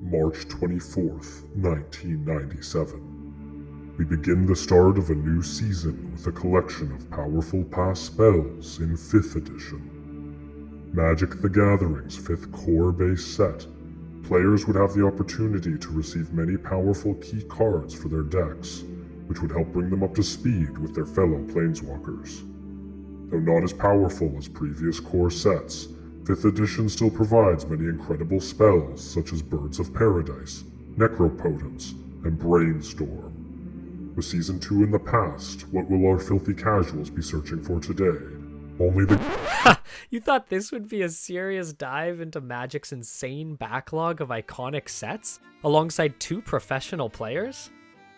March 24th, 1997. We begin the start of a new season with a collection of powerful past spells in 5th edition. Magic the Gathering's 5th core-based set, players would have the opportunity to receive many powerful key cards for their decks, which would help bring them up to speed with their fellow planeswalkers. Though not as powerful as previous core sets, 5th edition still provides many incredible spells such as Birds of Paradise, Necropotence, and Brainstorm. With Season 2 in the past, what will our filthy casuals be searching for today? Only the... You thought this would be a serious dive into Magic's insane backlog of iconic sets, alongside 2 professional players?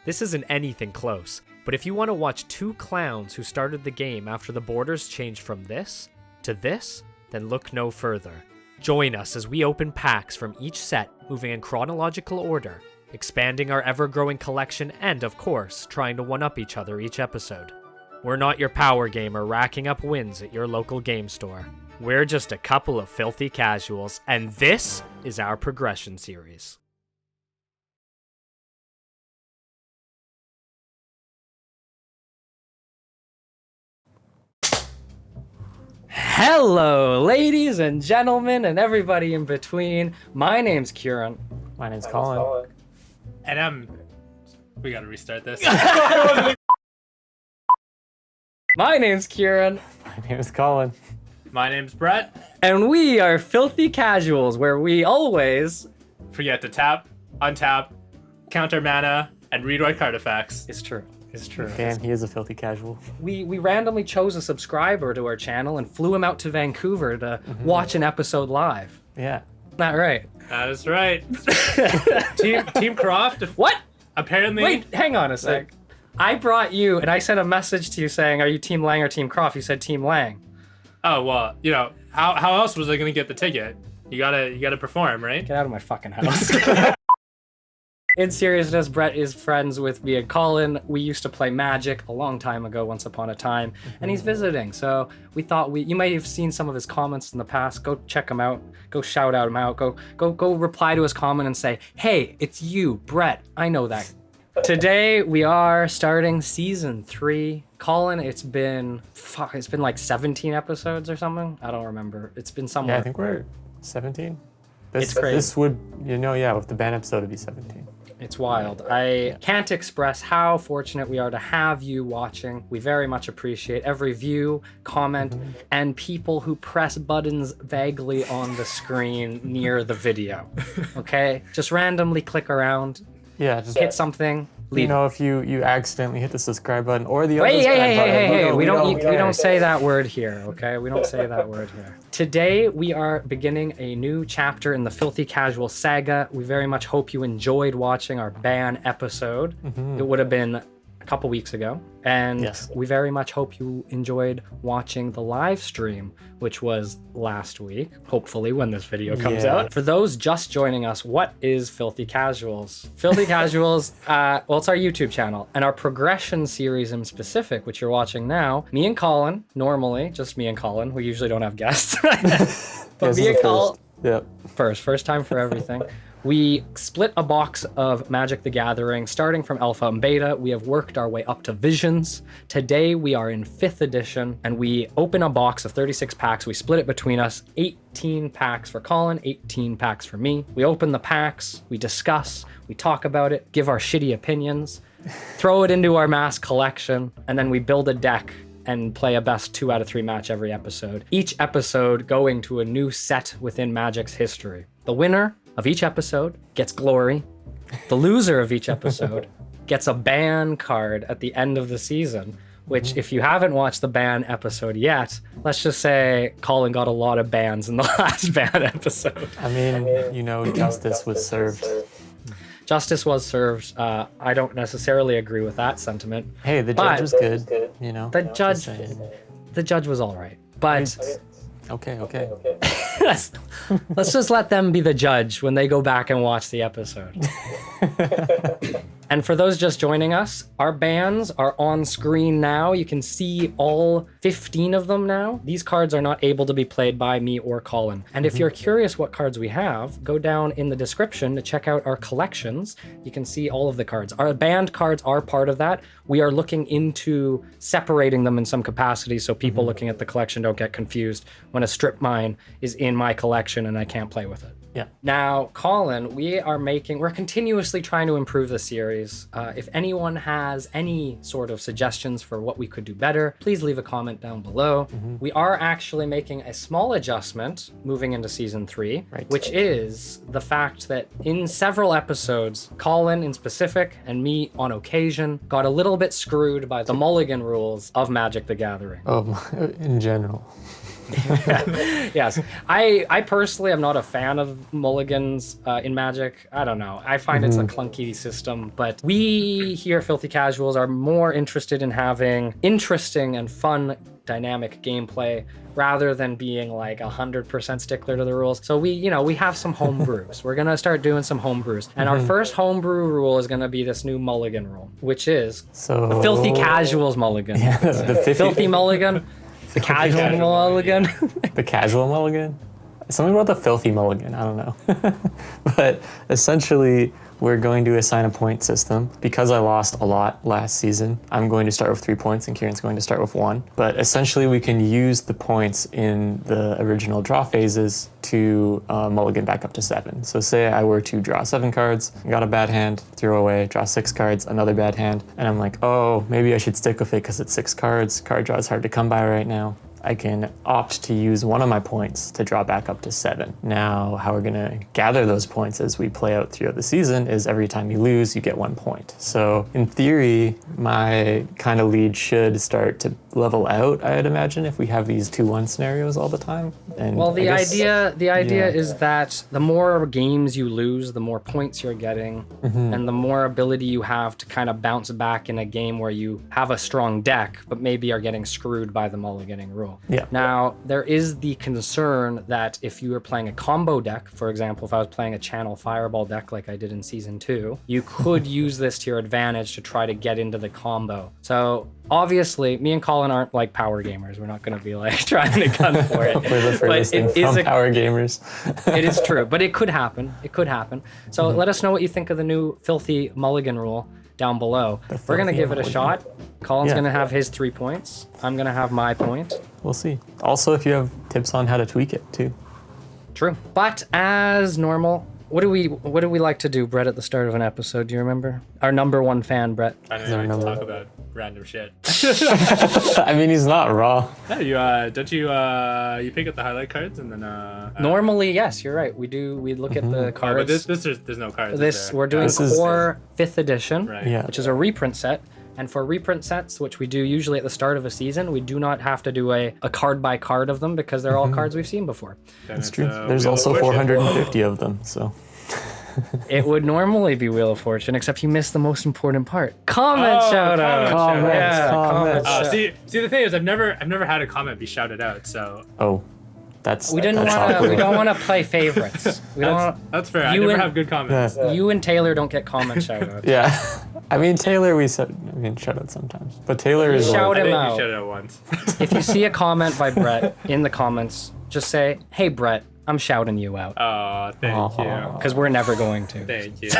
This isn't anything close, but if you want to watch 2 clowns who started the game after the borders changed from this to this, then look no further. Join us as we open packs from each set, moving in chronological order, expanding our ever-growing collection and, of course, trying to one-up each other each episode. We're not your power gamer racking up wins at your local game store. We're just a couple of filthy casuals, and this is our progression series. Hello, ladies and gentlemen, and everybody in between. My name's Kurin. My name's Colin. And we gotta restart this. My name's Kurin. My name is Colin. My name's Brett. And we are Filthy Casuals, where we always Forget to tap, untap, counter mana, and read artifacts. It's true. It's true. Damn, he is a filthy casual. We randomly chose a subscriber to our channel and flew him out to Vancouver to watch an episode live. Yeah. Not right. That is right. Team Croft. What? Apparently. Wait, hang on a sec. I brought you, and I sent a message to you saying, are you Team Lang or Team Croft? You said Team Lang. Oh well, how else was I gonna get the ticket? You gotta perform, right? Get out of my fucking house. In seriousness, Brett is friends with me and Colin. We used to play Magic a long time ago, once upon a time, and he's visiting. So we thought you might have seen some of his comments in the past. Go check him out. Go shout out him out. Go reply to his comment and say, hey, it's you, Brett. I know that. Today we are starting season 3. Colin, it's been like 17 episodes or something. I don't remember. It's been somewhere. Yeah, I think we're 17. It's crazy. This would, with the band episode, it'd be 17. It's wild. I can't express how fortunate we are to have you watching. We very much appreciate every view, comment, and people who press buttons vaguely on the screen near the video. Okay? Just randomly click around, Yeah, just hit something, leave. if you accidentally hit the subscribe button or the other Hey, button. we don't say that word here, okay? We don't say that word here. Today, we are beginning a new chapter in the Filthy Casual saga. We very much hope you enjoyed watching our ban episode. It would have been a couple weeks ago. And Yes. we very much hope you enjoyed watching the live stream, which was last week, hopefully when this video comes Yeah. out. For those just joining us, what is Filthy Casuals? Filthy Casuals, it's our YouTube channel, and our progression series in specific, which you're watching now. Me and Colin, normally, just me and Colin, we usually don't have guests. But me and Colin, Yep. first time for everything. We split a box of Magic the Gathering, starting from Alpha and Beta. We have worked our way up to Visions. Today we are in 5th edition, and we open a box of 36 packs. We split it between us, 18 packs for Colin, 18 packs for me. We open the packs, we discuss, we talk about it, give our shitty opinions, throw it into our mass collection, and then we build a deck and play a best 2 out of 3 match every episode. Each episode going to a new set within Magic's history. The winner of each episode gets glory. The loser of each episode gets a ban card at the end of the season, which if you haven't watched the ban episode yet, let's just say Colin got a lot of bans in the last ban episode. I mean, justice was served. Justice was served. I don't necessarily agree with that sentiment. Hey, the But judge was good, The judge was all right. But Okay. let's just let them be the judge when they go back and watch the episode. And for those just joining us, our bands are on screen now. You can see all 15 of them now. These cards are not able to be played by me or Colin. And if you're curious what cards we have, go down in the description to check out our collections. You can see all of the cards. Our band cards are part of that. We are looking into separating them in some capacity so people looking at the collection don't get confused when a strip mine is in my collection and I can't play with it. Yeah. Now, Colin, we're continuously trying to improve the series. If anyone has any sort of suggestions for what we could do better, please leave a comment down below. We are actually making a small adjustment moving into season 3, which is the fact that in several episodes, Colin in specific and me on occasion got a little bit screwed by the mulligan rules of Magic the Gathering. In general. Yes, I personally am not a fan of mulligans in Magic. I don't know. I find it's a clunky system, but we here, Filthy Casuals, are more interested in having interesting and fun dynamic gameplay rather than being like 100% stickler to the rules. So we have some home brews. We're gonna start doing some home brews, and our first homebrew rule is gonna be this new mulligan rule, which is the Filthy Casuals mulligan. Yeah, the filthy mulligan. The casual mulligan. The casual mulligan? Something about the filthy mulligan, I don't know. But essentially, we're going to assign a point system. Because I lost a lot last season, I'm going to start with 3 points and Kieran's going to start with 1. But essentially, we can use the points in the original draw phases to mulligan back up to 7. So say I were to draw 7 cards, got a bad hand, throw away, draw 6 cards, another bad hand, and I'm like, oh, maybe I should stick with it because it's 6 cards. Card draw is hard to come by right now. I can opt to use one of my points to draw back up to 7. Now, how we're gonna gather those points as we play out throughout the season is every time you lose, you get 1 point. So in theory, my kind of lead should start to level out, I'd imagine, if we have these 2-1 scenarios all the time. And well, the idea is that the more games you lose, the more points you're getting, and the more ability you have to kind of bounce back in a game where you have a strong deck, but maybe are getting screwed by the mulliganing rule. Yeah. Now, there is the concern that if you were playing a combo deck, for example, if I was playing a Channel Fireball deck like I did in Season 2, you could use this to your advantage to try to get into the combo. So obviously, me and Colin aren't like power gamers. We're not going to be like trying to gun for it. We're the furthest thing from power gamers. It is true, but it could happen. It could happen. So let us know what you think of the new Filthy Mulligan rule down below. We're going to give it a shot. Colin's going to have his 3 points. I'm going to have my point. We'll see. Also, if you have tips on how to tweak it too. True. But as normal, what do we like to do, Brett, at the start of an episode? Do you remember? Our number 1 fan, Brett. I don't know, talk about random shit. I mean, he's not raw. Yeah, you pick up the highlight cards and then normally, yes, you're right. We do. We look at the cards. but there's no cards. We're doing Core 5th edition, right. which is a reprint set. And for reprint sets, which we do usually at the start of a season, we do not have to do a card by card of them because they're all cards we've seen before. That's true. There's also 450 of them, so. It would normally be Wheel of Fortune, except you missed the most important part. Comment shout out. Comments. See, the thing is, I've never had a comment be shouted out. So. Oh, we don't want to play favorites. That's fair. I never have good comments. Yeah. You and Taylor don't get comment shout outs. Yeah. I mean, Taylor, shout out sometimes. But Taylor is shout him out. You shout out once. If you see a comment by Brett in the comments, just say, "Hey Brett, I'm shouting you out." Oh, thank you. Because we're never going to. Thank you.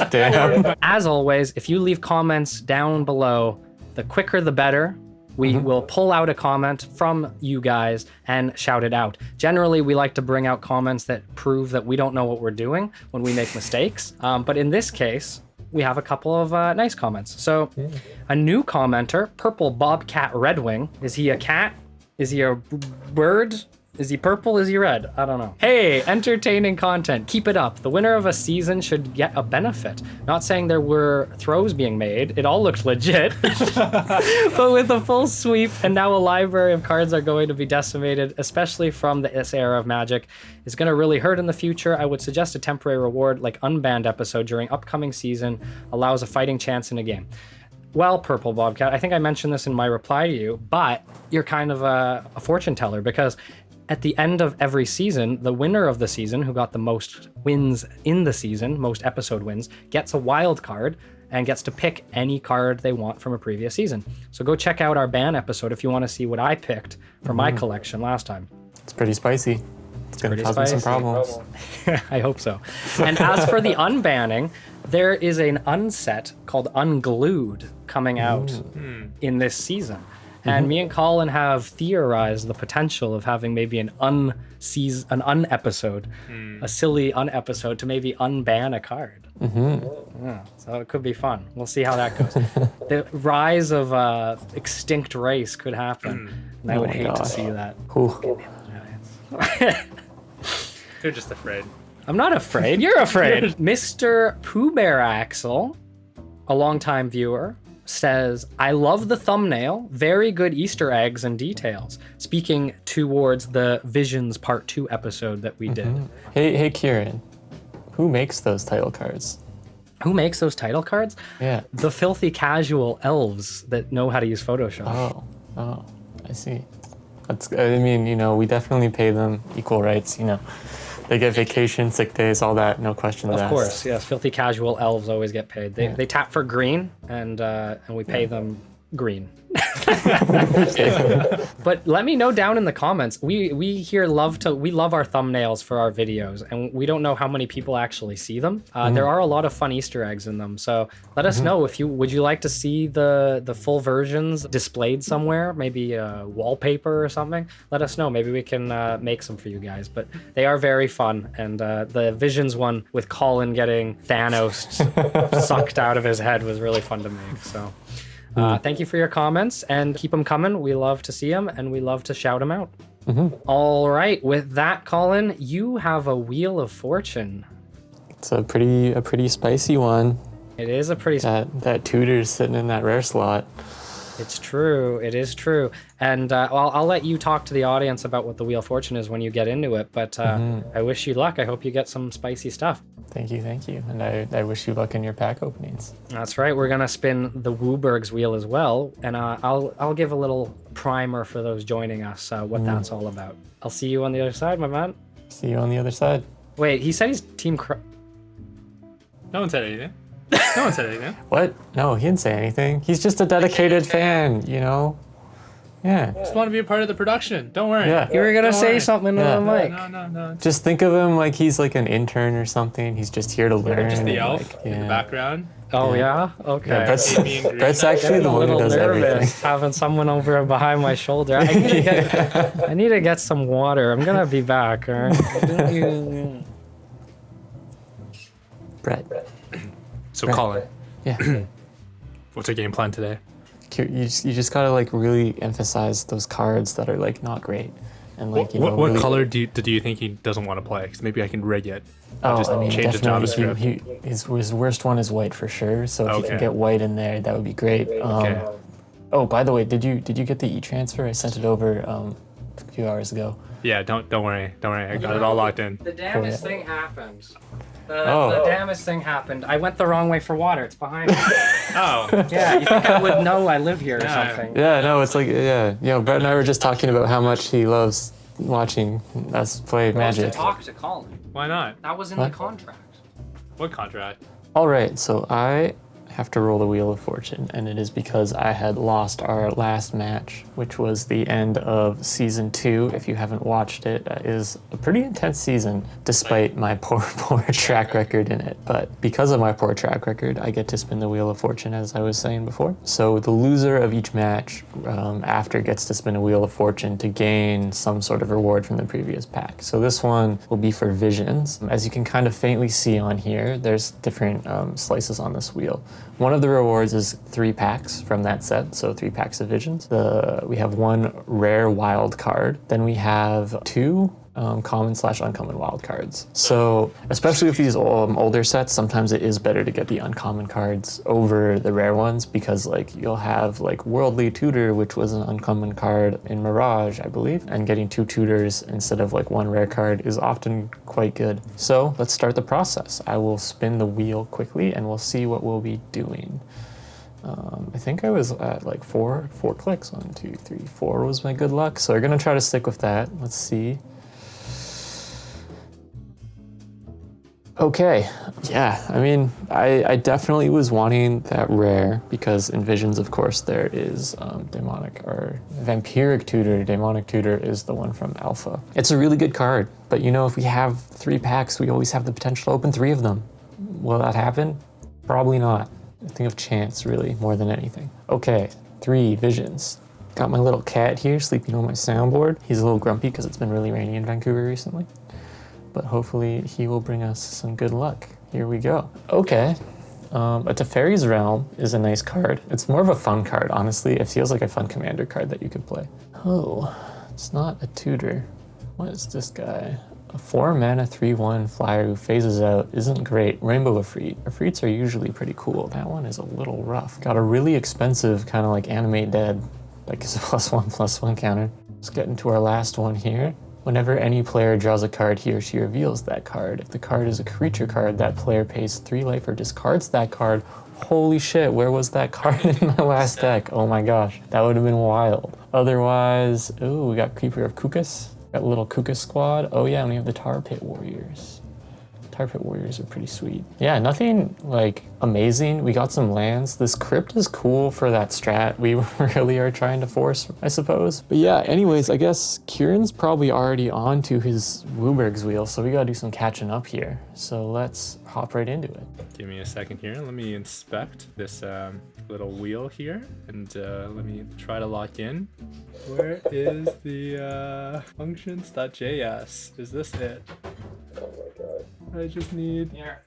Damn. As always, if you leave comments down below, the quicker the better. We will pull out a comment from you guys and shout it out. Generally, we like to bring out comments that prove that we don't know what we're doing when we make mistakes. But in this case, we have a couple of nice comments. So a new commenter, Purple Bobcat Redwing. Is he a cat? Is he a bird? Is he purple? Is he red? I don't know. Hey, entertaining content. Keep it up. The winner of a season should get a benefit. Not saying there were throws being made. It all looked legit. But with a full sweep and now a library of cards are going to be decimated, especially from this era of Magic, is going to really hurt in the future. I would suggest a temporary reward like Unbanned episode during upcoming season allows a fighting chance in a game. Well, Purple Bobcat, I think I mentioned this in my reply to you, but you're kind of a fortune teller because at the end of every season, the winner of the season, who got the most wins in the season, most episode wins, gets a wild card and gets to pick any card they want from a previous season. So go check out our ban episode if you want to see what I picked for my collection last time. It's pretty spicy. It's going to cause me some problems. I hope so. And as for the unbanning, there is an unset called Unglued coming out in this season. And me and Colin have theorized the potential of having maybe an unepisode, a silly unepisode to maybe unban a card. Yeah, so it could be fun. We'll see how that goes. The rise of extinct race could happen, and I would hate to see that. You're just afraid. I'm not afraid. You're afraid. Mr. Pooh Bear Axel, a longtime viewer, says, I love the thumbnail. Very good Easter eggs and details. Speaking towards the Visions Part 2 episode that we did. Hey, Kieran, who makes those title cards? Who makes those title cards? Yeah. The filthy casual elves that know how to use Photoshop. Oh, I see. I mean, we definitely pay them equal rights, They get vacation, sick days, all that, no questions asked. Of course, yes. Filthy casual elves always get paid. They tap for green, and we pay them green. But let me know down in the comments. We here we love our thumbnails for our videos, and we don't know how many people actually see them. There are a lot of fun Easter eggs in them, so let us know if would you like to see the full versions displayed somewhere, maybe wallpaper or something. Let us know. Maybe we can make some for you guys. But they are very fun, and the Visions one with Colin getting Thanos sucked out of his head was really fun to make. So. Thank you for your comments, and keep them coming. We love to see them, and we love to shout them out. All right, with that, Colin, you have a Wheel of Fortune. It's a pretty spicy one. It is a pretty... That tutor's sitting in that rare slot. It's true. It is true. And I'll let you talk to the audience about what the Wheel of Fortune is when you get into it, but I wish you luck. I hope you get some spicy stuff. Thank you. And I wish you luck in your pack openings. That's right. We're going to spin the Wooberg's wheel as well, and I'll give a little primer for those joining us what that's all about. I'll see you on the other side, my man. See you on the other side. Wait, he said he's Team No one said anything. No one said anything. What? No, he didn't say anything. He's just a dedicated fan, Yeah. Just want to be a part of the production. Don't worry. Yeah. You were going to say something Yeah. to the mic. No. Just think of him like he's like an intern or something. He's just here to learn. Just the and, elf in the background. Oh, yeah? Okay. Yeah, Amy and Green. Brett's actually the I'm a one who little does nervous everything. having someone over behind my shoulder. I need to get some water. I'm going to be back. All right? Brett. So, Right. Colin, Yeah. what's your game plan today? You just gotta like really emphasize those cards that are like not great, and like What really, color do you think he doesn't want to play? Because maybe I can rig it. Just I mean, change the definitely. JavaScript. His worst one is white for sure. So if you can Okay. get white in there, that would be great. Okay. Oh, by the way, did you get the e-transfer? I sent it over a few hours ago. Yeah, don't worry. I got it all locked in. The damnest thing happened. Oh. The damnest thing happened. I went the wrong way for water. It's behind me. Oh. Yeah, you think I would know I live here or Yeah. something. Yeah, no, it's like Brett and I were just talking about how much he loves watching us play Magic. To talk to Colin. Why not? That was in What? the contract. What contract? All right, so I have to roll the Wheel of Fortune, and it is because I had lost our last match, which was the end of season 2. If you haven't watched it, it is a pretty intense season, despite my poor track record in it. But because of my poor track record, I get to spin the Wheel of Fortune, as I was saying before. So the loser of each match after gets to spin a Wheel of Fortune to gain some sort of reward from the previous pack. So this one will be for Visions. As you can kind of faintly see on here, there's different slices on this wheel. One of the rewards is 3 packs from that set, so 3 packs of Visions. We have 1 rare wild card. Then we have 2 common/uncommon wild cards. So especially with these older sets, sometimes it is better to get the uncommon cards over the rare ones, because like you'll have like Worldly Tutor, which was an uncommon card in Mirage, I believe, and getting 2 tutors instead of like 1 rare card is often quite good. So let's start the process. I will spin the wheel quickly and we'll see what we'll be doing. I think I was at like four clicks. 1, 2, 3, 4 was my good luck. So we're gonna try to stick with that. Let's see. Okay, yeah, I mean, I definitely was wanting that rare because in Visions, of course, there is Demonic or Vampiric Tutor. Demonic Tutor is the one from Alpha. It's a really good card, but you know, if we have 3 packs, we always have the potential to open 3 of them. Will that happen? Probably not. I think of chance, really, more than anything. Okay, 3 Visions. Got my little cat here sleeping on my soundboard. He's a little grumpy because it's been really rainy in Vancouver recently. But hopefully he will bring us some good luck. Here we go. Okay, a Teferi's Realm is a nice card. It's more of a fun card, honestly. It feels like a fun commander card that you could play. Oh, it's not a tutor. What is this guy? A 4 mana 3/1 flyer who phases out isn't great. Rainbow Efreet. Efreets are usually pretty cool. That one is a little rough. Got a really expensive kind of like Animate Dead, like it's a +1/+1 counter. Let's get into our last one here. Whenever any player draws a card, he or she reveals that card. If the card is a creature card, that player pays 3 life or discards that card. Holy shit, where was that card in my last deck? Oh my gosh, that would have been wild. Otherwise, ooh, we got Creeper of Kukas. Got a little Kukas squad. Oh yeah, and we have the Tar Pit Warriors. Tar Pit Warriors are pretty sweet. Yeah, nothing like amazing. We got some lands. This crypt is cool for that strat we really are trying to force, I suppose. But yeah, anyways, I guess Kieran's probably already on to his Wooberg's wheel, so we gotta do some catching up here. So let's hop right into it. Give me a second here. Let me inspect this little wheel here, and let me try to lock in. Where is the functions.js? Is this it? Oh my god. I just need... Here.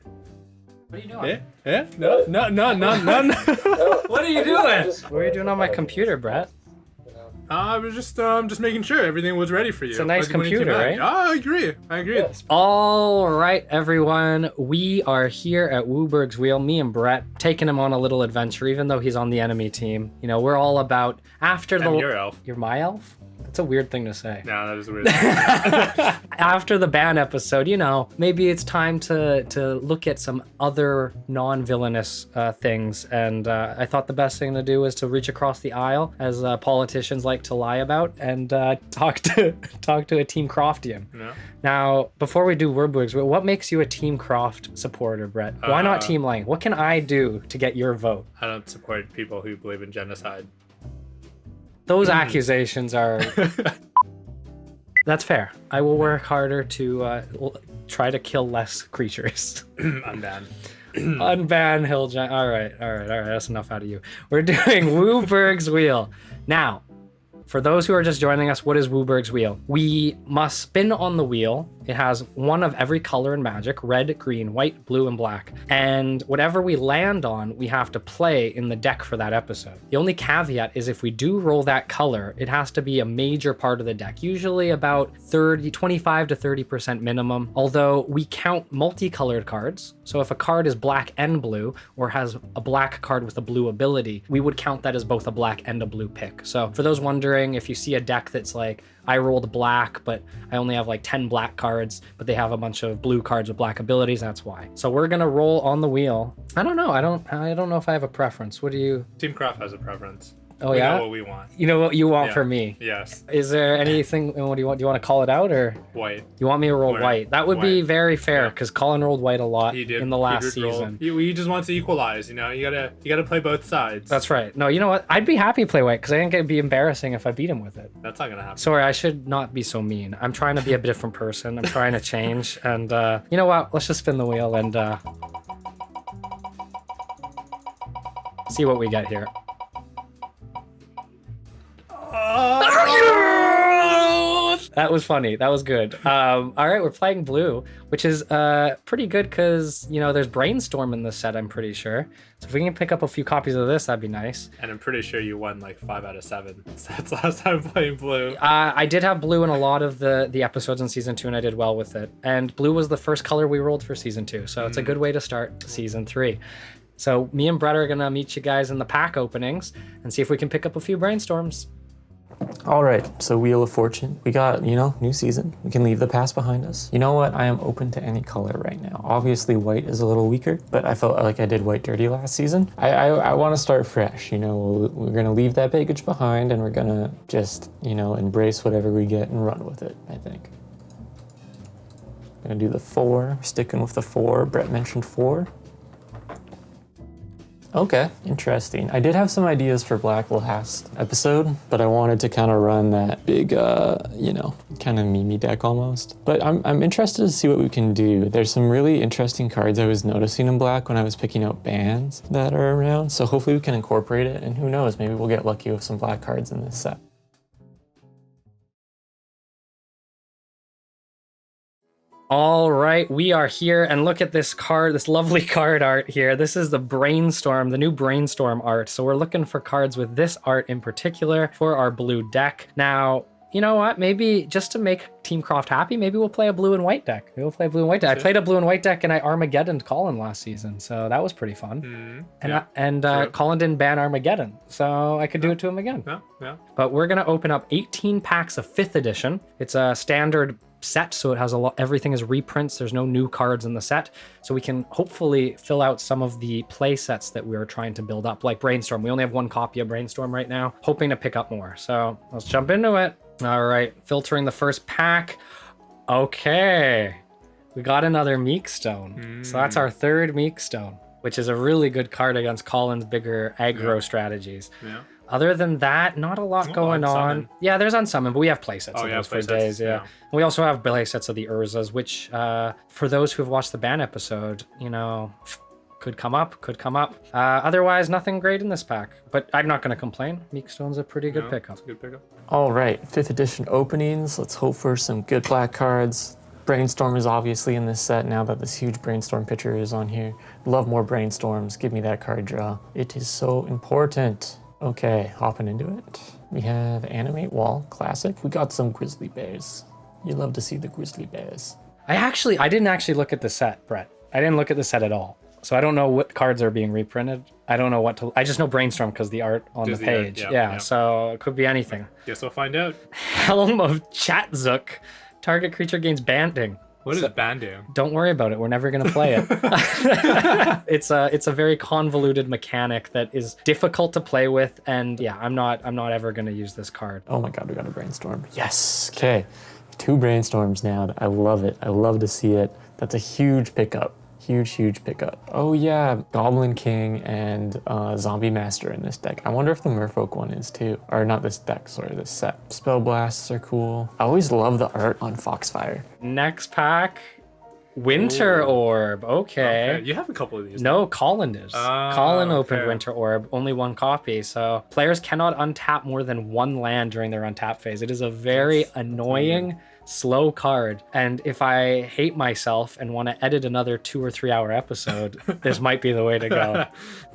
What are you doing? No. What are you doing? What are you doing on my computer, Brett? I was just making sure everything was ready for you. It's a nice computer, right? Oh, I agree. Yes. All right, everyone. We are here at Wooberg's Wheel, me and Brett, taking him on a little adventure, even though he's on the enemy team. You know, we're all about after the... I'm your elf. You're my elf? That's a weird thing to say. No, that is weird. After the ban episode, you know, maybe it's time to look at some other non-villainous things. And I thought the best thing to do was to reach across the aisle, as politicians like to lie about, and talk to a Team Croftian. No. Now, before we do Wooberg's, what makes you a Team Croft supporter, Brett? Why not Team Lang? What can I do to get your vote? I don't support people who believe in genocide. Those accusations are... That's fair. I will work harder to try to kill less creatures. Unban. Unban Hill Giant. All right. That's enough out of you. We're doing Wooberg's Wheel. Now, for those who are just joining us, what is Wooberg's Wheel? We must spin on the wheel. It has one of every color in Magic: red, green, white, blue, and black. And whatever we land on, we have to play in the deck for that episode. The only caveat is if we do roll that color, it has to be a major part of the deck, usually about 25 to 30% minimum, although we count multicolored cards. So if a card is black and blue, or has a black card with a blue ability, we would count that as both a black and a blue pick. So for those wondering, if you see a deck that's like, I rolled black, but I only have like 10 black cards, but they have a bunch of blue cards with black abilities, that's why. So we're gonna roll on the wheel. I don't know. I don't know if I have a preference. What do you... Team Craft has a preference. Oh, we yeah? know what we want. You know what you want for me? Yes. Is there anything, what do you want? Do you want to call it out, or? White. You want me to roll white? That would be very fair, because Colin rolled white a lot in the last season. He just wants to equalize, you know? You gotta play both sides. That's right. No, you know what? I'd be happy to play white, because I think it'd be embarrassing if I beat him with it. That's not gonna happen. Sorry, I should not be so mean. I'm trying to be a different person. I'm trying to change, and you know what? Let's just spin the wheel and see what we get here. That was funny. That was good. All right, we're playing blue, which is pretty good because, you know, there's Brainstorm in this set, I'm pretty sure. So if we can pick up a few copies of this, that'd be nice. And I'm pretty sure you won like 5 out of 7 sets last time playing blue. I did have blue in a lot of the episodes in Season 2, and I did well with it. And blue was the first color we rolled for Season 2, so it's a good way to start Season 3. So me and Brett are going to meet you guys in the pack openings and see if we can pick up a few Brainstorms. All right, so Wheel of Fortune. We got, new season. We can leave the past behind us. You know what? I am open to any color right now. Obviously, white is a little weaker, but I felt like I did white dirty last season. I want to start fresh. We're going to leave that baggage behind, and we're going to just, embrace whatever we get and run with it, I think. I'm going to do the 4, sticking with the 4. Brett mentioned 4. Okay, interesting. I did have some ideas for black last episode, but I wanted to kind of run that big, kind of meme deck almost. But I'm interested to see what we can do. There's some really interesting cards I was noticing in black when I was picking out bands that are around, so hopefully we can incorporate it, and who knows, maybe we'll get lucky with some black cards in this set. All right, we are here, and look at this card, this lovely card art here. This is the Brainstorm, the new Brainstorm art. So we're looking for cards with this art in particular for our blue deck. Now, you know what? Maybe just to make Team Croft happy, maybe we'll play a blue and white deck. Maybe we'll play a blue and white deck. I played a blue and white deck, and I Armageddoned Colin last season, so that was pretty fun. Colin didn't ban Armageddon, so I could do it to him again. Yeah. But we're gonna open up 18 packs of 5th edition. It's a standard set, so it has everything is reprints. There's no new cards in the set, so we can hopefully fill out some of the play sets that we're trying to build up, like Brainstorm. We only have 1 copy of Brainstorm right now, hoping to pick up more. So let's jump into it. All right, filtering the first pack. Okay, we got another Meekstone. So that's our 3rd Meekstone, which is a really good card against Colin's bigger aggro strategies. Yeah. Other than that, not a lot going on. Yeah, there's Unsummon, but we have playsets of those for days. Yeah. We also have playsets of the Urzas, which for those who have watched the ban episode, could come up. Otherwise, nothing great in this pack, but I'm not going to complain. Meekstone's a pretty good pickup. It's a good pickup. All right, 5th edition openings. Let's hope for some good black cards. Brainstorm is obviously in this set now that this huge Brainstorm picture is on here. Love more Brainstorms. Give me that card draw. It is so important. Okay, hopping into it. We have Animate Wall, classic. We got some Grizzly Bears. You love to see the Grizzly Bears. I didn't actually look at the set, Brett. I didn't look at the set at all. So I don't know what cards are being reprinted. I don't know what to... I just know Brainstorm because the art on the page. Yeah, so it could be anything. Guess we'll find out. Helm of Chatzuk. Target creature gains banding. What does ban do? Don't worry about it. We're never going to play it. It's a very convoluted mechanic that is difficult to play with, and yeah, I'm not ever going to use this card. Oh my god, we got a Brainstorm. Yes. Okay. 2 Brainstorms now. I love it. I love to see it. That's a huge pickup. Huge pickup. Oh yeah, Goblin King and Zombie Master in this deck. I wonder if the Merfolk one is too. Or not this deck, sorry, this set. Spell Blasts are cool. I always love the art on Foxfire. Next pack, Winter Orb. Okay. You have a couple of these. No, Colin does. Colin opened Winter Orb, only 1 copy. So players cannot untap more than 1 land during their untap phase. It is a very annoying, slow card. And if I hate myself and want to edit another 2 or 3 hour episode, this might be the way to go.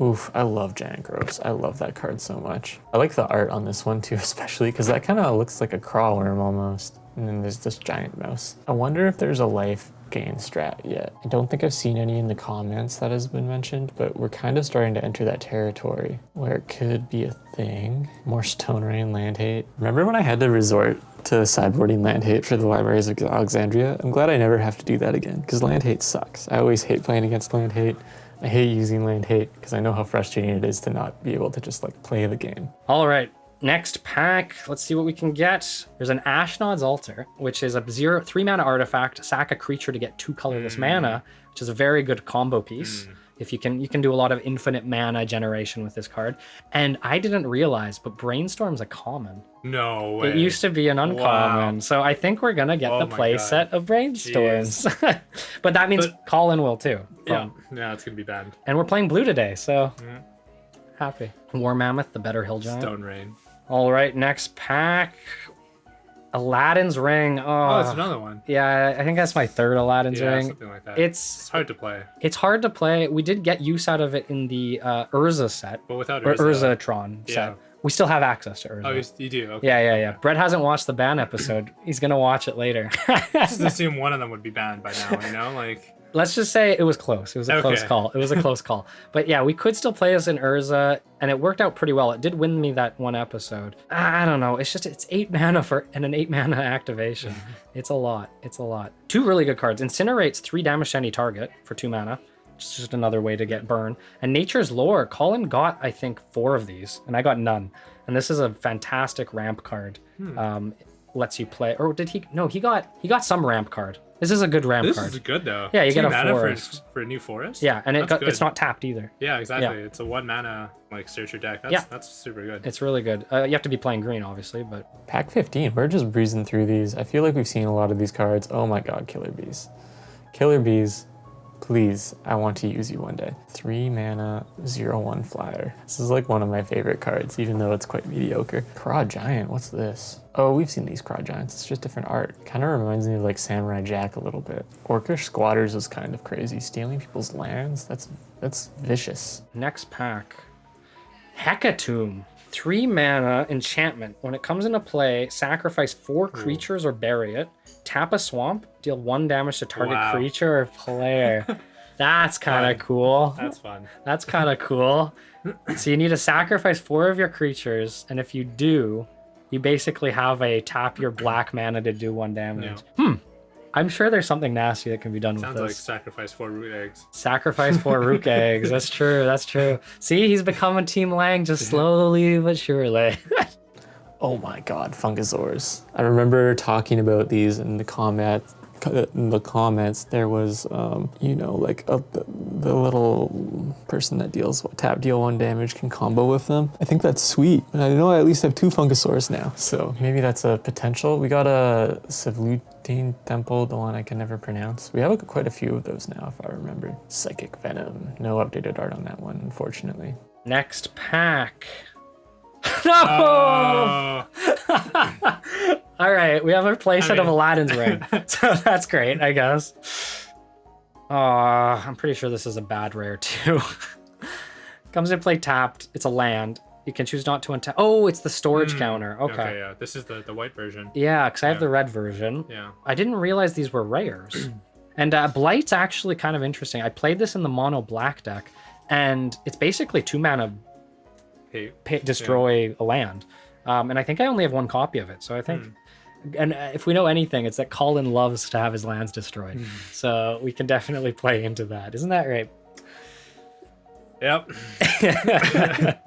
Oof, I love Giant Growths. I love that card so much. I like the art on this one too, especially because that kind of looks like a crawl worm almost. And then there's this giant mouse. I wonder if there's a life gain strat yet. I don't think I've seen any in the comments that has been mentioned, but we're kind of starting to enter that territory where it could be a thing. More Stone Rain land hate. Remember when I had to resort to sideboarding land hate for the Libraries of Alexandria? I'm glad I never have to do that again, because land hate sucks. I always hate playing against land hate. I hate using land hate because I know how frustrating it is to not be able to just play the game. All right. Next pack, let's see what we can get. There's an Ashnod's Altar, which is a 3 mana artifact. Sack a creature to get 2 colorless mana, which is a very good combo piece. If you can do a lot of infinite mana generation with this card. And I didn't realize, but Brainstorm's a common. No way. It used to be an uncommon. Wow. So I think we're gonna get the play set of Brainstorms. But that means Colin will too. Yeah, it's gonna be bad. And we're playing blue today, so happy. War Mammoth, the better hill giant. Stone Rain. All right, next pack. Aladdin's Ring. Oh, it's another one. Yeah, I think that's my 3rd Aladdin's Ring. Something like that. It's hard to play. It's hard to play. We did get use out of it in the Urza set. But without Urza. Urza. Urzatron set. We still have access to Urza. Oh, you do? Okay. Yeah. Brett hasn't watched the ban episode. He's going to watch it later. Just assume one of them would be banned by now, Let's just say it was close. It was a close Okay. call. It was a close call. But yeah, we could still play as an Urza, and it worked out pretty well. It did win me that one episode. I don't know. It's 8 mana and an 8 mana activation. It's a lot. It's a lot. 2 really good cards. Incinerate's 3 damage to any target for 2 mana. It's just another way to get burn. And Nature's Lore, Colin got, I think, 4 of these, and I got none. And this is a fantastic ramp card. Lets you play, or did he? No, he got some ramp card. This is a good ramp card. This is good though. Yeah, you 2 get a mana forest. for a new forest. Yeah, and That's it's good. not tapped either. Yeah, exactly. Yeah. It's a 1 mana like search your deck. That's super good. It's really good. You have to be playing green, obviously, but Pack 15, we're just breezing through these. I feel like we've seen a lot of these cards. Oh my god, Killer Bees. Killer Bees, please, I want to use you one day. 3 mana, 0/1 flyer. This is like one of my favorite cards, even though it's quite mediocre. Craw Giant, what's this? Oh, we've seen these Craw Giants. It's just different art. Kind of reminds me of like Samurai Jack a little bit. Orcish Squatters is kind of crazy. Stealing people's lands, that's vicious. next pack. Hecatomb. 3 mana enchantment. When it comes into play, sacrifice 4 creatures or bury it. Tap a swamp, deal 1 damage to target Wow. creature or player. That's kind of cool. That's fun. That's kind of cool. So you need to sacrifice 4 of your creatures, and if you do, you basically have a tap your black mana to do 1 damage. I'm sure there's something nasty that can be done Sounds with like this. sacrifice 4 root eggs. Sacrifice 4 rook eggs. That's true. That's true. See, he's becoming Team Lang just slowly but surely. Oh my god, Fungasaurs. I remember talking about these in the comments. There was, like the little person that deal 1 damage can combo with them. I think that's sweet. And I know I at least have 2 Fungasaurs now, so maybe that's a potential. We got a Sevlutine Temple, the one I can never pronounce. We have quite a few of those now, if I remember. Psychic Venom. No updated art on that one, unfortunately. Next pack. No! Oh, All right, we have a playset of mean- Aladdin's Ring. So that's great, I guess. I'm pretty sure this is a bad rare too. Comes in play tapped. It's a land. You can choose not to untap. Oh, it's the storage counter. Okay. yeah. This is the white version. Yeah, because I have the red version. Yeah. I didn't realize these were rares. And Blight's actually kind of interesting. I played this in the mono black deck, and it's basically 2 mana Hey. destroy a land. And I think I only have 1 copy of it. So I think, and if we know anything, it's that Colin loves to have his lands destroyed. So we can definitely play into that. Isn't that right? Yep.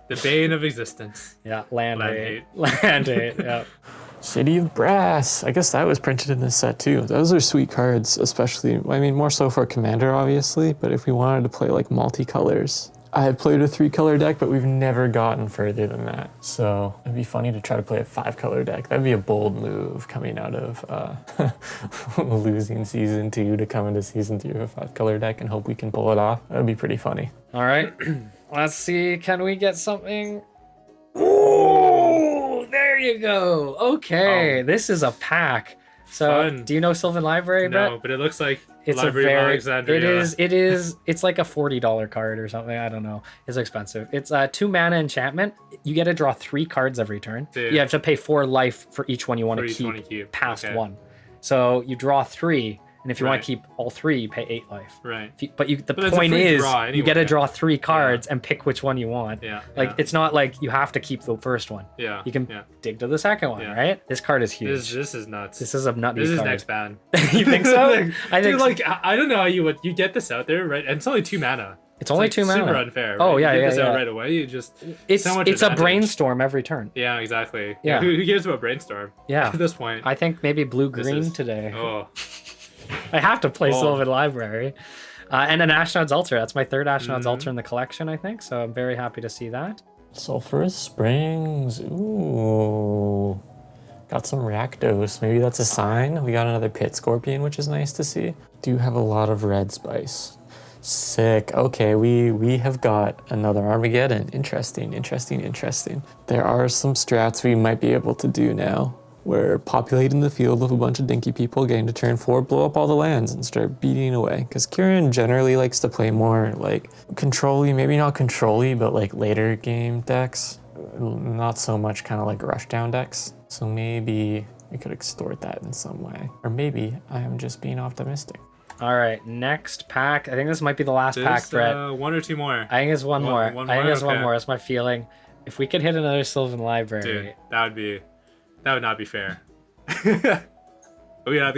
The bane of existence. Yeah, land Land hate. Land hate, yeah. City of Brass. I guess that was printed in this set too. Those are sweet cards, especially, I mean, more so for Commander, obviously, but if we wanted to play like multicolors. I have played a 3-color deck, but we've never gotten further than that. So it'd be funny to try to play a 5-color deck. That'd be a bold move coming out of losing season 2 to come into season 3 with a 5-color deck and hope we can pull it off. That'd be pretty funny. All right. Let's see. Can we get something? Ooh, there you go. Okay. This is a pack. So Fun. do you know Sylvan Library, Brett? No, but it looks like It's Library a of very, Alexandria. it is, it's like a $40 card or something. I don't know. It's expensive. It's a 2 mana enchantment. You get to draw 3 cards every turn. Dude. You have to pay 4 life for each one you want For to each one you keep keep. past Okay. 1. So you draw 3, and if you want Right. to keep all 3, you pay 8 life. Right. But the But it's a point free is, draw you get to anyway. draw 3 cards and pick which one you want. Yeah. Like, yeah. it's not like you have to keep the first one. Yeah. You can Yeah. dig to the second one, Yeah. right? This card is huge. This is nuts. This is a nutty This is card. next ban. You think so? I think Dude, like I don't know how you get this out there, right? And it's only 2 mana. it's only like 2 mana. Super unfair. Oh, right? yeah, you get yeah, this yeah. out right away. You just It's so much a advantage. brainstorm every turn. Yeah, exactly. Yeah. Who cares about brainstorm? Yeah. At this point. I think maybe blue-green is- today. Oh. I have to play Oh. Sylvan Library. And an Ashnod's Altar. That's my 3rd Ashnod's Mhm. Altar in the collection, I think. So I'm very happy to see that. Sulphurous Springs. Ooh. Got some Rakdos. Maybe that's a sign. We got another Pit Scorpion, which is nice to see. Do have a lot of red spice. Sick. Okay, we have got another Armageddon. Interesting. There are some strats we might be able to do now. We're populating the field with a bunch of dinky people, getting to turn 4, blow up all the lands, and start beating away. Because Kurin generally likes to play more like control-y, maybe not control-y, but like later game decks. Not so much kind of like rushdown decks. So maybe we could extort that in some way. Or maybe I am just being optimistic. All right, next pack. I think this might be the last pack, Brett. One or two more. I think it's one more. One I think more? it's one Okay. more. That's my feeling. If we could hit another Sylvan Library. Dude, that would not be fair. Oh yeah,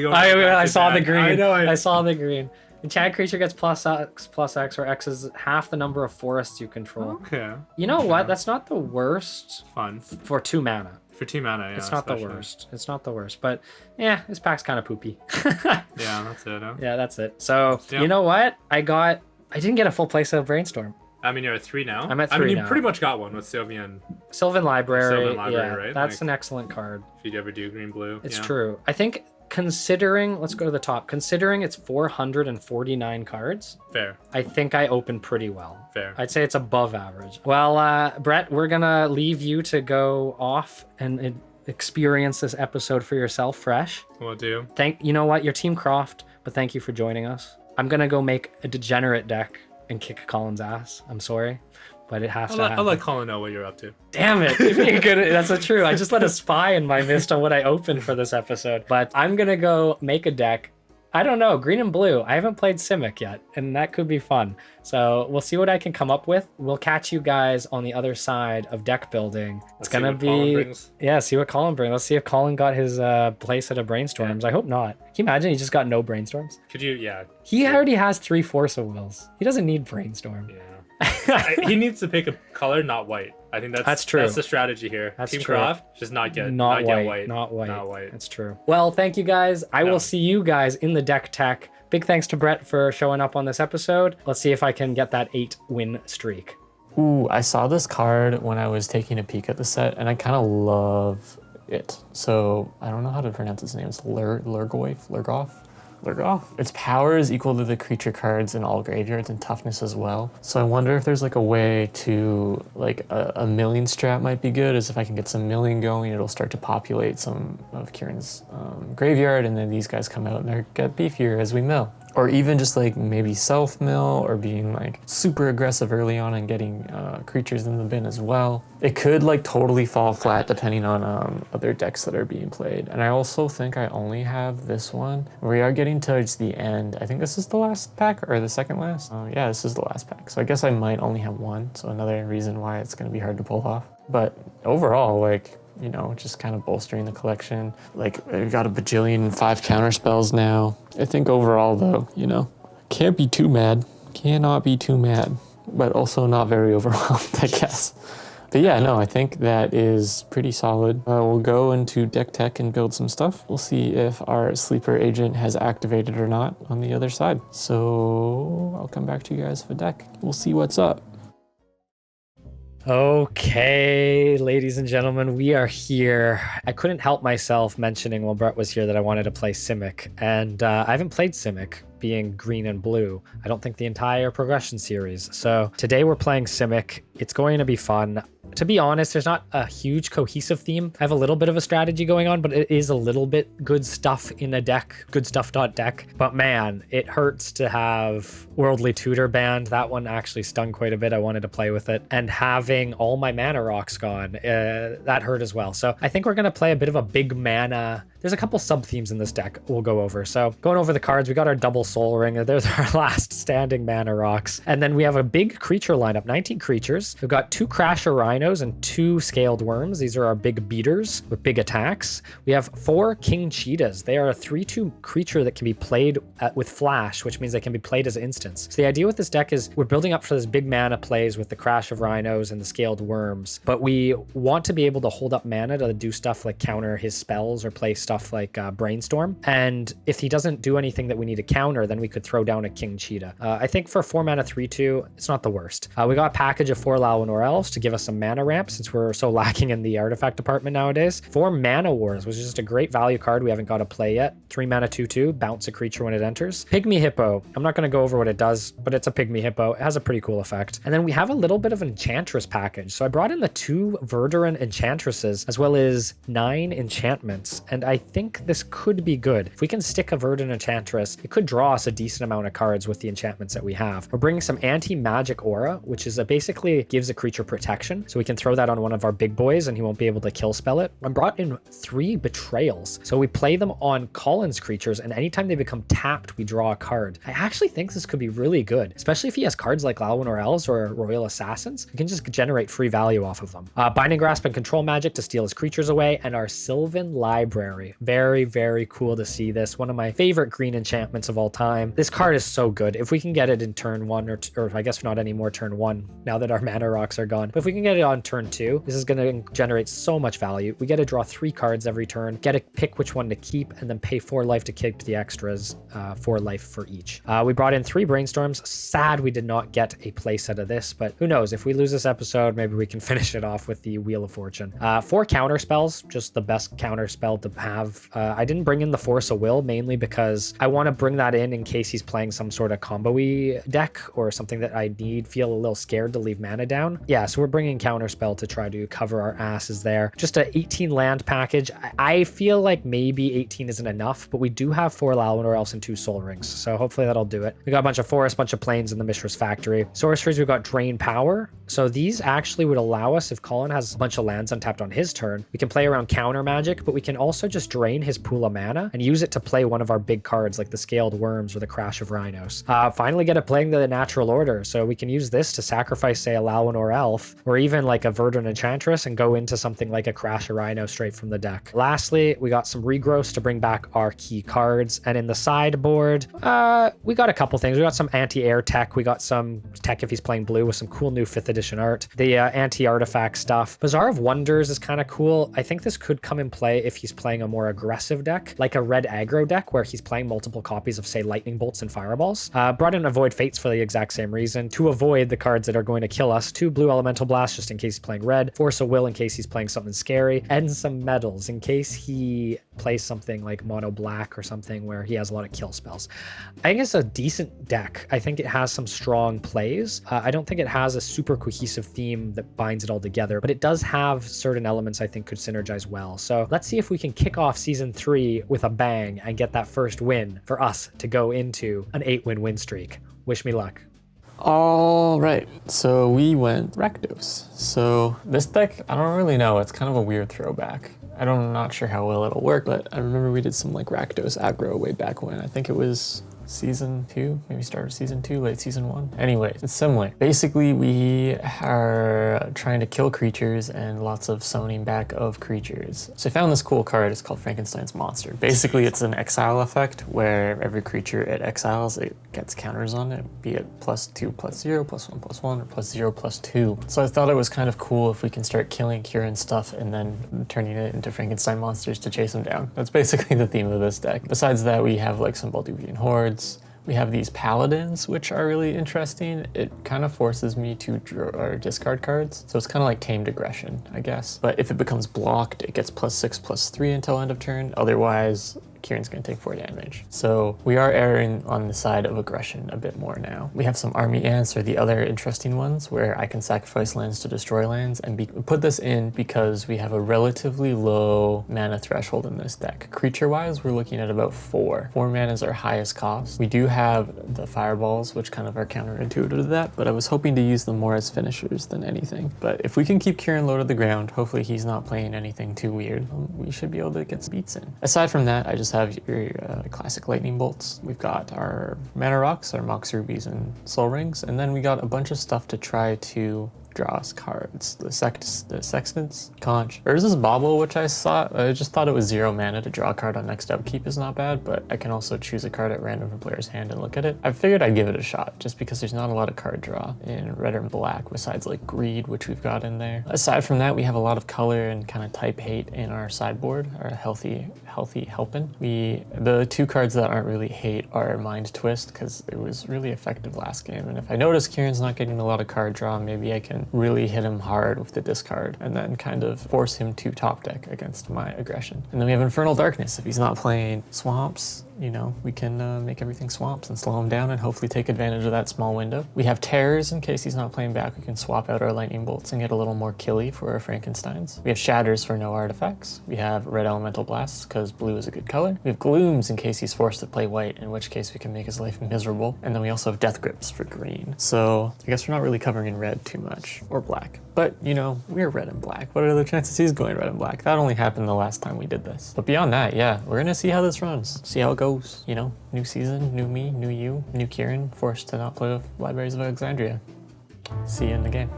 I saw the green. I know. I saw the green. Enchanted creature gets +X, where X is half the number of forests you control. Okay. You know what? That's not the worst Fun. for 2 mana. For 2 mana, yeah. It's not especially. the worst. It's not the worst. But yeah, this pack's kind of poopy. Yeah, that's it. Huh? Yeah, that's it. So Yep. you know what? I didn't get a full playset of Brainstorm. I mean, you're at 3 now. I'm at I 3 mean, you now. pretty much got one with Sylvan. Sylvan Library, yeah, right? that's Like, an excellent card. If you ever do green blue. It's yeah. true. I think considering, let's go to the top. Considering it's 449 cards, Fair. I think I opened pretty well. Fair. I'd say it's above average. Well, Brett, we're gonna leave you to go off and experience this episode for yourself fresh. Will do. You know what? Your team Croft, but thank you for joining us. I'm gonna go make a degenerate deck and kick Colin's ass. I'm sorry, but it has to happen. I'll let Colin know what you're up to. Damn it. That's a true. I just let a spy in my midst on what I opened for this episode. But I'm going to go make a deck. I don't know. Green and blue. I haven't played Simic yet, and that could be fun. So we'll see what I can come up with. We'll catch you guys on the other side of deck building. It's going to be... Yeah, see what Colin brings. Let's see if Colin got his playset of Brainstorms. Yeah. I hope not. Can you imagine he just got no Brainstorms? Could you? Yeah. He already has 3 Force of Wills. He doesn't need Brainstorm. Yeah. He needs to pick a color, not white. I think that's true. That's the strategy here. That's Team true. Croft, just not get Not get white. Not white. Not white. That's true. Well, thank you guys. I will see you guys in the deck tech. Big thanks to Brett for showing up on this episode. Let's see if I can get that 8-win streak. Ooh, I saw this card when I was taking a peek at the set, and I kind of love it. So I don't know how to pronounce its name. It's Lurgoff. Its power is equal to the creature cards in all graveyards and toughness as well. So I wonder if there's like a way to, like a milling strat might be good, as if I can get some milling going, it'll start to populate some of Kurin's graveyard, and then these guys come out and they get beefier as we mill. Or even just like maybe self-mill, or being like super aggressive early on and getting creatures in the bin as well. It could like totally fall flat depending on other decks that are being played. And I also think I only have this one. We are getting towards the end. I think this is the last pack, or the second last. Yeah, this is the last pack. So I guess I might only have one. So another reason why it's gonna be hard to pull off. But overall, like, you know, just kind of bolstering the collection. Like, we've got a bajillion 5 counter spells now. I think overall, though, you know, can't be too mad. Cannot be too mad, but also not very overwhelmed, I guess. But yeah, no, I think that is pretty solid. We'll go into deck tech and build some stuff. We'll see if our sleeper agent has activated or not on the other side. So I'll come back to you guys for deck. We'll see what's up. Okay, ladies and gentlemen, we are here. I couldn't help myself mentioning while Brett was here that I wanted to play Simic, and I haven't played Simic, being green and blue. I don't think the entire progression series. So today we're playing Simic. It's going to be fun. To be honest, there's not a huge cohesive theme. I have a little bit of a strategy going on, but it is a little bit good stuff in a deck, goodstuff.deck. But man, it hurts to have Worldly Tutor banned. That one actually stung quite a bit. I wanted to play with it. And having all my mana rocks gone, that hurt as well. So I think we're going to play a bit of a big mana. There's a couple sub-themes in this deck we'll go over. So going over the cards, we got our double Soul Ring. There's our last standing mana rocks. And then we have a big creature lineup, 19 creatures. We've got 2 Crasher Rhinos and 2 Scaled Worms. These are our big beaters with big attacks. We have 4 King Cheetahs. They are a 3/2 creature that can be played with flash, which means they can be played as instants. So the idea with this deck is we're building up for this big mana plays with the Crash of Rhinos and the Scaled Worms, but we want to be able to hold up mana to do stuff like counter his spells or play stuff like Brainstorm. And if he doesn't do anything that we need to counter, then we could throw down a King Cheetah. I think for 4 mana 3/2, it's not the worst. We got a package of 4 Lawanor Elves to give us some mana ramp since we're so lacking in the artifact department nowadays. 4 Mana Wars, which is just a great value card we haven't got to play yet. 3 mana 2/2, bounce a creature when it enters. Pygmy Hippo. I'm not going to go over what it does, but it's a Pygmy Hippo. It has a pretty cool effect. And then we have a little bit of an Enchantress package. So I brought in the 2 Verduran Enchantresses as well as 9 enchantments. And I think this could be good. If we can stick a Verdant Enchantress, it could draw us a decent amount of cards with the enchantments that we have. We're bringing some anti-magic aura, which is basically gives a creature protection. So we can throw that on one of our big boys and he won't be able to kill spell it. I brought in 3 betrayals. So we play them on Colin's creatures, and anytime they become tapped, we draw a card. I actually think this could be really good, especially if he has cards like Llanowar Elves or Royal Assassins. We can just generate free value off of them. Binding Grasp and Control Magic to steal his creatures away, and our Sylvan Library. Very, very cool to see this. One of my favorite green enchantments of all time. This card is so good. If we can get it in turn 1, or I guess not anymore turn 1, now that our mana rocks are gone. But if we can get it on turn 2, this is going to generate so much value. We get to draw 3 cards every turn, get to pick which one to keep, and then pay 4 life to keep the extras, 4 life for each. We brought in 3 Brainstorms. Sad we did not get a playset of this, but who knows? If we lose this episode, maybe we can finish it off with the Wheel of Fortune. 4 counter spells, just the best counter spell to have. I didn't bring in the Force of Will, mainly because I want to bring that in case he's playing some sort of combo-y deck or something that I feel a little scared to leave mana down. Yeah, so we're bringing counter spell to try to cover our asses there. Just a 18 land package. I feel like maybe 18 isn't enough, but we do have 4 Llanowar Elves and 2 Soul Rings, so hopefully that'll do it. We got a bunch of forests, bunch of plains in the Mishra's Factory. Sorceries, we've got Drain Power. So these actually would allow us, if Colin has a bunch of lands untapped on his turn, we can play around counter magic, but we can also just drain his pool of mana and use it to play one of our big cards like the Scaled Worms or the Crash of Rhinos. Finally get it playing the Natural Order, so we can use this to sacrifice, say, a Llanowar Elf or even like a Verdant Enchantress and go into something like a Crash of Rhino straight from the deck. Lastly, we got some regrowths to bring back our key cards, and in the sideboard, we got a couple things. We got some anti-air tech, we got some tech if he's playing blue with some cool new 5th edition art. The anti-artifact stuff. Bazaar of Wonders is kind of cool. I think this could come in play if he's playing a more aggressive deck, like a red aggro deck where he's playing multiple copies of, say, lightning bolts and fireballs. Brought in Avoid Fates for the exact same reason, to avoid the cards that are going to kill us. 2 blue elemental blasts just in case he's playing red, Force of Will in case he's playing something scary, and some metals in case he plays something like mono black or something where he has a lot of kill spells. I think it's a decent deck. I think it has some strong plays. I don't think it has a super cohesive theme that binds it all together, but it does have certain elements I think could synergize well. So let's see if we can kick off season 3 with a bang and get that first win for us to go into an 8-win win streak. Wish me luck. All right, so we went Rakdos. So this deck, I don't really know. It's kind of a weird throwback. I'm not sure how well it'll work, but I remember we did some like Rakdos aggro way back when. I think it was season 2, maybe start of season 2, late season 1. Anyway, it's similar. Basically, we are trying to kill creatures and lots of summoning back of creatures. So I found this cool card. It's called Frankenstein's Monster. Basically, it's an exile effect where every creature it exiles, it gets counters on it, be it +2 +0, +1 +1, or +0 +2. So I thought it was kind of cool if we can start killing Kurin stuff and then turning it into Frankenstein monsters to chase them down. That's basically the theme of this deck. Besides that, we have like some Balduvian Hordes. We have these paladins, which are really interesting. It kind of forces me to draw or discard cards. So it's kind of like tamed aggression, I guess. But if it becomes blocked, it gets +6/+3 until end of turn. Otherwise, Kurin's gonna take 4 damage. So we are erring on the side of aggression a bit more now. We have some army ants or the other interesting ones where I can sacrifice lands to destroy lands, and put this in because we have a relatively low mana threshold in this deck. Creature-wise, we're looking at about 4. 4 mana is our highest cost. We do have the fireballs, which kind of are counterintuitive to that, but I was hoping to use them more as finishers than anything. But if we can keep Kurin low to the ground, hopefully he's not playing anything too weird, we should be able to get some beats in. Aside from that, I just have your classic lightning bolts. We've got our mana rocks, our mox rubies and soul rings, and then we got a bunch of stuff to try to draw us cards. The Sextants, Conch. There's this Bauble, which I just thought it was 0 mana to draw a card on next upkeep is not bad, but I can also choose a card at random from player's hand and look at it. I figured I'd give it a shot, just because there's not a lot of card draw in red or black, besides like Greed, which we've got in there. Aside from that, we have a lot of color and kind of type hate in our sideboard, our healthy helping. The 2 cards that aren't really hate are Mind Twist, because it was really effective last game, and if I notice Kurin's not getting a lot of card draw, maybe I can really hit him hard with the discard and then kind of force him to top deck against my aggression. And then we have Infernal Darkness. If he's not playing swamps, you know, we can make everything swamps and slow him down and hopefully take advantage of that small window. We have Terrors in case he's not playing back. We can swap out our Lightning Bolts and get a little more killy for our Frankensteins. We have Shatters for no artifacts. We have Red Elemental Blasts, because because blue is a good color. We have Glooms in case he's forced to play white, in which case we can make his life miserable. And then we also have Death Grips for green. So I guess we're not really covering in red too much, or black. But, you know, we're red and black. What are the chances he's going red and black? That only happened the last time we did this. But beyond that, yeah, we're gonna see how this runs. See how it goes, you know? New season, new me, new you, new Kurin, forced to not play with Libraries of Alexandria. See you in the game.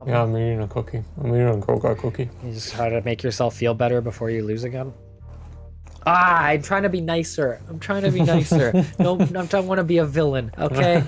Yeah, I'm eating a cookie. I'm eating a Coca cookie. You just try to make yourself feel better before you lose again. I'm trying to be nicer. I'm trying to be nicer. No, I don't want to be a villain. Okay.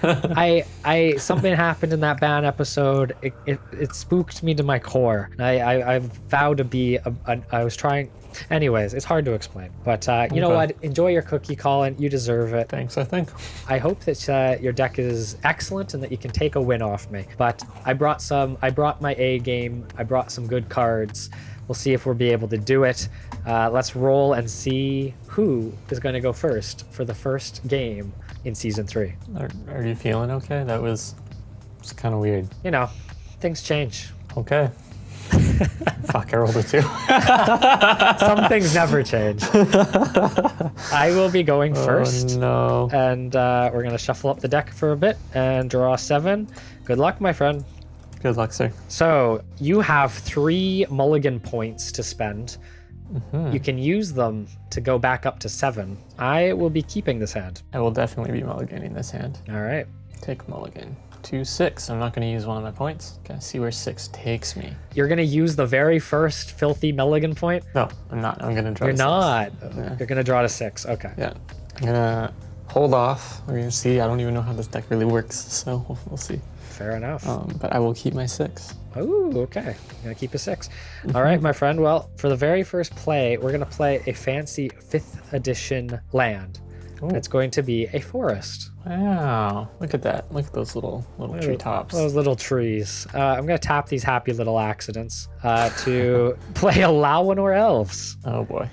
I something happened in that band episode. It spooked me to my core. I vowed to be. I was trying. Anyways, it's hard to explain. But you know what? Enjoy your cookie, Colin. You deserve it. Thanks, I think. I hope that your deck is excellent and that you can take a win off me. But I brought my A game. I brought some good cards. We'll see if we'll be able to do it. Let's roll and see who is going to go first for the first game in season 3. Are you feeling okay? That was kind of weird. You know, things change. Okay. Fuck, I rolled a 2. Some things never change. I will be going first. Oh, no. And we're going to shuffle up the deck for a bit and draw 7. Good luck, my friend. Good luck, sir. So you have 3 mulligan points to spend. Mm-hmm. You can use them to go back up to 7. I will be keeping this hand. I will definitely be mulliganing this hand. All right. Take mulligan. 2, 6. I'm not going to use one of my points. Gotta see where 6 takes me. You're going to use the very first filthy mulligan point? No, I'm not. I'm going to draw You're to 6. not. Yeah. You're going to draw to 6. Okay. Yeah. I'm going to hold off. We're going to see. I don't even know how this deck really works, so we'll see. Fair enough. But I will keep my 6. Oh, okay. I'm going to keep a 6. All right, my friend. Well, for the very first play, we're going to play a fancy 5th edition land. Ooh. It's going to be a forest. Wow. Look at that. Look at those little tree tops. Those little trees. I'm going to tap these happy little accidents to play Alawanor Elves. Oh, boy.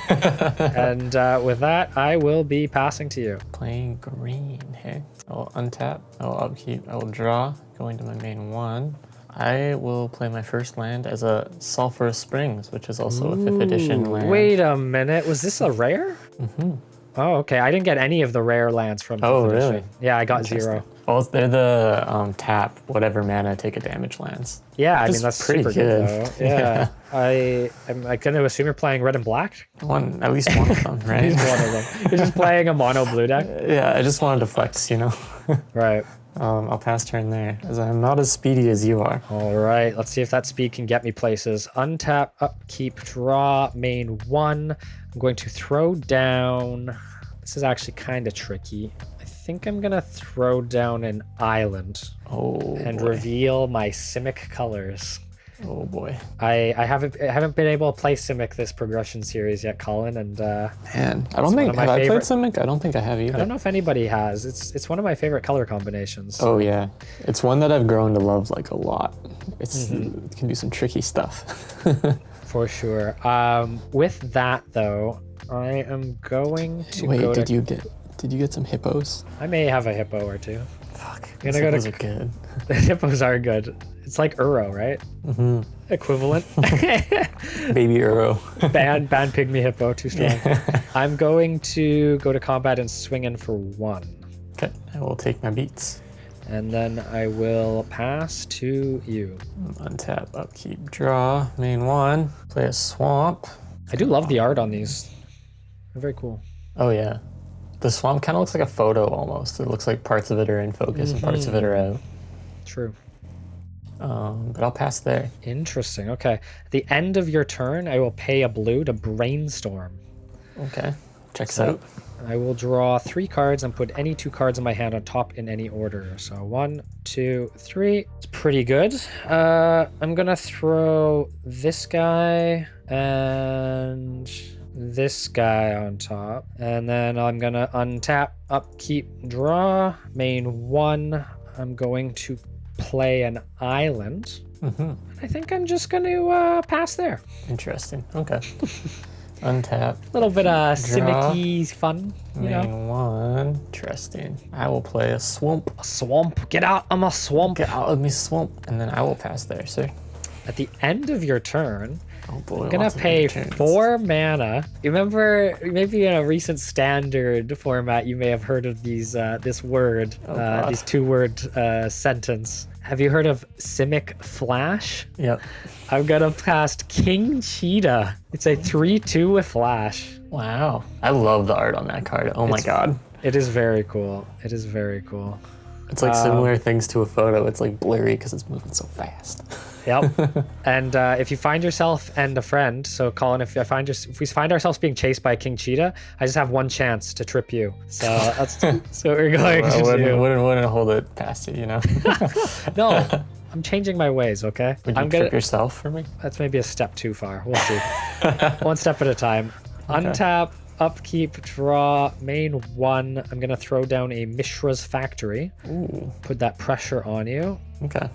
And with that, I will be passing to you. Playing green. Hey, I'll untap. I'll upkeep. I will draw. Going to my main 1. I will play my first land as a Sulphurous Springs, which is also a 5th edition land. Wait a minute. Was this a rare? Mm-hmm. Oh, okay. I didn't get any of the rare lands from 5th edition. Really? Yeah, I got 0. Well, they're the tap, whatever mana, take a damage lands. Yeah, I mean, that's pretty super good. though. Yeah. I'm going to assume you're playing red and black? At least one of them, right? At least one of them. You're just playing a mono blue deck? Yeah, I just wanted to flex, you know? Right. I'll pass turn there, as I'm not as speedy as you are. All right, let's see if that speed can get me places. Untap, upkeep, draw, main 1. I'm going to throw down... This is actually kind of tricky. I think I'm going to throw down an island and reveal my Simic colors. Oh boy. I haven't been able to play Simic this progression series yet, Colin, and man, I don't think have I played Simic? I don't think I have either. I don't know if anybody has. It's one of my favorite color combinations. Oh yeah, it's one that I've grown to love like a lot. It can do some tricky stuff. For sure. With that though, I am going to Wait, did you get some hippos? I may have a hippo or 2. Fuck. I'm gonna Hippos are good. The hippos are good. It's like Uro, right? Mm-hmm. Equivalent. Baby Uro. Ban pygmy hippo, too strong. Yeah. I'm going to go to combat and swing in for 1. Okay, I will take my beats. And then I will pass to you. Untap, upkeep, draw, main 1, play a swamp. I do love the art on these. They're very cool. Oh yeah. The swamp kind of looks like a photo almost. It looks like parts of it are in focus and parts of it are out. True. But I'll pass there. Interesting. Okay. At the end of your turn, I will pay a blue to Brainstorm. Okay. Checks out. I will draw 3 cards and put any 2 cards in my hand on top in any order. So 1, 2, 3. It's pretty good. I'm gonna throw this guy and this guy on top, and then I'm gonna untap, upkeep, draw, main 1. I'm going to play an island. I think I'm just going to pass there. Interesting. Okay. Untap. A little bit of Simic-y fun, you know. Main one. Interesting. I will play a swamp. A swamp. Get out. I'm a swamp. Get out of me swamp. And then I will pass there, sir. At the end of your turn, Oh boy. I'm gonna lots of pay turns. 4 mana. You remember, maybe in a recent standard format, you may have heard of these this word, God. these 2-word sentence. Have you heard of Simic Flash? Yep. I'm gonna cast King Cheetah. It's a 3/2 with Flash. Wow. I love the art on that card. Oh my god. It is very cool. It is very cool. It's like similar things to a photo. It's like blurry because it's moving so fast. Yep. And if you find yourself and a friend, so Colin, if we find ourselves being chased by a King Cheetah, I just have one chance to trip you. So that's what we're going I to do. wouldn't hold it past you, you know? No, I'm changing my ways, okay? Would you I'm trip yourself for me? That's maybe a step too far. We'll see. One step at a time. Okay. Untap, upkeep, draw, main 1. I'm gonna throw down a Mishra's Factory. Ooh. Put that pressure on you. Okay.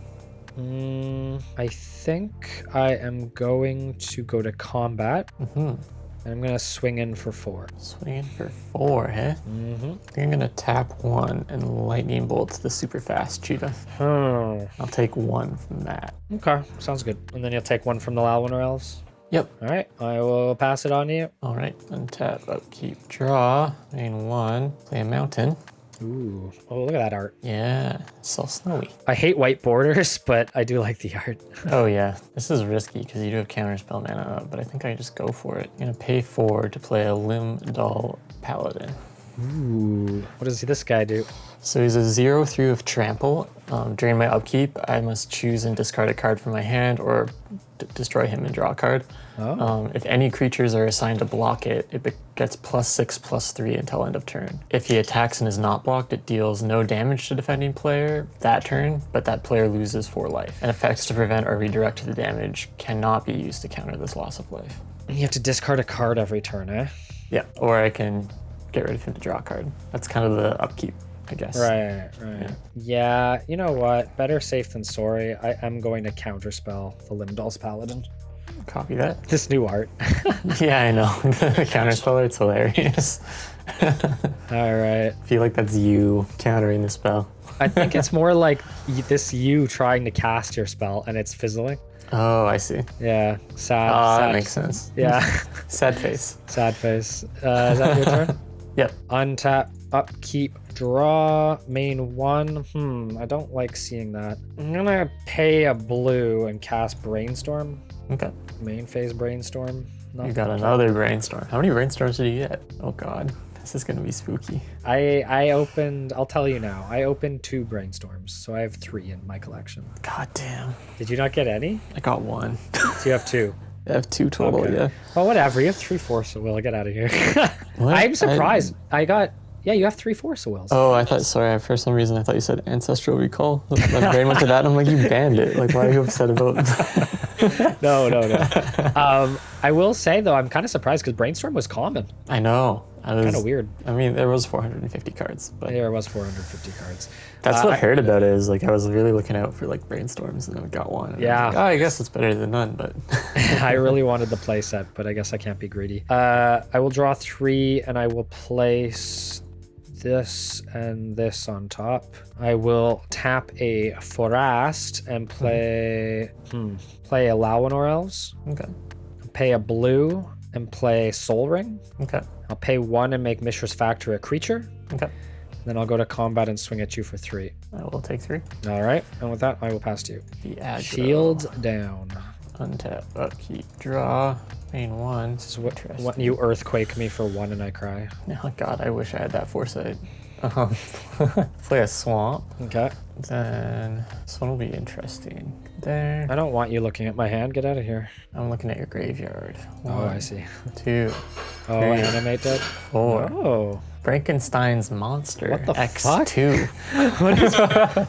I think I am going to go to combat. And I'm gonna swing in for 4. Swinging for 4, huh? I think I'm gonna tap 1 and lightning bolt the super fast cheetah. Oh. I'll take 1 from that. Okay, sounds good. And then you'll take 1 from the Lalwinter Elves. Yep. All right, I will pass it on to you. All right. Untap, upkeep, draw. Main 1. Play a mountain. Ooh. Oh, look at that art. Yeah. It's all snowy. I hate white borders, but I do like the art. Oh yeah. This is risky because you do have counterspell mana up, but I think I just go for it. I'm gonna pay 4 to play a Limdal Paladin. Ooh. What does this guy do? So he's a 0/3 with trample. During my upkeep, I must choose and discard a card from my hand or destroy him and draw a card. Oh. If any creatures are assigned to block it, it gets +6/+3 until end of turn. If he attacks and is not blocked, it deals no damage to defending player that turn, but that player loses 4 life. And effects to prevent or redirect the damage cannot be used to counter this loss of life. You have to discard a card every turn, eh? Yeah, or I can get rid of him to draw a card. That's kind of the upkeep, I guess. Right. Yeah, you know what? Better safe than sorry. I am going to counterspell the Limdal's Paladin. Copy that. This new art. Yeah, I know. The counterspell, it's hilarious. All right. I feel like that's you countering the spell. I think it's more like you trying to cast your spell and it's fizzling. Oh, I see. Yeah. Sad. Oh, sad. that makes sense. Yeah. Sad face. Sad face. Is that your turn? Yep. Untap, upkeep, draw, main 1. I don't like seeing that. I'm gonna pay a blue and cast Brainstorm. Okay. Main phase Brainstorm. You got another brainstorm. How many brainstorms did you get? Oh god. This is gonna be spooky. I'll tell you now. I opened 2 Brainstorms, so I have 3 in my collection. God damn. Did you not get any? I got 1. So you have 2. I have 2 total, Okay. yeah. Well, whatever. You have 3 Force of Will. Get out of here. What? I'm surprised. Yeah, you have 3 Force of Wills. Oh, I thought, sorry, for some reason I thought you said Ancestral Recall. My brain went to that and I'm like, you banned it. Like, why are you upset about No. I will say, though, I'm kind of surprised because Brainstorm was common. I know. Kind of weird. I mean, there was 450 cards, but There was 450 cards. that's what I heard about it is like I was really looking out for like brainstorms and then I got one. And Yeah. I was like, oh, I guess it's better than none, but I really wanted the play set, but I guess I can't be greedy. I will draw 3 and I will place this and this on top. I will tap a Forast and play play a Lalwinter Elves. okay. Pay a blue and play Soul Ring. Okay. I'll pay 1 and make Mishra's Factory a creature. Okay. Then I'll go to combat and swing at you for 3. I will take 3. All right, and with that, I will pass to you. The aggro. Shields down. Untap, upkeep, draw, main 1. This is what you earthquake me for 1 and I cry. Oh god, I wish I had that foresight. Play a swamp. Okay. Then this one will be interesting. There. I don't want you looking at my hand. Get out of here. I'm looking at your graveyard. Oh, I 1, see. 2, Oh, 3, animate that. 4. Oh, Frankenstein's monster. What the X2.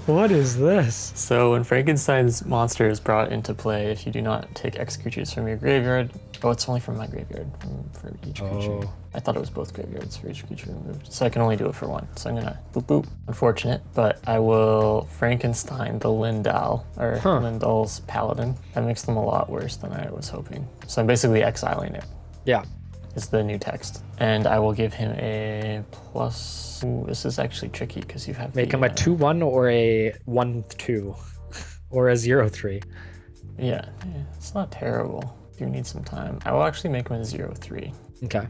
what is this? So when Frankenstein's monster is brought into play, if you do not take X creatures from your graveyard, oh, it's only from my graveyard for each creature. Oh. I thought it was both graveyards for each creature removed. So I can only do it for 1. So I'm gonna boop boop. Unfortunate, but I will Frankenstein the Lindal's Paladin. That makes them a lot worse than I was hoping. So I'm basically exiling it. Yeah. is the new text. And I will give him a plus. Ooh, this is actually tricky because you have Make him a 2/1 or a 1/2 or a 0/3. Yeah, it's not terrible. You need some time. I will actually make him a 0/3. Okay.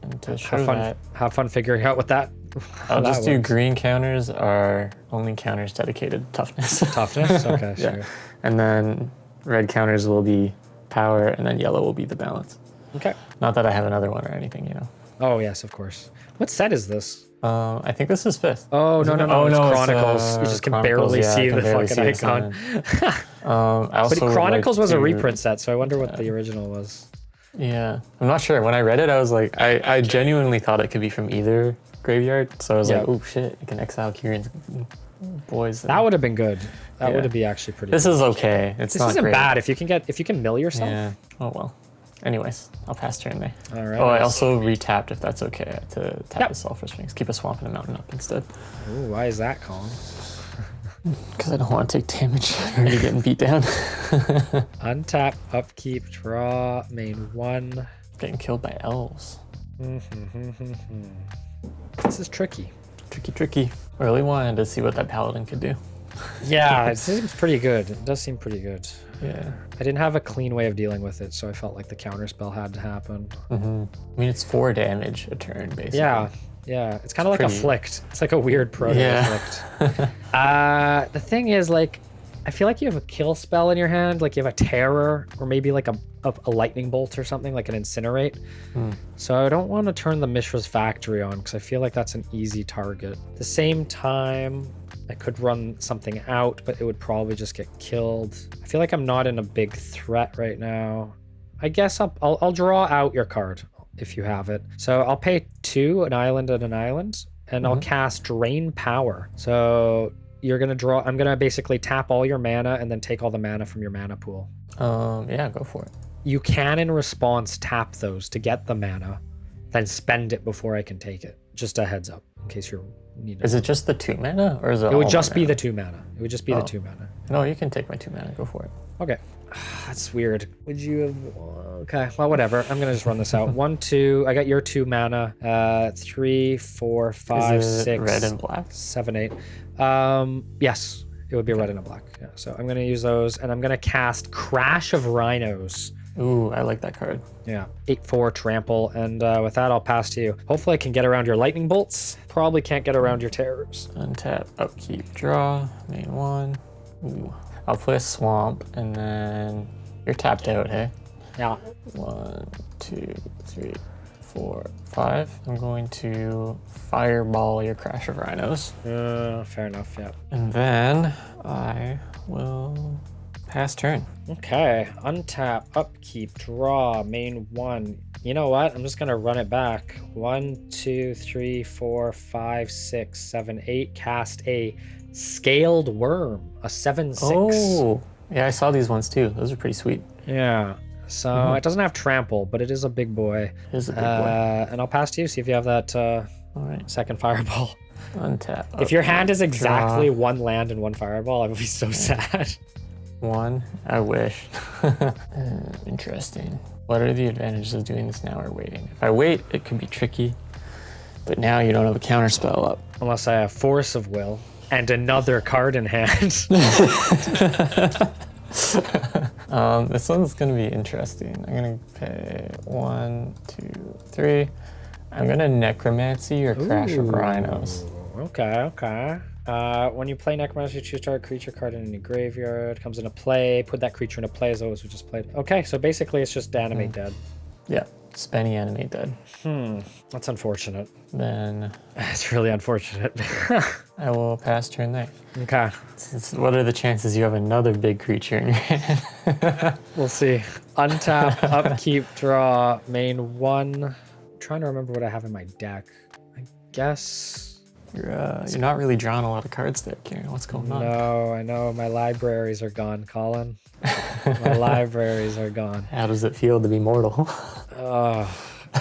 And to show that, have fun figuring out what that. I'll just do green counters are only counters dedicated to toughness. Toughness? Okay, sure. Yeah. And then red counters will be power, and then yellow will be the balance. Okay. Not that I have another one or anything, you know. Oh, yes, of course. What set is this? I think this is 5th. Oh, no, it's no, Chronicles. You just can barely see the fucking icon. I also But Chronicles was a to- reprint set, so I wonder what the original was. Yeah, I'm not sure. When I read it, I was like, I genuinely thought it could be from either graveyard. So I was like, oh shit, you can exile Kurin's boys. That would have been good. That would have been actually pretty This good. is okay. It's This not isn't great. bad if you can mill yourself. Yeah. Oh well. Anyways, I'll pass turn there. All right. Oh, I also retapped if that's okay to tap the Sulfur Springs. Keep a swamp and a mountain up instead. Ooh, why is that, Colin? Because I don't want to take damage. I'm already getting beat down. Untap, upkeep, draw, main 1. Getting killed by elves. This is tricky. Tricky. I really wanted to see what that paladin could do. Yeah, it seems pretty good. It does seem pretty good. Yeah. I didn't have a clean way of dealing with it, so I felt like the counter spell had to happen. I mean, it's 4 damage a turn, basically. Yeah. It's kind of like pretty- Afflict. It's like a weird proto Afflict. The thing is, like, I feel like you have a kill spell in your hand, like you have a Terror, or maybe like a Lightning Bolt or something, like an Incinerate. So I don't want to turn the Mishra's Factory on, because I feel like that's an easy target. At the same time, I could run something out, but it would probably just get killed. I feel like I'm not in a big threat right now. I guess I'll draw out your card if you have it. So I'll pay 2, an island and an island, and I'll cast Drain Power. So you're gonna draw. I'm gonna basically tap all your mana and then take all the mana from your mana pool. Yeah, go for it. You can, in response, tap those to get the mana, then spend it before I can take it. Just a heads up, in case you're needing. Is it just the 2 mana, or is it? It would all just my be mana? the 2 mana. It would just be the 2 mana. No, you can take my 2 mana. Go for it. Okay. That's weird. Would you have... Okay, well, whatever. I'm going to just run this out. 1, 2. I got your 2 mana. 3, 4, 5, Is it 6. red and black? 7, 8. Yes. It would be a red and a black. Yeah, so I'm going to use those, and I'm going to cast Crash of Rhinos. Ooh, I like that card. Yeah. 8/4 trample, and with that, I'll pass to you. Hopefully I can get around your lightning bolts. Probably can't get around your terrors. Untap, upkeep, draw, main 1. Ooh. I'll play a swamp, and then you're tapped out, hey? Yeah. 1, 2, 3, 4, 5. I'm going to fireball your Crash of Rhinos. Fair enough, yeah. And then I will pass turn. Okay, untap, upkeep, draw, main 1. You know what? I'm just gonna run it back. 1, 2, 3, 4, 5, 6, 7, 8. Cast a Scaled Worm, a 7/6. Oh, yeah, I saw these ones too. Those are pretty sweet. Yeah. So it doesn't have trample, but it is a big boy. It is a big boy. And I'll pass to you. See if you have that All right. second fireball. Untap. If your hand is draw. exactly 1 land and 1 fireball, I would be so sad. 1. I wish. Interesting. What are the advantages of doing this now or waiting? If I wait, it could be tricky. But now you don't have a counter spell up. Unless I have Force of Will and another card in hand. This one's gonna be interesting. I'm gonna pay 1, 2, 3. I'm gonna Necromancy or Crash of Rhinos. Okay. When you play Necromancy, choose target creature card in any graveyard. Comes into play. Put that creature into play as always we just played. Okay, so basically it's just Animate Dead. Yeah, Spenny Animate Dead. That's unfortunate. Then That's really unfortunate. I will pass turn there. Okay, What are the chances you have another big creature in your hand? we'll see. Untap, upkeep, draw, main 1. I'm trying to remember what I have in my deck. I guess... You're not really drawing a lot of cards there, Kieran. What's going on? No, I know. My libraries are gone, Colin. My libraries are gone. How does it feel to be mortal? Oh,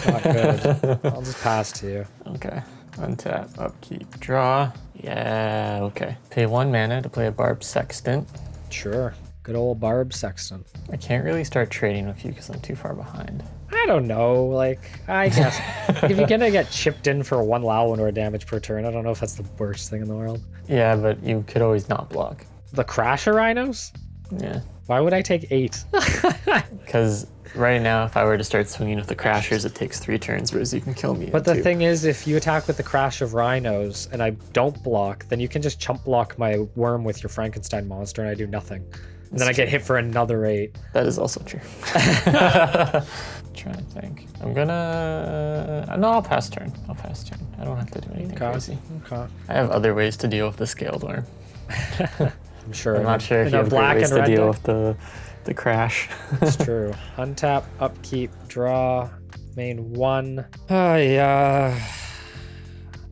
not good. I'll just pass to you. Okay. Untap, upkeep, draw. Yeah, okay. Pay 1 mana to play a Barb Sextant. Sure. Good old Barb Sextant. I can't really start trading with you because I'm too far behind. I don't know. Like, I guess if you're gonna get chipped in for 1 Lowland or damage per turn, I don't know if that's the worst thing in the world. Yeah, but you could always not block. The Crasher Rhinos? Yeah. Why would I take 8? Because right now, if I were to start swinging with the Crashers, it takes 3 turns, whereas you can kill me. But the thing is, if you attack with the Crash of Rhinos and I don't block, then you can just chump block my worm with your Frankenstein monster and I do nothing. And then I get hit for another 8. That is also true. Trying to think. I'm gonna... No, I'll pass turn. I don't have to do anything crazy. Okay. I have other ways to deal with the Scaled Worm. I'm sure. I'm not sure if you have great ways to deal with the Crash. It's true. Untap, upkeep, draw, main 1. Oh, yeah.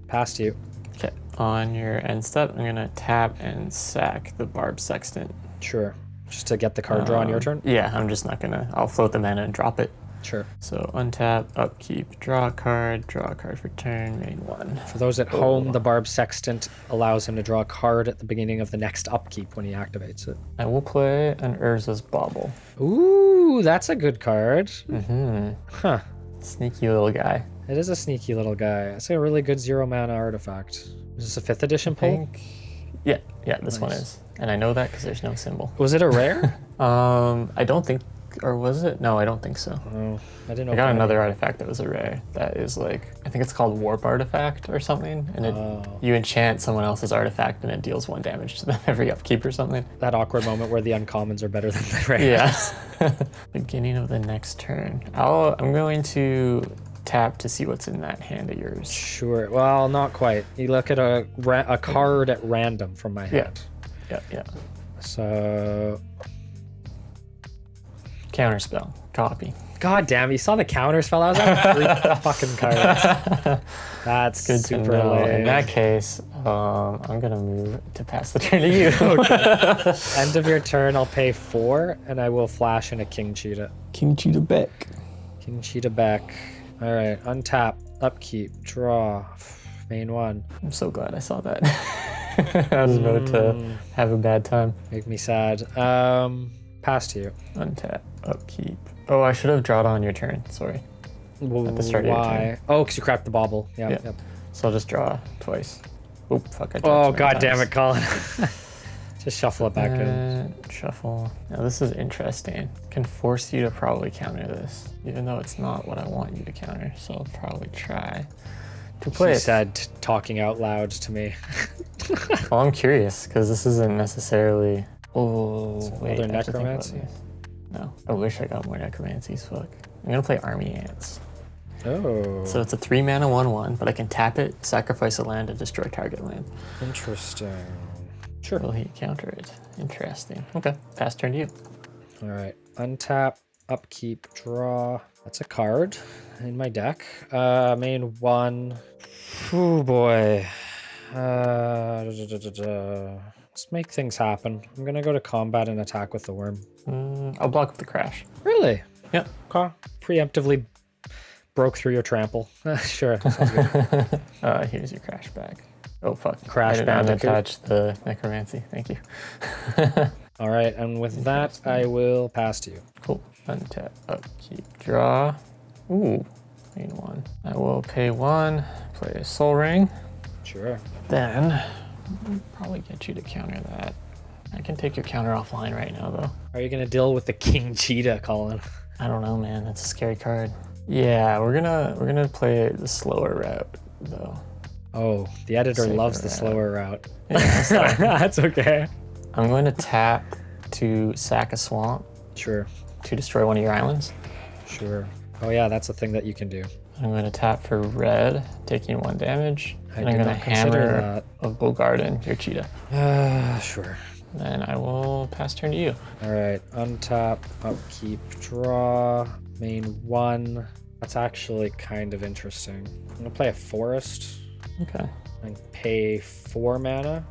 Past you. Okay. On your end step, I'm gonna tap and sack the Barb Sextant. Sure. Just to get the card draw on your turn? Yeah, I'm just not gonna... I'll float the mana and drop it. Sure. So untap, upkeep, draw a card for turn, main 1. For those at home, the Barb Sextant allows him to draw a card at the beginning of the next upkeep when he activates it. I will play an Urza's Bauble. Ooh, that's a good card. Huh. Sneaky little guy. It is a sneaky little guy. It's a really good 0 mana artifact. Is this a 5th edition pull? Yeah, this one is. And I know that because there's no symbol. Was it a rare? I don't think, or was it? No, I don't think so. Oh, I didn't know. I got another artifact that was a rare. That is like, I think it's called Warp Artifact or something. And you enchant someone else's artifact and it deals 1 damage to them every upkeep or something. That awkward moment where the uncommons are better than the rares. Yeah. Beginning of the next turn. I'm going to tap to see what's in that hand of yours. Sure. Well, not quite. You look at a card at random from my hand. Yeah. So... Counterspell. Copy. God damn, you saw the counterspell. I was on 3 fucking cards. That's Good super to know. lame. In that case, I'm gonna move to pass the turn to you. Okay. End of your turn, I'll pay 4, and I will flash in a King Cheetah. King Cheetah back. King Cheetah back. All right, untap, upkeep, draw, main 1. I'm so glad I saw that. I was about to have a bad time. Make me sad. Pass to you. Untap, upkeep. Oh, I should have drawn on your turn. Sorry. At the start of your turn. Oh, because you cracked the bobble. Yep. So I'll just draw twice. Oop, fuck, I dropped Oh, too many god damn times. it, Colin. Just shuffle it back in. Shuffle. Now this is interesting. Can force you to probably counter this, even though it's not what I want you to counter. So I'll probably try to play He it. said talking out loud to me. Well, I'm curious, because this isn't necessarily... Oh, wait. Another I have to think about necromancy? this. No, I wish I got more necromancies, fuck. I'm gonna play Army Ants. Oh. So it's a 3 mana 1/1, but I can tap it, sacrifice a land, and destroy target land. Interesting. Sure. Will he counter it? Interesting. Okay, pass turn to you. All right. Untap, upkeep, draw. That's a card in my deck. Main 1. Oh boy. Let's make things happen. I'm gonna go to combat and attack with the worm. I'll block with the Crash. Really? Yeah. Okay. Preemptively broke through your trample. Sure. Sounds good. Here's your Crash back. Oh fuck. Crash I didn't Bandicoot. attach the necromancy. Thank you. All right, and with that, I will pass to you. Cool. Untap, upkeep, draw. Ooh, main 1. I will pay 1, play a Soul Ring. Sure. Then, I'll probably get you to counter that. I can take your counter offline right now, though. Are you gonna deal with the King Cheetah, Colin? I don't know, man. That's a scary card. Yeah, we're gonna play the slower route, though. Oh, the editor Safer loves the route. slower route. Yeah, That's okay. I'm going to tap to sack a swamp Sure. to destroy one of your islands. Sure. Oh yeah, that's a thing that you can do. I'm going to tap for red, taking 1 damage. And I'm did going to not consider hammer of Bogarden, your cheetah. Sure. Then I will pass turn to you. All right, untap, upkeep, draw, main 1. That's actually kind of interesting. I'm gonna play a forest Okay. and pay 4 mana.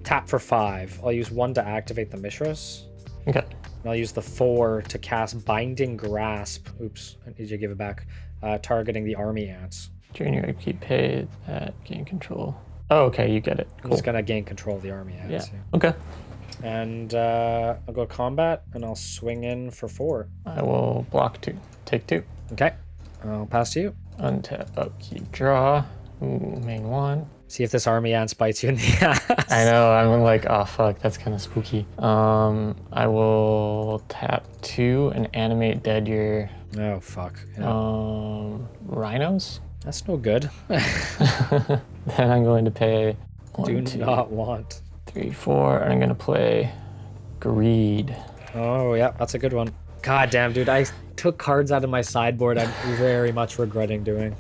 Tap for 5. I'll use 1 to activate the Mishras. Okay. And I'll use the 4 to cast Binding Grasp. Oops, I need you to give it back. Targeting the army ants. During your upkeep, pay that, gain control. Oh, okay, you get it. I'm Cool. just gonna gain control of the army ants. Yeah. Okay. And I'll go combat, and I'll swing in for 4. I will block 2. Take 2. Okay. I'll pass to you. Untap, upkeep, draw. Ooh, main 1. See if this army ant bites you in the ass. I know, I'm like, oh fuck, that's kind of spooky. I will tap 2 and animate dead your Oh, fuck. Yeah. rhinos. That's no good. Then I'm going to pay 1, Do 2, not want. 3, 4, and I'm going to play Greed. Oh, yeah, that's a good one. God damn, dude, I took cards out of my sideboard I'm very much regretting doing.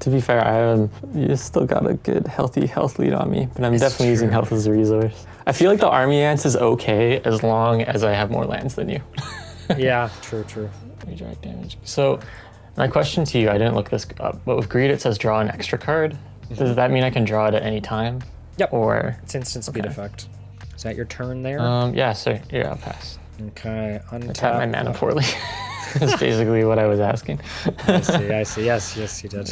To be fair, you still got a good healthy health lead on me, but I'm definitely using health as a resource. I feel like the army ants is okay as long as I have more lands than you. Yeah, true. Redirect damage. So my question to you, I didn't look this up, but with Greed it says draw an extra card. Does that mean I can draw it at any time? Yep. Or It's instant speed effect. Is that your turn there? yeah, so yeah, I'll pass. Okay, I untap. tapped my mana poorly. That's basically what I was asking. I see. Yes, you did.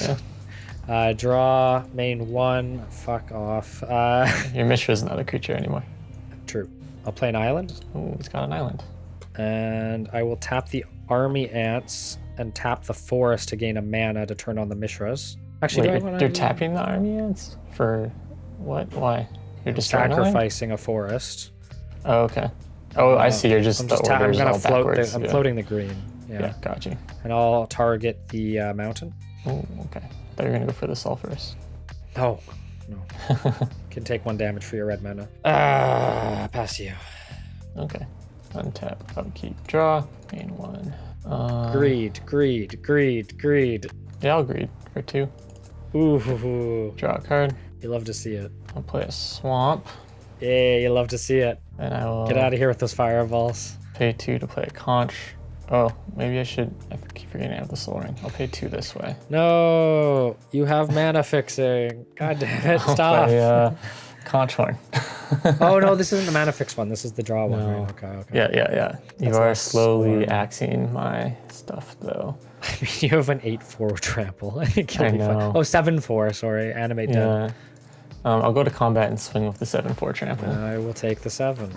Yeah. Draw, main 1, fuck off. Your Mishra is not a creature anymore. True. I'll play an island, Ooh, it's got an island. and I will tap the army ants and tap the forest to gain a mana to turn on the Mishras. Actually, Wait, they're tapping the army ants? For what? Why? You're destroying a land? sacrificing a forest. Oh, okay. Oh, I see. You're just I'm the just I'm orders gonna all float. backwards. I'm floating the green. Yeah, got you. And I'll target the mountain. Oh, okay. I thought you were gonna go for the sulfurous. No. Can take 1 damage for your red mana. Pass you. Okay. Untap, upkeep, draw. Main 1. Greed. Yeah, I'll greed for 2. Ooh. Draw a card. You love to see it. I'll play a swamp. Yeah, you love to see it. And I will Get out of here with those fireballs. pay 2 to play a conch. Oh, maybe I should. I keep forgetting I have the soul ring. I'll pay 2 this way. No, you have mana fixing. God damn it, stop. Play, conch horn. Oh no, this isn't the mana fix one. This is the draw one, No. right? Okay. Yeah. You That's are not slowly storm. axing my stuff, though. I mean, you have an 8/4 trample. I think you'll I be fine. know. Oh, 7/4. Sorry, animate dead. Yeah. I'll go to combat and swing with the 7/4 trample. I will take the 7.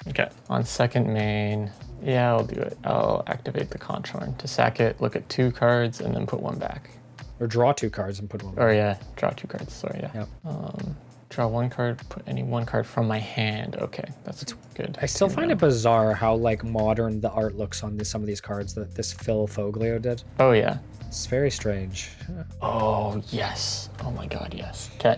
Okay. On second main, yeah, I'll do it. I'll activate the conch horn to sack it, look at 2 cards, and then put 1 back. Or draw 2 cards and put 1. Or yeah, draw 2 cards. Sorry, yeah. Yep. Draw 1 card, put any 1 card from my hand. Okay, that's good. I still find it bizarre how like modern the art looks on some of these cards that this Phil Foglio did. Oh yeah. It's very strange. Oh yes. Oh my god, yes. Okay.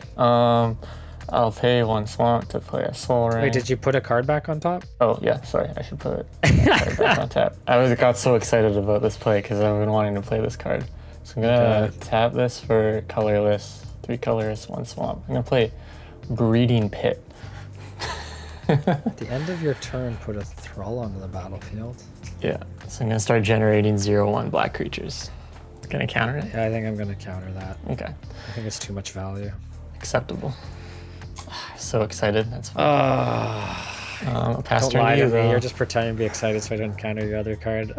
I'll pay 1 swamp to play a soul ring. Wait, did you put a card back on top? Oh yeah, sorry. I should put it back on tap. Got so excited about this play because I've been wanting to play this card. So I'm gonna tap this for colorless, 3 colorless, 1 swamp. I'm gonna play Breeding Pit. At the end of your turn, put a Thrall onto the battlefield. Yeah. So I'm gonna start generating 0/1 black creatures. Gonna counter it? Yeah, I think I'm gonna counter that. Okay. I think it's too much value. Acceptable. So excited. That's fine. I'll pass Don't turn lie to to you, me. though. You're just pretending to be excited so I don't counter your other card.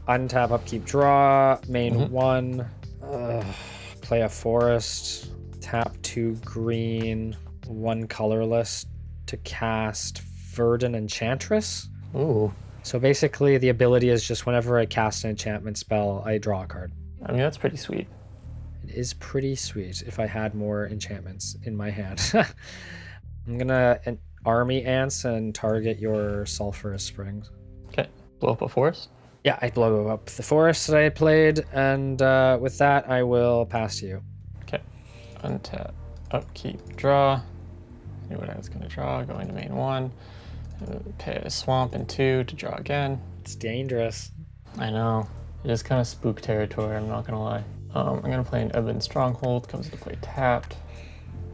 Untap, upkeep, draw. Main 1. Play a forest. Tap 2 green. 1 colorless to cast Verdant Enchantress. Ooh. So basically, the ability is just whenever I cast an enchantment spell, I draw a card. I mean, that's pretty sweet. It is pretty sweet if I had more enchantments in my hand. I'm gonna army ants and target your sulfurous springs. Okay. Blow up a forest. Yeah, I blow up the forest that I played, and with that, I will pass to you. Okay. Untap, upkeep, draw. I knew what I was going to draw. Going to main 1. Pay a swamp and 2 to draw again. It's dangerous. I know. It is kind of spook territory, I'm not going to lie. I'm going to play an Ebon Stronghold. Comes to play tapped.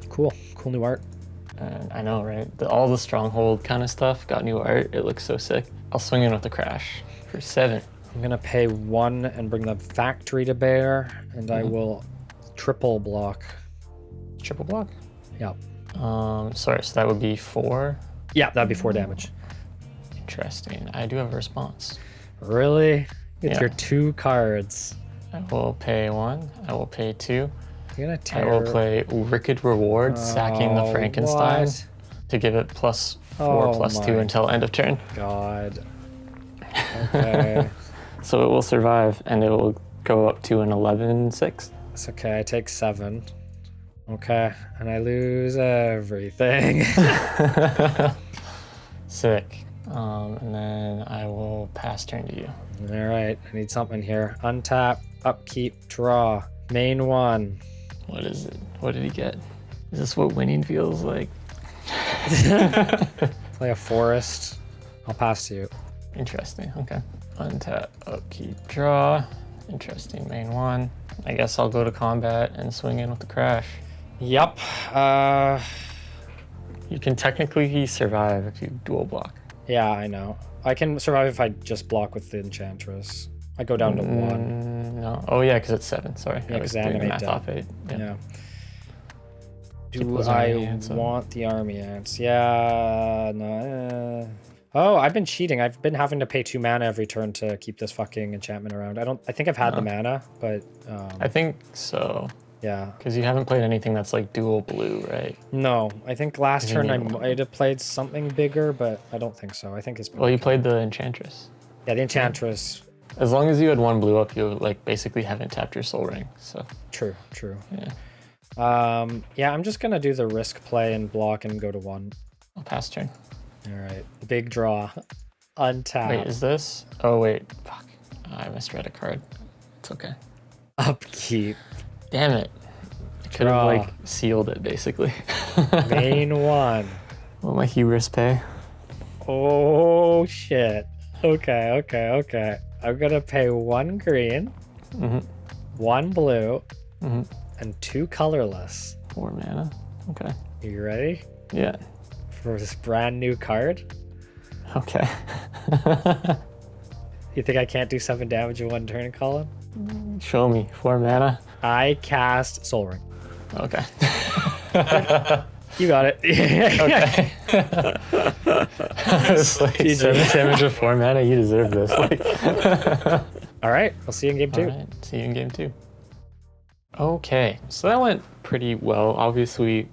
Cool new art. And I know, right? All the Stronghold kind of stuff got new art. It looks so sick. I'll swing in with the crash for 7. I'm gonna pay 1 and bring the factory to bear, and I will triple block. Triple block? Yep. Sorry, so that would be 4. Yeah, that'd be 4 damage. Interesting. I do have a response. Really? With Yeah. your 2 cards. I will pay 1. I will pay 2. You're gonna I tear. will play Wicked Reward, sacking the Frankenstein. What? to give it +4, Oh +2 my until end of turn. God. Okay. So it will survive, and it will go up to an 11-6. It's okay. I take 7. Okay, and I lose everything. Sick. And then I will pass turn to you. All right, I need something here. Untap, upkeep, draw. Main 1. What is it? What did he get? Is this what winning feels like? Play a forest. I'll pass to you. Interesting. Okay. Untap, upkeep, draw. Interesting. Main 1. I guess I'll go to combat and swing in with the crash. Yep. You can technically survive if you dual block. Yeah, I know. I can survive if I just block with the Enchantress. I go down to 1. No. Oh yeah, because it's 7. Sorry. Yeah, I was 'cause doing the animate math dead. off 8. Yeah. Keep Do those I army ants up. want the army ants? Yeah, no. Oh, I've been cheating. I've been having to pay 2 mana every turn to keep this fucking enchantment around. I think I've had the mana, but I think so. yeah. Because you haven't played anything that's like dual blue, right? No, I think last You turn I need one. might have played something bigger, but I don't think so. I think it's been Well, you okay. played the Enchantress. Yeah, the Enchantress. As long as you had 1 blue up, you like basically haven't tapped your Soul Ring. So True. yeah, Yeah, I'm just gonna do the risk play and block and go to 1. I'll pass turn. All right, big draw, untap, Wait, is this? Oh wait, fuck. I misread a card. It's okay. upkeep, Damn it. I could have Draw. like sealed it basically. main 1. Will my hubris pay? Oh shit. Okay. I'm gonna pay 1 green, Mm-hmm. 1 blue, Mm-hmm. and 2 colorless. 4 mana. Okay. Are you ready Yeah. for this brand new card? Okay. You think I can't do 7 damage in 1 turn, Colin? Show me. 4 mana. I cast Soul Ring. Okay. You got it. Okay. It's like GG. 7 damage with 4 mana. You deserve this. Like. All right, I'll see you in game 2. All right. See you in game 2. Okay, so that went pretty well. Obviously,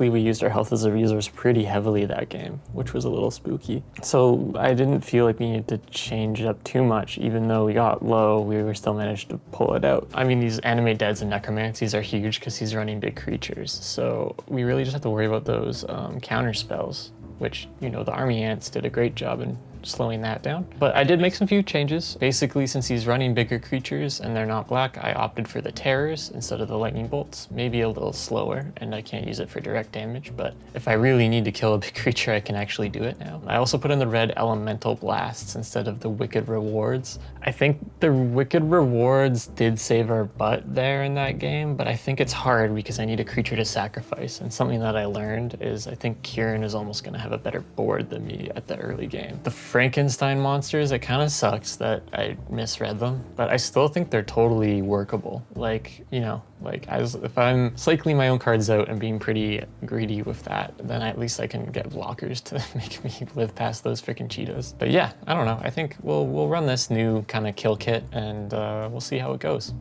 we used our health as a resource pretty heavily that game, which was a little spooky. So I didn't feel like we needed to change it up too much. Even though we got low, we were still managed to pull it out. I mean, these animate deads and necromancies are huge because he's running big creatures. So we really just have to worry about those counter spells, which, you know, the army ants did a great job in slowing that down. But I did make some few changes. Basically, since he's running bigger creatures and they're not black, I opted for the terrors instead of the lightning bolts. Maybe a little slower, and I can't use it for direct damage, but if I really need to kill a big creature, I can actually do it now. I also put in the red elemental blasts instead of the wicked rewards. I think the wicked rewards did save our butt there in that game, but I think it's hard because I need a creature to sacrifice, and something that I learned is I think Kurin is almost going to have a better board than me at the early game. The Frankenstein monsters, it kind of sucks that I misread them, but I still think they're totally workable. Like, you know, like if I'm cycling my own cards out and being pretty greedy with that, then at least I can get blockers to make me live past those freaking cheetahs. But yeah, I don't know. I think we'll run this new kind of kill kit and we'll see how it goes.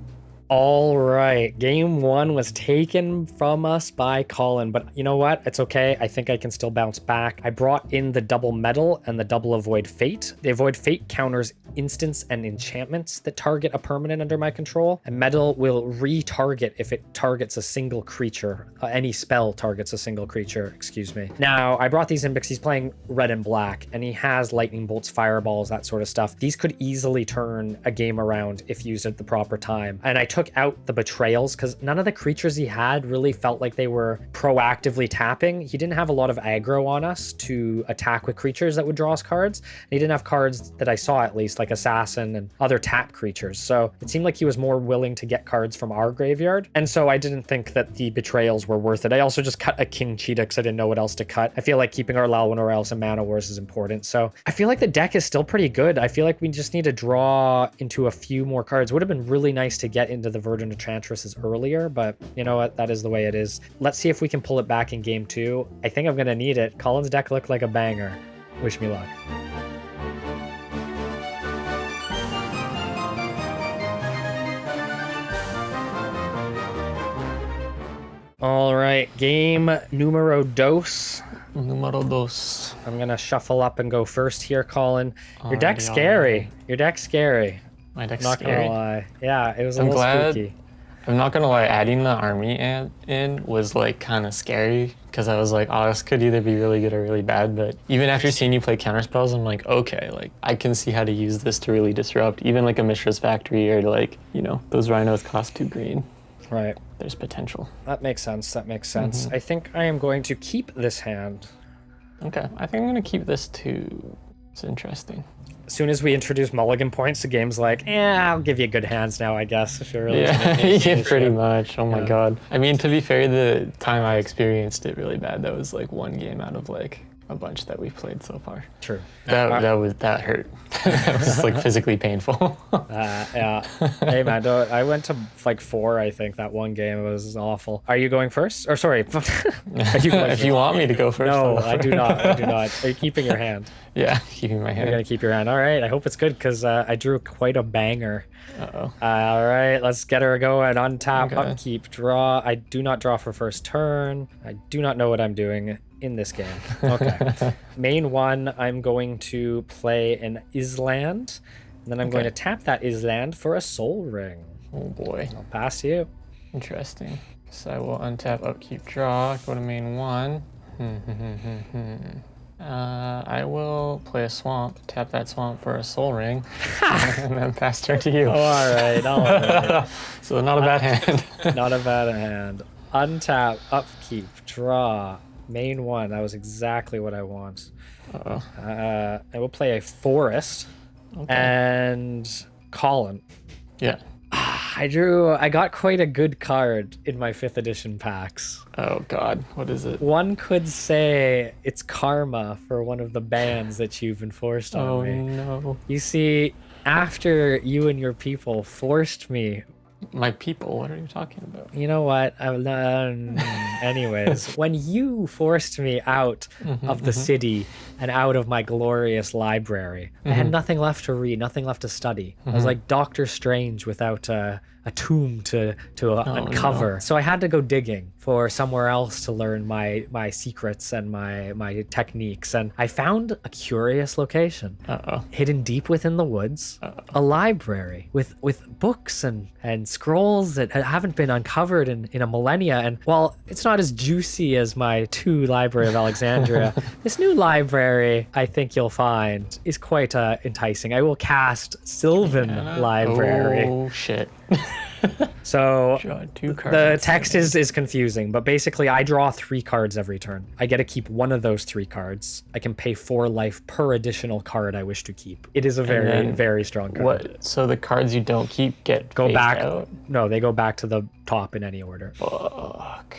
All right, game 1 was taken from us by Colin, but you know what? It's okay. I think I can still bounce back. I brought in the double metal and the double avoid fate. The avoid fate counters instants and enchantments that target a permanent under my control, and metal will retarget if it targets a single creature. Any spell targets a single creature, excuse me. Now, I brought these in because he's playing red and black, and he has lightning bolts, fireballs, that sort of stuff. These could easily turn a game around if used at the proper time. And I took out the betrayals because none of the creatures he had really felt like they were proactively tapping. He didn't have a lot of aggro on us to attack with creatures that would draw us cards. And he didn't have cards that I saw, at least, like assassin and other tap creatures. So it seemed like he was more willing to get cards from our graveyard. And so I didn't think that the betrayals were worth it. I also just cut a king cheetah because I didn't know what else to cut. I feel like keeping our Lalwin and Mana Wars is important. So I feel like the deck is still pretty good. I feel like we just need to draw into a few more cards. Would have been really nice to get into the Verdant Enchantresses earlier, but you know what? That is the way it is. Let's see if we can pull it back in game 2. I think I'm going to need it. Colin's deck looked like a banger. Wish me luck. All right, game numero dos. Numero dos. I'm gonna shuffle up and go first here, Colin. Your deck's Alrighty, scary. alrighty. Your deck's scary. My deck's Not scary. gonna lie. Yeah, it was a I'm little glad. spooky. I'm not gonna lie, adding the army in was like kind of scary because I was like, oh, this could either be really good or really bad. But even after seeing you play counterspells, I'm like, okay, like I can see how to use this to really disrupt even like a Mishra's Factory or like, you know, those rhinos cost 2 green. Right. There's potential. That makes sense. That makes sense. I think I am going to keep this hand. Okay, I think I'm gonna keep this too. It's interesting. As soon as we introduce mulligan points, the game's like, I'll give you good hands now, I guess, if you're really Yeah, pretty much. Oh my Yeah. god. I mean, to be fair, the time I experienced it really bad, that was like 1 game out of like a bunch that we've played so far. True. That hurt. That was like physically painful. Yeah. Hey man, I went to like 4, I think, that one game. It was awful. Are you going first? Or sorry. Are you going If you want me to go first. No, I'll go I do first. not. I do not. Are you keeping your hand? Yeah, keeping my You're hand. gonna keep your hand. All right. I hope it's good because I drew quite a banger. Uh-oh. All right, let's get her going. Untap, Okay. upkeep, draw. I do not draw for first turn. I do not know what I'm doing in this game. Okay. Main 1, I'm going to play an Island. And then I'm going to tap that Island for a Soul Ring. Oh boy. I'll pass to you. Interesting. So I will untap, upkeep, draw, go to main 1. I will play a swamp, tap that swamp for a soul ring, and then pass turn to you. Oh, all right. All right. So not a bad hand. Not a bad hand. Untap, upkeep, draw. Main 1. That was exactly what I want. Uh-oh. I will play a Forest and Colin. Yeah. I got quite a good card in my 5th edition packs. Oh god, what is it? One could say it's karma for one of the bans that you've enforced on Oh me. no. You see, after you and your people forced me, My people, what are you talking about? you know what? Anyways, when you forced me out of the city and out of my glorious library, I had nothing left to read, nothing left to study. I was like Doctor Strange without a tomb to uncover. no. So I had to go digging for somewhere else to learn my secrets and my techniques. And I found a curious location. Uh-oh. Hidden deep within the woods, a library with books and scrolls that haven't been uncovered in a millennia. And while it's not as juicy as my 2 Library of Alexandria, this new library, I think you'll find, is quite enticing. I will cast Sylvan Library. Oh shit. So Draw 2 cards. the text is confusing, but basically I draw 3 cards every turn. I get to keep one of those 3 cards. I can pay 4 life per additional card I wish to keep. It is a very, then very strong card. What? So the cards you don't keep get Go phased back. out? No, they go back to the top in any order. Fuck.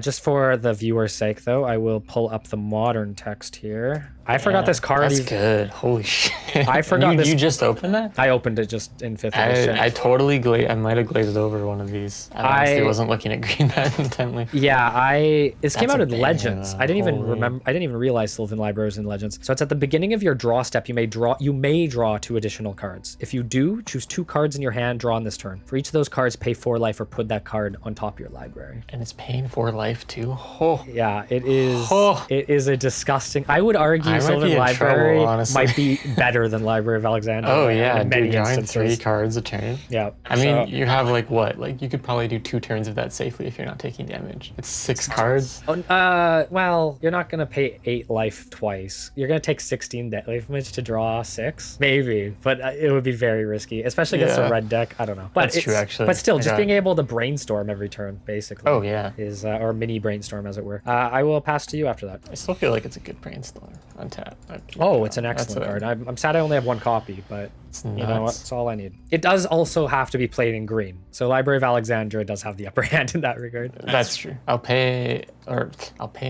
Just for the viewer's sake, though, I will pull up the modern text here. I forgot this card. That's good. Holy shit. I forgot you, this- You just opened that? I opened it just in 5th edition. I totally I might have glazed over one of these. I honestly wasn't looking at green that intently. Yeah, this came That's out a in banger, Legends. I didn't even holy. remember. I didn't even realize Sylvan Library was in Legends. So it's at the beginning of your draw step. You may draw 2 additional cards. If you do, choose 2 cards in your hand. Draw on this turn. For each of those cards, pay 4 life or put that card on top of your library. And it's paying 4 life too. Oh. Yeah, it is. Oh. It is a disgusting. I would argue I might Sylvan be in Library trouble, honestly. might be better than Library of Alexandria. Oh yeah, in many dude, drawing instances. 3 cards a turn. Yeah. I mean, you have like what? Like you could probably do 2 turns of that safely if you're not taking damage. It's 6 cards. Well, you're not gonna pay 8 life twice. You're gonna take 16 life damage to draw 6, maybe, but it would be very risky, especially against a Yeah. red deck. I don't know. But That's true, actually. But still, just Okay. being able to brainstorm every turn, basically. Oh yeah. Is or mini brainstorm, as it were. I will pass to you after that. I still feel like it's a good brainstorm. Untap. Oh, it's an excellent card. I'm sad I only have 1 copy, but It's you know what? nuts. It's all I need. It does also have to be played in green. So Library of Alexandria does have the upper hand in that regard. That's true. I'll pay a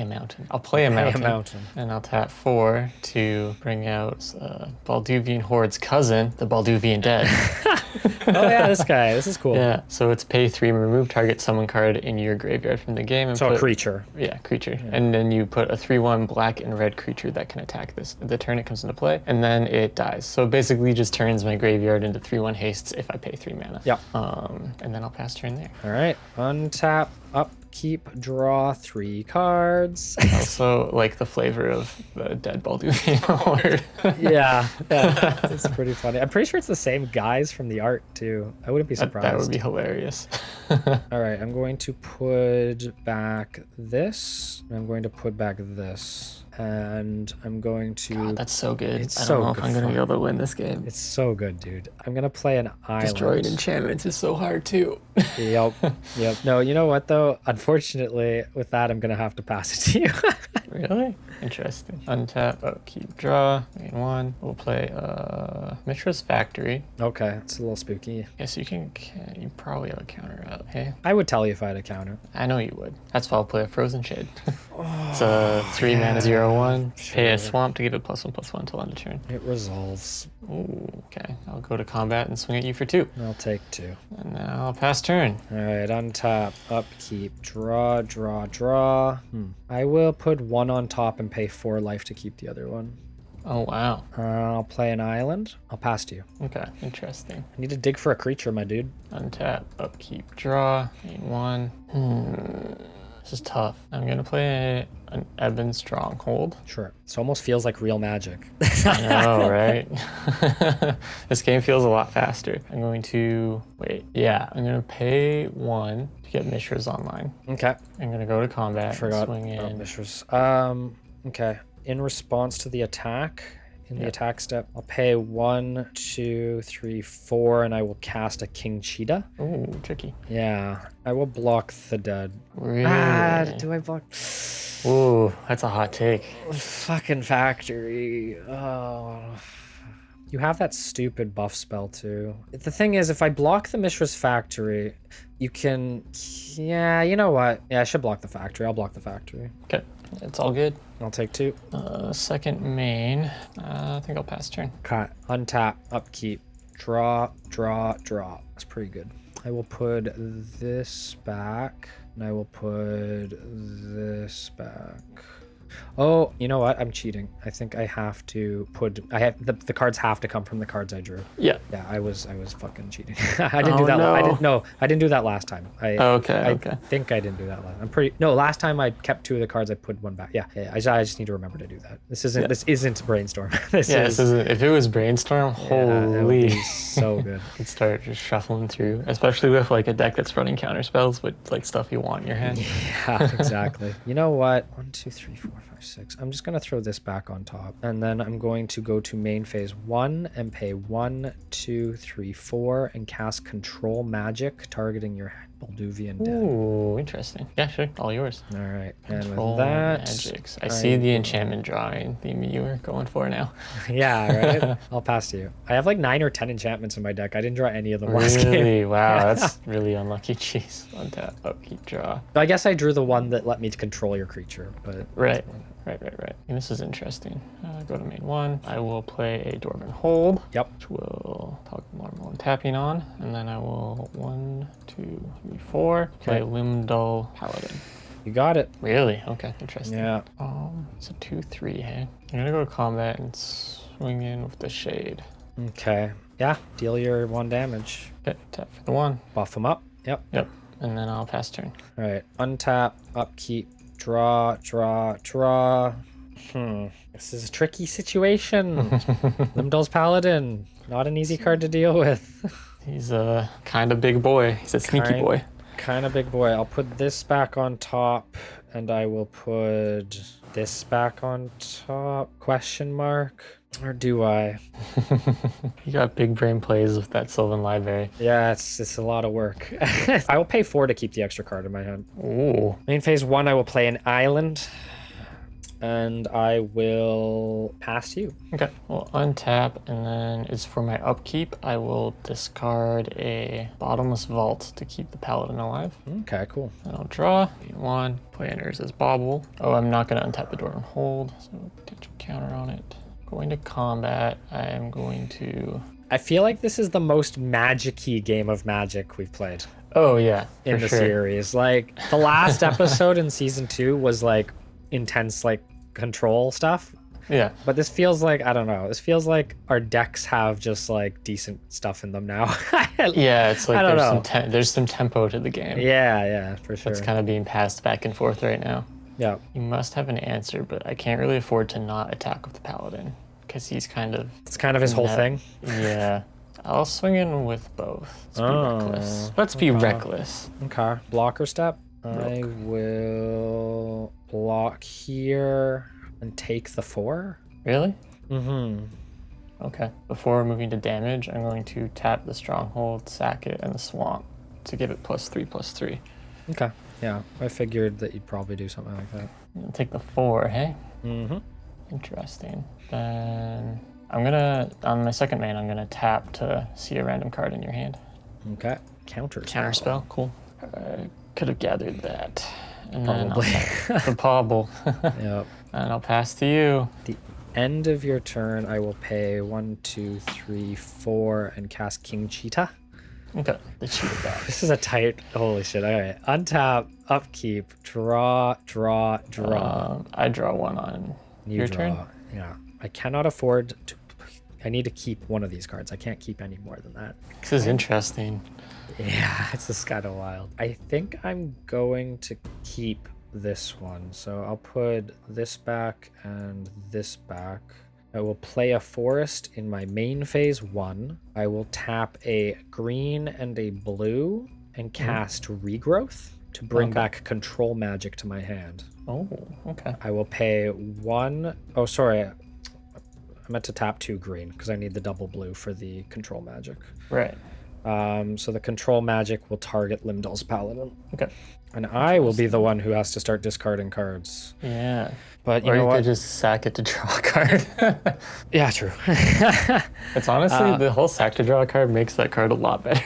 mountain. I'll play a mountain. mountain. And I'll tap 4 to bring out Balduvian Horde's cousin, the Balduvian Dead. Oh yeah, this guy. This is cool. Yeah, so it's pay 3, remove target summon card in your graveyard from the game. And So put, a creature. Yeah, creature. And then you put a 3/1 black and red creature that can attack this the turn it comes into play, and then it dies. So it basically just turns my graveyard into 3/1 hastes if I pay 3 mana. Yeah. And then I'll pass turn there. All right. Untap, up, upkeep, draw 3 cards. Also, like the flavor of the dead Balduvian word. yeah, it's pretty funny. I'm pretty sure it's the same guys from the art too. I wouldn't be surprised. That would be hilarious. All right, I'm going to put back this. I'm going to put back this. And I'm going to... God, that's so good. It's I so don't know if good I'm going to fun. be able to win this game. It's so good, dude. I'm going to play an island. Destroying enchantments is so hard too. Yep. No, you know what though? Unfortunately, with that, I'm going to have to pass it to you. Really? Interesting. Untap, upkeep, draw. Main one. We'll play Mishra's Factory. Okay, it's a little spooky. Guess you you probably have a counter out, hey? I would tell you if I had a counter. I know you would. That's why I'll play a Frozen Shade. It's a 3 mana 0/1. Pay a swamp to give it +1/+1 until end of turn. It resolves. Ooh, okay. I'll go to combat and swing at you for 2. I'll take 2. And then I'll pass turn. All right, untap, upkeep, draw. I will put 1 on top and pay 4 life to keep the other one. Oh, wow. I'll play an island. I'll pass to you. Okay, interesting. I need to dig for a creature, my dude. Untap, upkeep, draw. Main one. This is tough. I'm going to play an Ebon Stronghold. Sure. This almost feels like real Magic. I know, right? This game feels a lot faster. I'm going to... Wait. Yeah, I'm going to pay 1 to get Mishra's online. Okay. I'm going to go to combat. Forgot swing about in. Mishra's. Okay. In response to the attack, the attack step, I'll pay 1, 2, 3, 4, and I will cast a King Cheetah. Ooh, tricky. Yeah. I will block the dead. Really? Do I block? Ooh, that's a hot take. Fucking factory. Oh. You have that stupid buff spell too. The thing is, if I block the Mishra's Factory, you can... Yeah, you know what? Yeah, I should block the factory. I'll block the factory. Okay, it's all good. I'll take 2. Second main. I think I'll pass turn. Cut. Untap. Upkeep. Draw. That's pretty good. I will put this back. And I will put this back. Oh, you know what? I'm cheating. I think I have to put... the cards have to come from the cards I drew. Yeah. Yeah, I was fucking cheating. I didn't do that. No. I didn't do that last time. Okay. I think I didn't do that last. No, last time I kept 2 of the cards. I put 1 back. Yeah. I just need to remember to do that. This isn't Brainstorm. This isn't. If it was Brainstorm, that would holy, be so good. You'd start just shuffling through, especially with like a deck that's running counter spells with like stuff you want in your hand. Yeah, exactly. You know what? 1, 2, 3, 4, 5, 6. I'm just gonna throw this back on top, and then I'm going to go to main phase 1 and pay 1, 2, 3, 4, and cast Control Magic, targeting your Balduvian dead. Ooh, interesting. Yeah, sure. All yours. All right, Control and with that, magics. I see the enchantment drawing theme you were going for now. yeah, right. I'll pass to you. I have like 9 or 10 enchantments in my deck. I didn't draw any of them last game. Really? Wow, that's really unlucky. Jeez. Untap, upkeep, draw. I guess I drew the one that let me control your creature, but Right. And this is interesting. Go to main 1. I will play a Dwarven Hold. Yep. Which will talk normal and tapping on. And then I will 1, 2, 3, 4. Play Limdol Paladin. You got it. Really? Okay, interesting. Yeah. It's a 2/3, hey? I'm gonna go to combat and swing in with the Shade. Okay. Yeah. Deal your 1 damage. Okay, tap for the 1. Buff them up. Yep. And then I'll pass turn. All right. Untap. Upkeep. Draw. This is a tricky situation. Limdol's Paladin. Not an easy card to deal with. He's a kind of big boy. He's a sneaky boy. Kind of big boy. I'll put this back on top, and I will put this back on top. Question mark. Or do I? You got big brain plays with that Sylvan Library. Yeah, it's a lot of work. I will pay 4 to keep the extra card in my hand. Ooh. Main phase 1, I will play an island, and I will pass to you. Okay, well, untap, and then it's for my upkeep. I will discard a Bottomless Vault to keep the Paladin alive. Okay, cool. And I'll draw. 1, play enters as Bobble. Oh, I'm not going to untap the Dwarven Hold, so potential counter on it. Going to combat, I am going to... I feel like this is the most magic-y game of Magic we've played. Oh, yeah, in the series. Like, the last episode in season 2 was like intense, like, control stuff. Yeah. But this feels like, I don't know, this feels like our decks have just like decent stuff in them now. Yeah, it's like I don't there's some tempo to the game. Yeah, for sure. It's kind of being passed back and forth right now. Yeah. You must have an answer, but I can't really afford to not attack with the paladin because he's kind of. It's kind of his whole thing. Yeah. I'll swing in with both. Let's be reckless. Let's be reckless. Okay. Blocker step. I will block here and take the 4. Really? Mm-hmm. Okay. Before moving to damage, I'm going to tap the stronghold, sack it, and the swamp to give it +3/+3. Okay. Yeah, I figured that you'd probably do something like that. I'll take the 4, hey? Mm-hmm. Interesting. Then I'm gonna, on my second main, I'm gonna tap to see a random card in your hand. Okay. Counter spell. Cool. I could have gathered that. And Probably. then I'll the pobble. Yep. And I'll pass to you. The end of your turn, I will pay 1, 2, 3, 4 and cast King Cheetah. Okay. The cheetah back. This is a tight. Holy shit. All right. Untap, upkeep, draw. I draw one on your turn. Yeah. I cannot afford to. I need to keep one of these cards. I can't keep any more than that. This is interesting. Yeah, it's just kind of wild. I think I'm going to keep this one. So I'll put this back and this back. I will play a forest in my main phase 1. I will tap a green and a blue and cast regrowth to bring back control magic to my hand. Oh, okay. I will pay 1. Oh, sorry. I meant to tap 2 green because I need the double blue for the control magic. Right. So the control magic will target Limdol's Paladin. Okay. And I will be the one who has to start discarding cards. Yeah. But you or know you what? could just sack it to draw a card. Yeah, true. It's honestly, the whole sack to draw a card makes that card a lot better.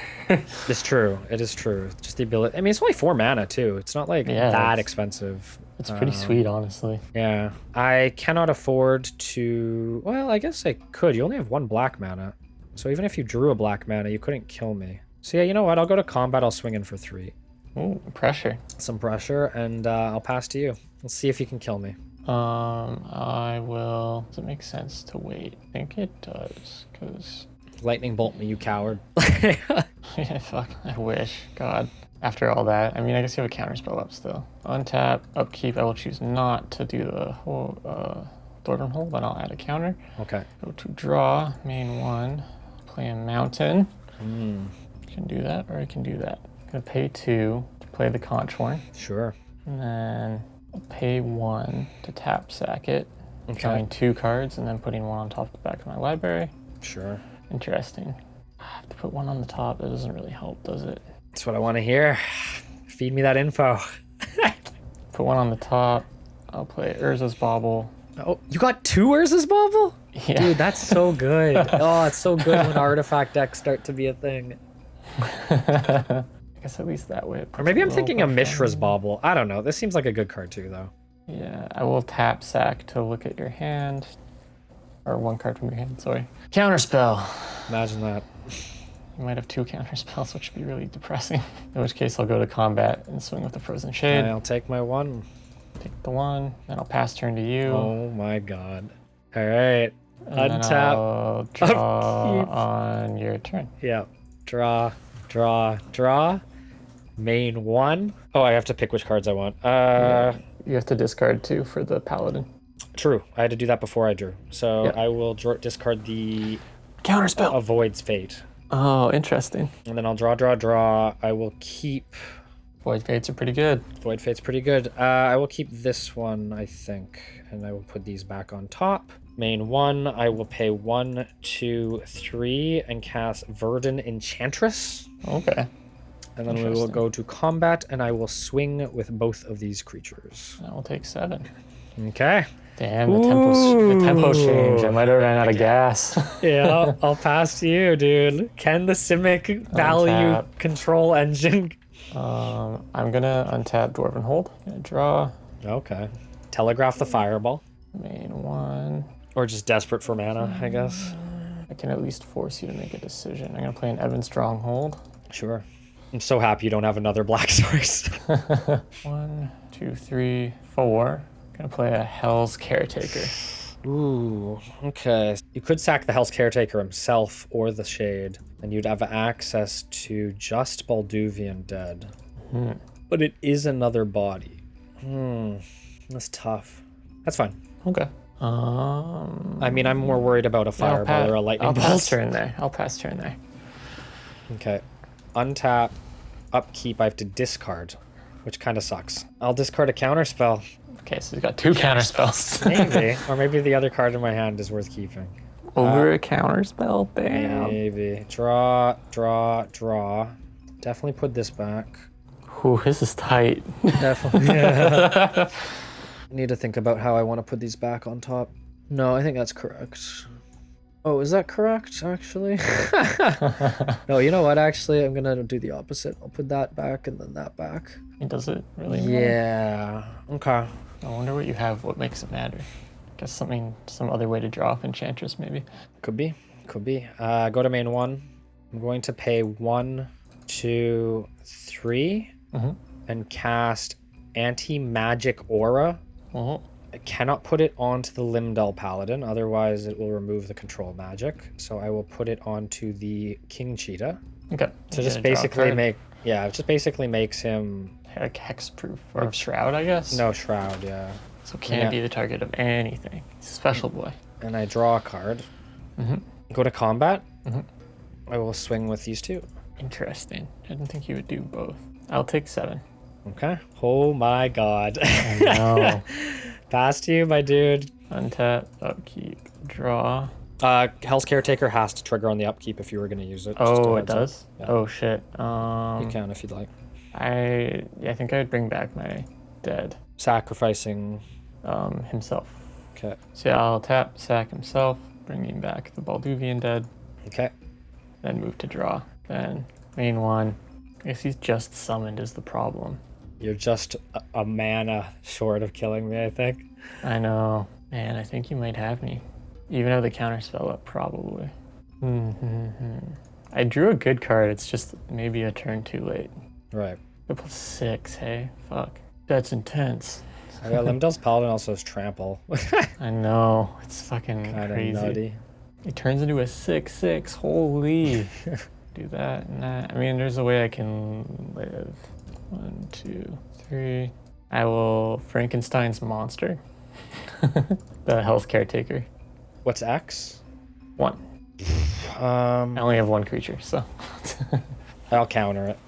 It's true. It is true. Just the ability. I mean, it's only 4 mana too. It's not like that expensive. It's pretty sweet, honestly. Yeah. I cannot afford to. Well, I guess I could. You only have 1 black mana. So even if you drew a black mana, you couldn't kill me. So yeah, you know what? I'll go to combat. I'll swing in for 3. Ooh, pressure. Some pressure, and I'll pass to you. Let's see if you can kill me. I will. Does it make sense to wait? I think it does, because. Lightning bolt me, you coward. Yeah, fuck. I wish. God. After all that, I mean, I guess you have a counter spell up still. Untap, upkeep. I will choose not to do the whole Thornton Hold, but I'll add a counter. Okay. Go to draw, main 1, play a mountain. I can do that, or I can do that. I'm gonna pay 2 to play the Conchorn. Sure. And then I'll pay 1 to tap sack it. Okay. Drawing 2 cards and then putting 1 on top of the back of my library. Sure. Interesting. I have to put 1 on the top. That doesn't really help, does it? That's what I want to hear. Feed me that info. Put 1 on the top. I'll play Urza's Bauble. Oh, you got 2 Urza's Bauble? Yeah. Dude, that's so good. Oh, it's so good when artifact decks start to be a thing. I guess at least that way. It Or maybe I'm puts a thinking little of pressure Mishra's on. Bauble. I don't know. This seems like a good card too, though. Yeah, I will tap sack to look at your hand. Or 1 card from your hand, sorry. Counterspell. Imagine that. You might have 2 counter spells, which would be really depressing. In which case, I'll go to combat and swing with the Frozen Shade. I'll take my 1. Take the 1, then I'll pass turn to you. Oh my god. All right. And then Untap. I'll draw Upkeep. on your turn. Yeah. Draw. Main 1. Oh, I have to pick which cards I want. You have to discard 2 for the Paladin. True. I had to do that before I drew. So Yep. I will discard the Counterspell. Avoid's Fate. Oh, interesting. And then I'll draw. I will keep... Void Fates are pretty good. Void Fate's pretty good. I will keep this one, I think. And I will put these back on top. Main 1, I will pay 1, 2, 3, and cast Verdant Enchantress. Okay. And then we will go to combat, and I will swing with both of these creatures. I will take 7. Okay. Damn, the tempo change. I might have ran out of gas. Yeah, I'll pass to you, dude. Can the Simic value Untap. control engine? I'm gonna untap Dwarven Hold. Gonna draw. Okay. Telegraph the Fireball. Main 1. Or just desperate for mana, I guess. I can at least force you to make a decision. I'm gonna play an Evan Stronghold. Sure. I'm so happy you don't have another black source. 1, 2, 3, 4. Gonna play a Hell's Caretaker. Ooh, okay. You could sack the Hell's Caretaker himself or the Shade, and you'd have access to just Balduvian Dead. But it is another body. That's tough. That's fine. Okay. I mean, I'm more worried about a fireball or a lightning I'll bolt. pass turn there. I'll pass turn there. Okay. Untap, upkeep, I have to discard, which kind of sucks. I'll discard a counterspell. Okay, so he's got 2 counter spells. Maybe. Or maybe the other card in my hand is worth keeping. Over a counter spell? Bam. Maybe. Draw, draw, draw. Definitely put this back. Ooh, this is tight. Definitely. Yeah. I need to think about how I want to put these back on top. No, I think that's correct. Oh, is that correct, actually? No, you know what, actually? I'm going to do the opposite. I'll put that back and then that back. Does it really matter? Yeah. Okay. I wonder what you have, what makes it matter. Guess some other way to draw off Enchantress, maybe. Could be. Could be. Go to main 1. I'm going to pay 1, 2, 3 and cast Anti-Magic Aura. I cannot put it onto the Limdell Paladin, otherwise it will remove the control magic. So I will put it onto the King Cheetah. Okay. So just basically it just basically makes him... Like hexproof or Shroud, I guess? No, Shroud, yeah. So can't be the target of anything. He's a special boy. And I draw a card. Go to combat. I will swing with these 2. Interesting. I didn't think you would do both. I'll take 7. Okay. Oh my god. I know. Pass to you, my dude. Untap, upkeep, draw. Hell's Caretaker has to trigger on the upkeep if you were going to use it. Oh, it does? Yeah. Oh, shit. You can if you'd like. I think I would bring back my dead. Sacrificing. Himself. Okay. So yeah, I'll tap, sack himself, bringing back the Balduvian dead. Okay. Then move to draw. Then main 1. I guess he's just summoned is the problem. You're just a mana short of killing me, I think. I know. Man, I think you might have me. Even though the counter spell up, probably. I drew a good card, it's just maybe a turn too late. Right. +6, hey? Fuck. That's intense. Yeah, Limdell's Paladin also has Trample. I know. It's fucking Kinda crazy. nutty. It turns into a 6/6. Holy. Do that and that. I mean, there's a way I can live. 1, 2, 3. I will Frankenstein's monster. The Hell's Caretaker. What's X? 1. I only have 1 creature, so. I'll counter it.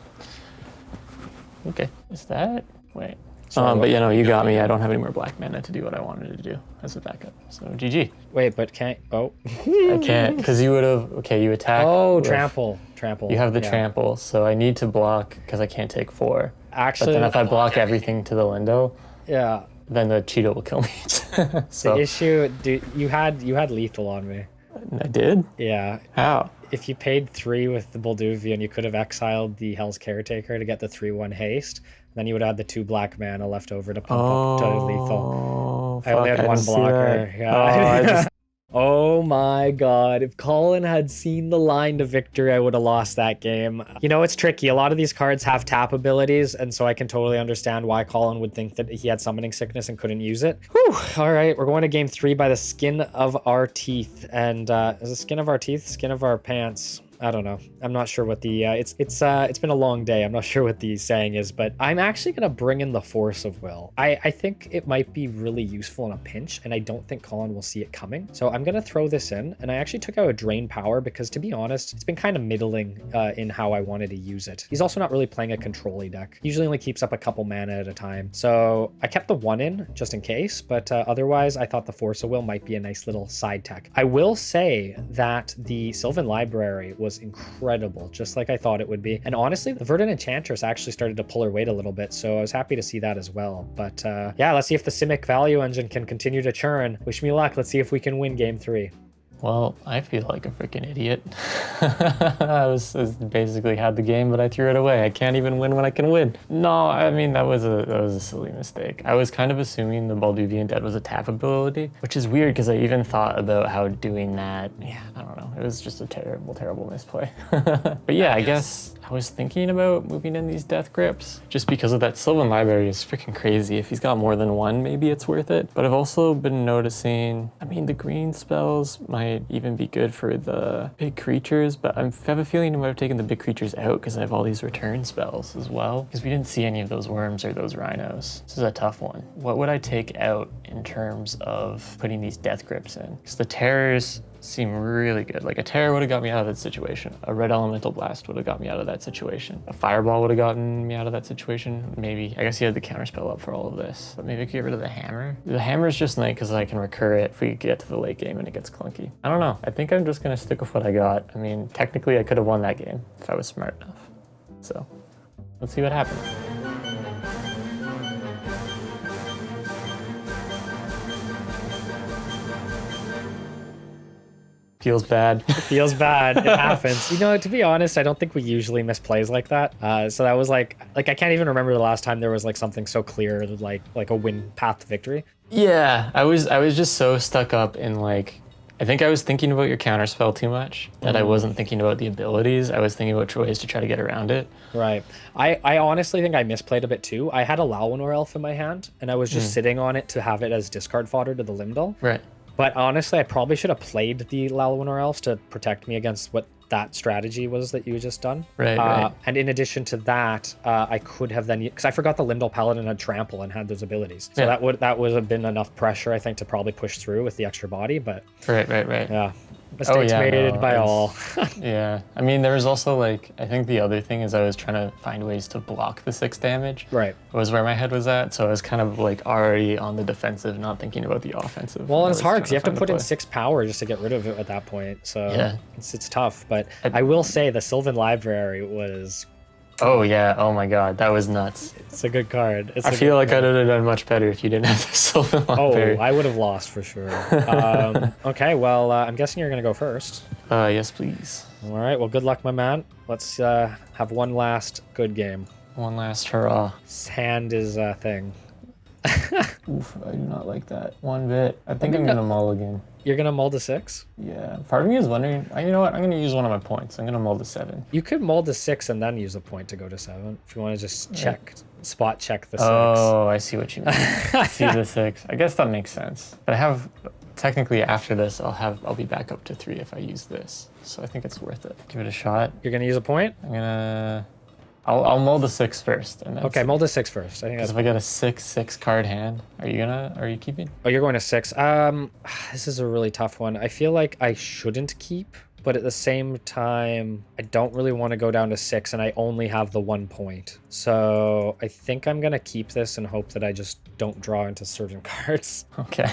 Okay. Is that? Wait. Sorry, but you got me. I don't have any more black mana to do what I wanted to do as a backup. So GG. Wait, but can't... Oh. I can't, because you would have... Okay, you attack. Oh, with- Trample. Trample. You have the yeah. trample, so I need to block because I can't take 4. Actually... But then if I block everything to the Lindo, Yeah. then the Cheeto will kill me. So The issue... Dude, you had lethal on me. I did? Yeah. How? If you paid 3 with the Balduvian, you could have exiled the Hell's Caretaker to get the 3/1 haste. Then you would have the 2 black mana left over to pump up to lethal. Oh, I only fuck, had 1 didn't see blocker. that. Yeah. Oh my god. If Colin had seen the line to victory, I would have lost that game. You know, it's tricky. A lot of these cards have tap abilities, and so I can totally understand why Colin would think that he had summoning sickness and couldn't use it. Whew. All right, we're going to game 3 by the skin of our teeth. And is it skin of our teeth? Skin of our pants? I don't know. I'm not sure what the it's been a long day. I'm not sure what the saying is, but I'm actually gonna bring in the Force of Will. I think it might be really useful in a pinch, and I don't think Colin will see it coming. So I'm gonna throw this in, and I actually took out a Drain Power because, to be honest, it's been kind of middling in how I wanted to use it. He's also not really playing a control-y deck. Usually only keeps up a couple mana at a time. So I kept the 1 in just in case, but otherwise I thought the Force of Will might be a nice little side tech. I will say that the Sylvan Library was incredible, just like I thought it would be. And honestly, the Verdant Enchantress actually started to pull her weight a little bit, so I was happy to see that as well. But yeah, let's see if the Simic value engine can continue to churn. Wish me luck. Let's see if we can win game 3. Well, I feel like a freaking idiot. I basically had the game, but I threw it away. I can't even win when I can win. No, I mean, that was a silly mistake. I was kind of assuming the Balduvian Dead was a tap ability, which is weird because I even thought about how doing that, yeah, I don't know. It was just a terrible, terrible misplay. But yeah, I guess I was thinking about moving in these death grips just because of that Sylvan Library is freaking crazy. If he's got more than one, maybe it's worth it. But I've also been noticing, I mean, the green spells might even be good for the big creatures, but I have a feeling I might have taken the big creatures out because I have all these return spells as well. Because we didn't see any of those worms or those rhinos. This is a tough one. What would I take out in terms of putting these death grips in? Because the terrors seem really good. Like a terror would have got me out of that situation. A red elemental blast would have got me out of that situation. A fireball would have gotten me out of that situation. Maybe, I guess you had the counterspell up for all of this, but maybe I could get rid of the hammer. The hammer is just nice because I can recur it if we get to the late game and it gets clunky. I don't know. I think I'm just gonna stick with what I got. I mean, technically I could have won that game if I was smart enough. So let's see what happens. Feels bad. Feels bad. It happens. You know, to be honest, I don't think we usually miss plays like that. So that was like I can't even remember the last time there was like something so clear like a win path to victory. Yeah, I was just so stuck up in like, I think I was thinking about your counterspell too much that I wasn't thinking about the abilities. I was thinking about ways to try to get around it. Right. I honestly think I misplayed a bit too. I had a Lalwinor Elf in my hand and I was just sitting on it to have it as discard fodder to the Limdal. Right. But honestly, I probably should have played the Lalwinor Elves to protect me against what that strategy was that you had just done. Right. And in addition to that, I could have then, because I forgot the Limdal Paladin had trample and had those abilities. So that would have been enough pressure, I think, to probably push through with the extra body. But Right. yeah, mistakes made by all. Yeah. I mean, there was also like, I think the other thing is I was trying to find ways to block the 6 damage. Right. Was where my head was at. So I was kind of like already on the defensive, not thinking about the offensive. Well, and it's hard because you have to put in 6 power just to get rid of it at that point. So yeah, it's tough. But I will say the Sylvan Library was... Oh yeah, oh my god, that was nuts. It's a good card. I feel like I would have done much better if you didn't have the Sylvan Library. Oh, I would have lost for sure. Okay, well, I'm guessing you're going to go first. Yes, please. All right, well, good luck, my man. Let's have one last good game. One last hurrah. His hand is a thing. Oof, I do not like that one bit. I think I'm going to mulligan. You're going to mold a 6? Yeah. Part of me is wondering, you know what? I'm going to use one of my points. I'm going to mold a 7. You could mold a 6 and then use a point to go to 7 if you want to just spot check the 6. Oh, I see what you mean. See the 6. I guess that makes sense. But I have, technically after this, I'll be back up to 3 if I use this. So I think it's worth it. Give it a shot. You're going to use a point? I'm going to... I'll mold a 6 first. And okay, mold a 6 first. I think that's... if I get a 6/6 card hand, are you keeping? Oh, you're going to 6. This is a really tough one. I feel like I shouldn't keep, but at the same time, I don't really want to go down to 6, and I only have the 1 point. So I think I'm gonna keep this and hope that I just don't draw into certain cards. Okay.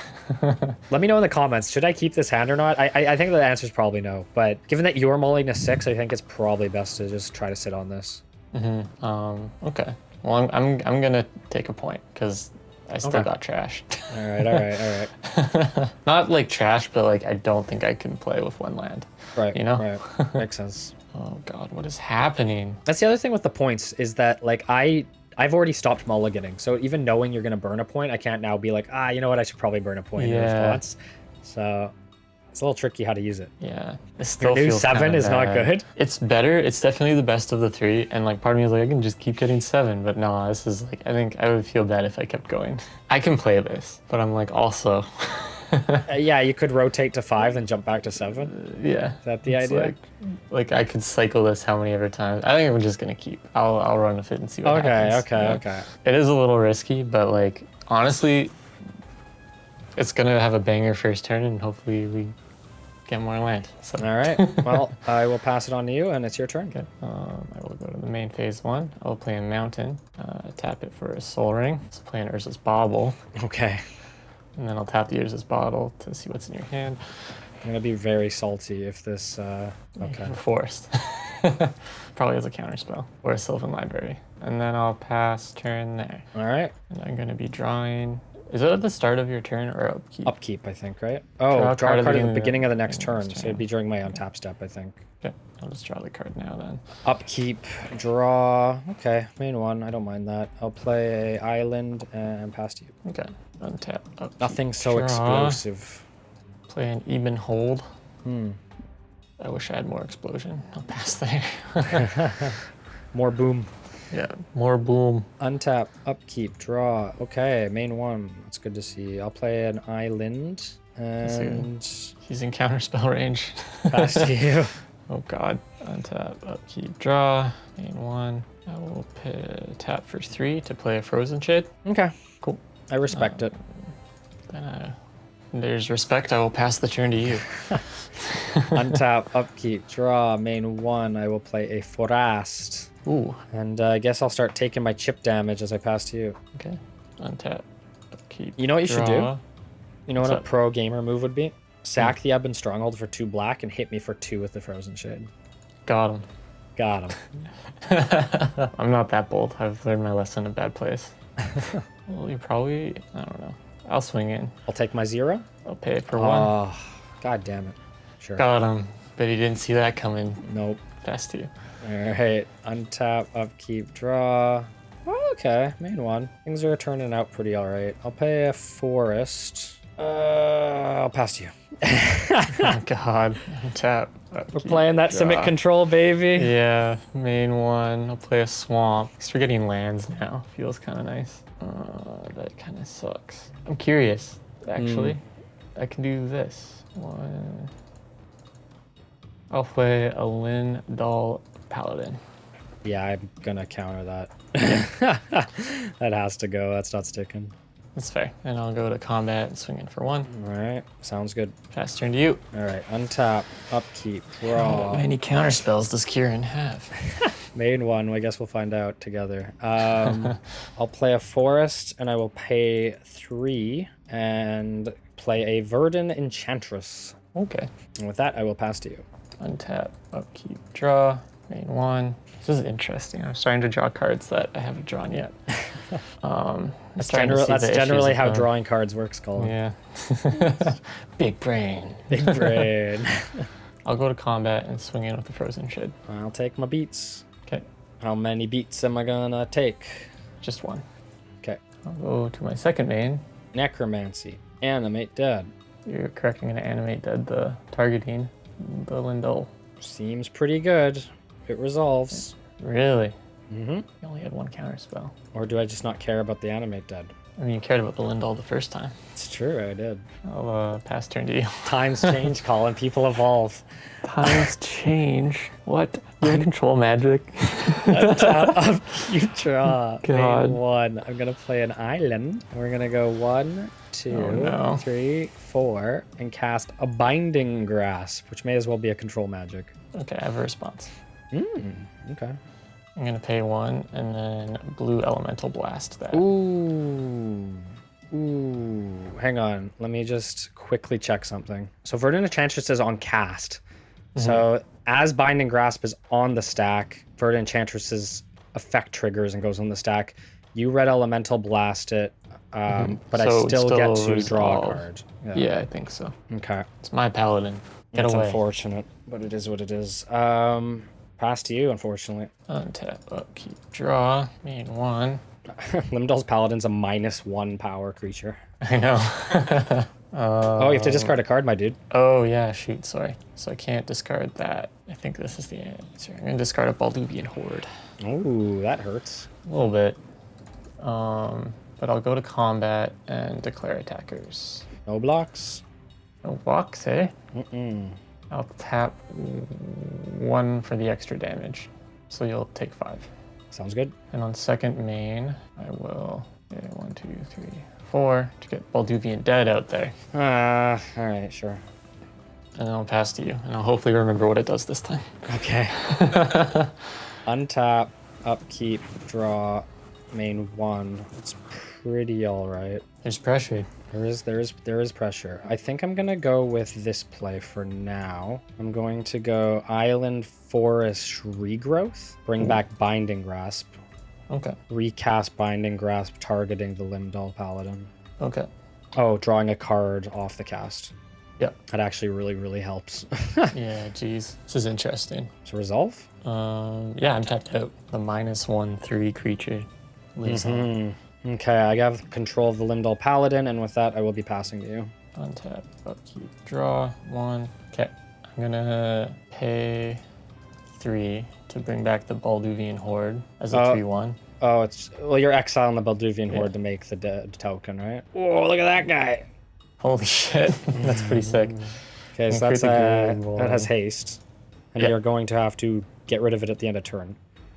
Let me know in the comments. Should I keep this hand or not? I think the answer is probably no. But given that you're mulling a 6, I think it's probably best to just try to sit on this. Okay. Well, I'm gonna take a point because I still got trashed. All right. Not like trash, but like I don't think I can play with 1 land. Right. You know? Right. Makes sense. Oh God, what is happening? That's the other thing with the points is that like I've already stopped mulliganing. So even knowing you're gonna burn a point, I can't now be like, you know what? I should probably burn a point in response. So it's a little tricky how to use it. Yeah. It still Your new feels 7 is not good. It's better. It's definitely the best of the 3. And like part of me is like, I can just keep getting 7. But no, this is like, I think I would feel bad if I kept going. I can play this, but I'm like also. Yeah, you could rotate to 5, then jump back to 7. Yeah. Is that the idea? Like I could cycle this how many ever times. I think I'm just going to keep. I'll run with it and see what happens. Okay. It is a little risky, but like honestly, it's going to have a banger first turn and hopefully we get more land. So. All right. Well, I will pass it on to you, and it's your turn. Okay. I will go to the main phase 1. I will play a mountain, tap it for a soul ring. Let's play an Urza's Bauble. Okay. And then I'll tap the Urza's Bottle to see what's in your hand. I'm gonna be very salty if this. Okay. You're forced. Probably as a counterspell or a Sylvan Library. And then I'll pass turn there. All right. And I'm gonna be drawing Is it at the start of your turn or upkeep? Upkeep, I think, right? Oh, draw a card at the beginning of the next turn. turn. So it'd be during my untap step, I think. Okay, I'll just draw the card now then. Upkeep, draw. Okay, main one. I don't mind that. I'll play island and pass to you. Okay, untap. Upkeep, Nothing so draw. explosive. Play an even hold. I wish I had more explosion. I'll pass there. More boom. Yeah, more boom. Untap, upkeep, draw. Okay, main one. That's good to see. I'll play an island and He's in counterspell range. pass to you. Oh god. Untap, upkeep, draw. Main one. I will tap for 3 to play a Frozen Shade. Okay, Cool. I respect it. Then there's respect. I will pass the turn to you. Untap, upkeep, draw. Main one. I will play a Forest. Ooh. And I guess I'll start taking my chip damage as I pass to you. Okay. Untap, upkeep. You know what you should do? draw. You know what What's a up? pro gamer move would be? Sack the Ebon Stronghold for 2 black and hit me for 2 with the Frozen Shade. Got him. Got him. I'm not that bold. I've learned my lesson in bad place. Well, you probably, I don't know. I'll swing in. I'll take my 0. I'll pay for 1. Oh, god damn it. Sure. Got him. But he didn't see that coming. Nope. Pass to you. Alright, untap, upkeep, draw. Oh, okay, main one. Things are turning out pretty alright. I'll pay a forest. I'll pass to you. Oh god. Tap. We're playing that Simic control, baby. Yeah, main one. I'll play a swamp. Because we're getting lands now. Feels kind of nice. That kind of sucks. I'm curious, actually. I can do this. One. I'll play a Lindal Paladin. Yeah, I'm gonna counter that. That has to go. That's not sticking. That's fair. And I'll go to combat and swing in for 1. Alright, sounds good. Pass turn to you. Alright, untap, upkeep, How draw. many counter spells does Kurin have? Main one, I guess we'll find out together. I'll play a forest and I will pay 3 and play a Verdant Enchantress. Okay. And with that, I will pass to you. Untap, upkeep, draw, main one. This is interesting. I'm starting to draw cards that I haven't drawn yet. That's trying to see the issues generally of how them. drawing cards works, Colin. Yeah. Big brain. Big brain. I'll go to combat and swing in with the Frozen Shade. I'll take my beats. Okay. How many beats am I gonna take? Just 1. Okay. I'll go to my second main. Necromancy. Animate dead. You're correct. I'm going to animate dead the targeting the Lindal. Seems pretty good. It resolves. Really? Mm-hmm. You only had 1 counter spell. Or do I just not care about the animate dead? I mean, you cared about the Lindal the first time. It's true, I did. I'll pass turn to you. Times change, Colin. People evolve. Times change. What? You control magic? You draw. God. Main one. I'm gonna play an island. We're gonna go 1, 2, Oh, no. 3, 4, and cast a Binding Grasp, which may as well be a control magic. Okay, I have a response. Okay. I'm going to pay 1 and then blue elemental blast that. Ooh. Hang on. Let me just quickly check something. So Verdant Enchantress is on cast. So as Binding Grasp is on the stack, Verdant Enchantress's effect triggers and goes on the stack. You red elemental blast it, but So I it's still get to resolve. draw a card. Yeah, I think so. Okay. It's my paladin. Get That's away. unfortunate, but it is what it is. Pass to you, unfortunately. Untap, upkeep, draw, main 1. Limdal's Paladin's a -1 power creature. I know. Oh, you have to discard a card, my dude. Oh, yeah, shoot, sorry. So I can't discard that. I think this is the answer. I'm going to discard a Balduvian Horde. Ooh, that hurts. A little bit. But I'll go to combat and declare attackers. No blocks. No blocks, eh? Mm-mm. I'll tap 1 for the extra damage. So you'll take 5. Sounds good. And on second main, I will 1, 2, 3, 4 to get Balduvian Dead out there. All right, sure. And then I'll pass to you. And I'll hopefully remember what it does this time. Okay. Untap, upkeep, draw, main 1. It's pretty all right. There's pressure. There is pressure. I think I'm gonna go with this play for now. I'm going to go Island Forest Regrowth, bring back Binding Grasp, Okay. recast Binding Grasp targeting the Limdal Paladin. Okay. Oh, drawing a card off the cast. Yep. That actually really, really helps. Yeah, geez. This is interesting. So resolve? Yeah, I'm tapped out. The -1/3 creature lives on. Okay, I have control of the Limdol Paladin, and with that, I will be passing to you. Untap, upkeep, draw 1. Okay. I'm gonna pay 3 to bring back the Balduvian Horde as a 3/1. Oh, well, you're exiling the Balduvian Yeah. Horde to make the token, right? Whoa, look at that guy. Holy shit. That's pretty sick. Okay, so Create that's the green that has wall. haste, and Yeah. you're going to have to get rid of it at the end of turn.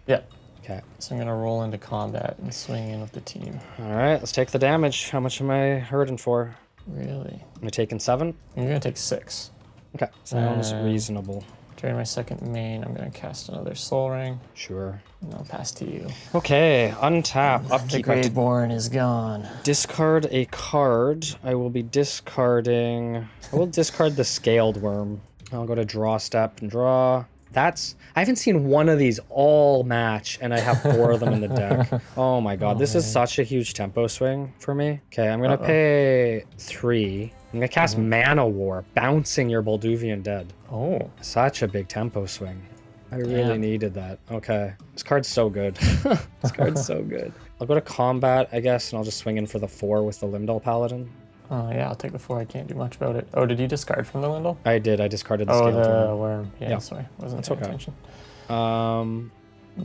Yeah. Okay. So I'm gonna roll into combat and swing in with the team. All right, let's take the damage. How much am I hurting for? Really? Am I taking 7? I'm gonna take 6. Okay, sounds Uh, reasonable. During my second main, I'm gonna cast another Soul Ring, Sure. and I'll pass to you. Okay, untap, The upkeep. I have to Greyborn is gone. discard a card. I will be discarding. I will discard the Scaled Worm. I'll go to draw step and draw. I haven't seen one of these all match, and I have 4 of them in the deck. Oh my god, this is such a huge tempo swing for me. Okay, I'm gonna pay 3. I'm gonna cast Mana War, bouncing your Balduvian Dead. Oh. Such a big tempo swing. I really Yeah. needed that. Okay, this card's so good. This card's so good. I'll go to combat, I guess, and I'll just swing in for the 4 with the Limdol Paladin. Yeah, I'll take the 4. I can't do much about it. Oh, did you discard from the Lindel? I did. I discarded the Oh, Scaled Worm. the worm. Yeah, Yeah. sorry. Wasn't That's paying okay. attention.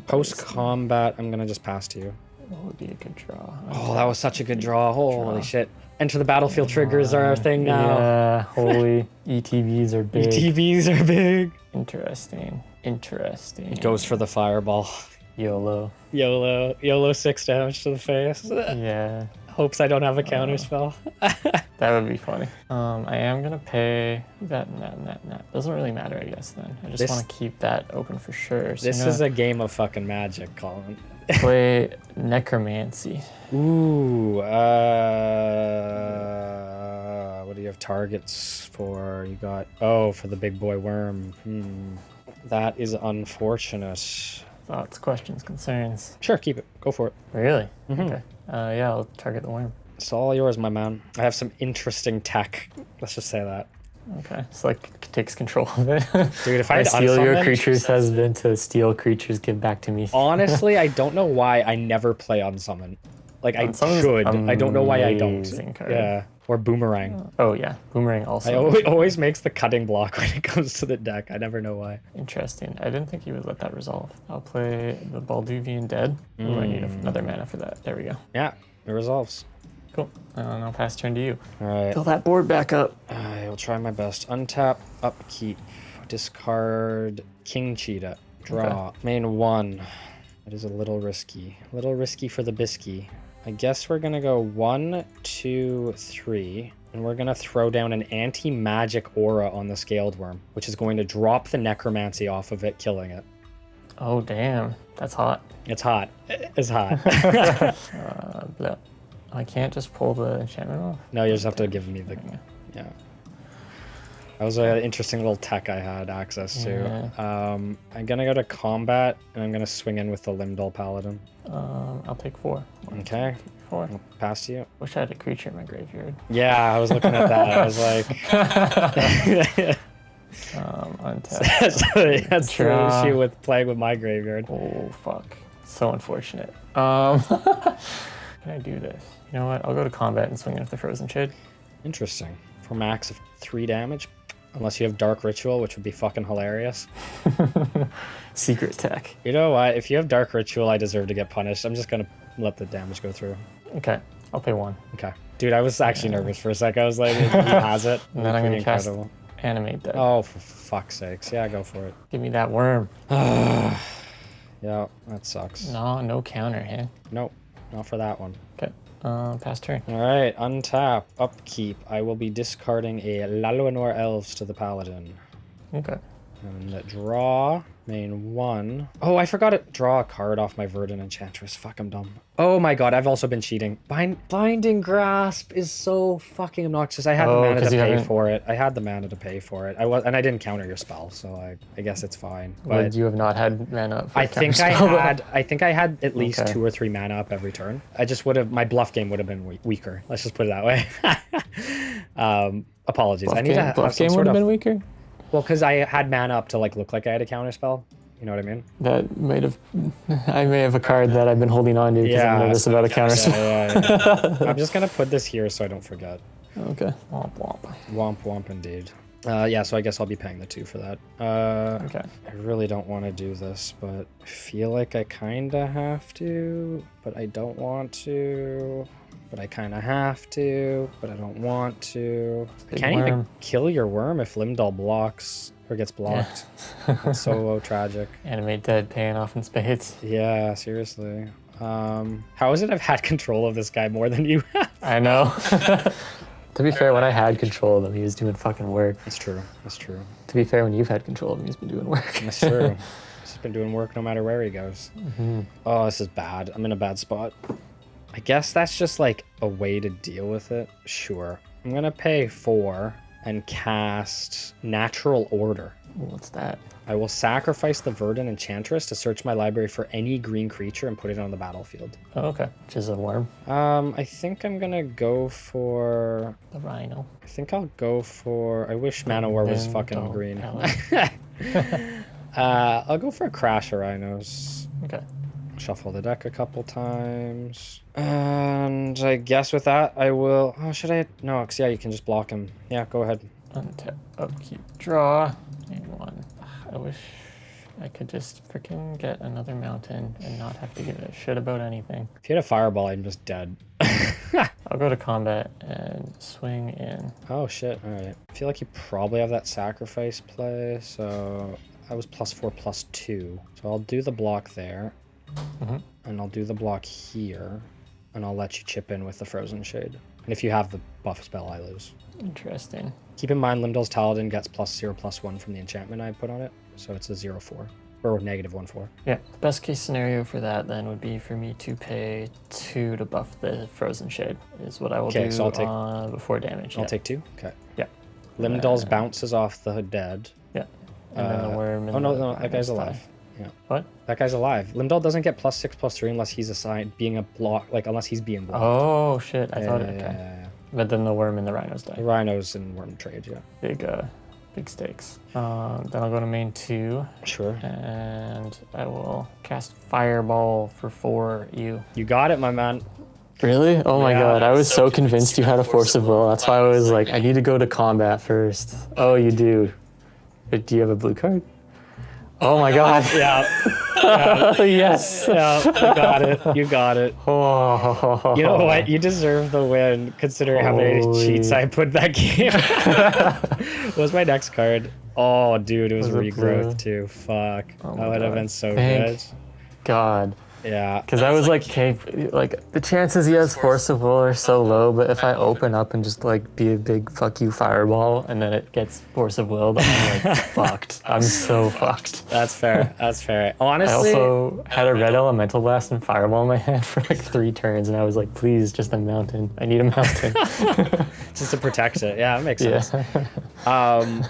Post combat, I'm gonna just pass to you. What would be a good draw? Oh, that was such a good draw. Holy shit. Enter the battlefield triggers are our thing now. Yeah, holy ETBs are big. TVs are big. Interesting. Interesting. Goes for the fireball. YOLO. YOLO 6 damage to the face. Yeah, Hopes I don't have a counter spell. that would be funny. I am gonna pay that and that and that and that. Doesn't really matter, I guess, then. I just This- want to keep that open for sure. So This I'm is gonna a game of fucking magic, Colin. play Necromancy. Ooh, what do you have targets for? You got, for the big boy worm. That is unfortunate. Thoughts, questions, concerns. Sure, keep it. Go for it. Really? Okay. Yeah, I'll target the worm. It's all yours, my man. I have some interesting tech. Let's just say that. Okay. It's like takes control of it. Dude, if I My had steal your unsummoned- creatures has been to steal creatures, give back to me. Honestly, I don't know why I never play Unsummon. Like, I Unsummon's should. I don't know why I don't. amazing card. Yeah. Or Boomerang. Oh yeah, Boomerang also. Always makes the cutting block when it comes to the deck. I never know why. Interesting. I didn't think you would let that resolve. I'll play the Balduvian Dead. Ooh, I need another mana for that. There we go. Yeah, it resolves. Cool. And I'll pass turn to you. All right. Fill that board back up. I will try my best. Untap, upkeep, discard, King Cheetah, draw, main 1. It is a little risky. A little risky for the bisky. I guess we're gonna go 1, 2, 3, and we're gonna throw down an anti-magic aura on the Scaled Worm, which is going to drop the Necromancy off of it, killing it. Oh damn, that's hot. It's hot. It's hot. Blah. I can't just pull the enchantment off. No, you just have to give me the... Yeah. That was an interesting little tech I had access to. I'm gonna go to combat, and I'm gonna swing in with the Limdol Paladin. I'll take 4. Okay, 4. I'll pass to you. Wish I had a creature in my graveyard. Yeah, I was looking at that. I was like... Untap. That's the Draw. issue with playing with my graveyard. Oh fuck. So unfortunate. Can I do this? You know what? I'll go to combat and swing in with the Frozen Shade. Interesting. For max of 3 damage. Unless you have Dark Ritual, which would be fucking hilarious. Secret tech. You know what? If you have Dark Ritual, I deserve to get punished. I'm just gonna let the damage go through. Okay, I'll pay 1. Okay. Dude, I was actually nervous for a sec. I was like, he has it. And then I'm Pretty gonna cast incredible. Animate that. Oh, for fuck's sakes. Yeah, go for it. Give me that worm. Yeah, that sucks. No counter, hey? Nope, not for that one. Okay, pass turn. All right, untap, upkeep. I will be discarding a Laluanor Elves to the Paladin. Okay. And draw main 1. Oh, I forgot to draw a card off my Verdant Enchantress. Fuck, I'm dumb. Oh my god, I've also been cheating. Binding Grasp is so fucking obnoxious. I had the mana to pay for it. I had the mana to pay for it. And I didn't counter your spell, so I guess it's fine. But would you have not had mana up for I think I had at least 2 or 3 mana up every turn. I just would have, my bluff game would have been weaker. Let's just put it that way. Apologies. Bluff game would have been weaker? Well, because I had mana up to like look like I had a counter spell. You know what I mean? That might have. I may have a card that I've been holding on to because I'm nervous about a counter spell. Yeah. I'm just gonna put this here so I don't forget. Okay. Womp womp. Womp womp indeed. Yeah, so I guess I'll be paying the 2 for that. Okay. I really don't want to do this, but I feel like I kind of have to, but I don't want to. But I kind of have to, but I don't want to. I can't even kill your worm if Limdol blocks or gets blocked. Yeah. That's so tragic. Animate dead, paying off in spades. Yeah, seriously. How is it I've had control of this guy more than you have? I know. To be fair, when I had control of him, he was doing fucking work. That's true. That's true. To be fair, when you've had control of him, he's been doing work. That's true. He's been doing work no matter where he goes. Mm-hmm. Oh, this is bad. I'm in a bad spot. I guess that's just like a way to deal with it. Sure. I'm gonna pay 4 and cast Natural Order. What's that? I will sacrifice the Verdant Enchantress to search my library for any green creature and put it on the battlefield. Oh, okay. Which is a worm. I think I'm gonna go for the Rhino. I think I'll go for. I wish Manowar was fucking green. I'll go for a Crash of Rhinos. Okay. Shuffle the deck a couple times. And I guess with that, I will... Oh, should I... No, because yeah, you can just block him. Yeah, go ahead. Untap, upkeep, draw. And 1. I wish I could just freaking get another mountain and not have to give a shit about anything. If you had a fireball, I'm just dead. I'll go to combat and swing in. Oh, shit. All right. I feel like you probably have that sacrifice play, so... I was +4/+2. So I'll do the block there. Mm-hmm. And I'll do the block here, and I'll let you chip in with the Frozen Shade. And if you have the buff spell, I lose. Interesting. Keep in mind, Limdol's Paladin gets +0/+1 from the enchantment I put on it, so it's a 0/4, or -1/4. Yeah, the best case scenario for that then would be for me to pay 2 to buff the Frozen Shade, is what I will do, so I'll take, before damage. I'll take 2? Okay. Yeah. Limdol's bounces off the dead. Yeah. And then the worm. And no, that guy's alive. Yeah. What? That guy's alive. Limdol doesn't get +6/+3 unless he's assigned being a block, like unless he's being blocked. Oh shit! I thought okay. Yeah. But then the worm and the rhinos die. The rhinos and worm trade, yeah. Big stakes. Then I'll go to main 2. Sure. And I will cast Fireball for 4 you. You got it, my man. Really? Oh my god! I was so convinced you had a Force of Will. That's why I was like, I need to go to combat first. Oh, you do. But do you have a blue card? Oh my god. Yeah. Yes. Yeah, you got it. You got it. Oh. You know what? You deserve the win, considering how many cheats I put in that game. What was my next card? Oh, dude, it was Regrowth too. Fuck. Oh that would have been so Thank good. God. Yeah. Because I was like, okay, like the chances he has Force of Will are so low, but if I open up and just like be a big fuck you fireball and then it gets Force of Will, then I'm like fucked. I'm so fucked. That's fair. That's fair. Honestly, I also had a red elemental blast and fireball in my hand for like 3 turns, and I was like, please, just a mountain. I need a mountain. Just to protect it. Yeah, that makes sense. Yeah.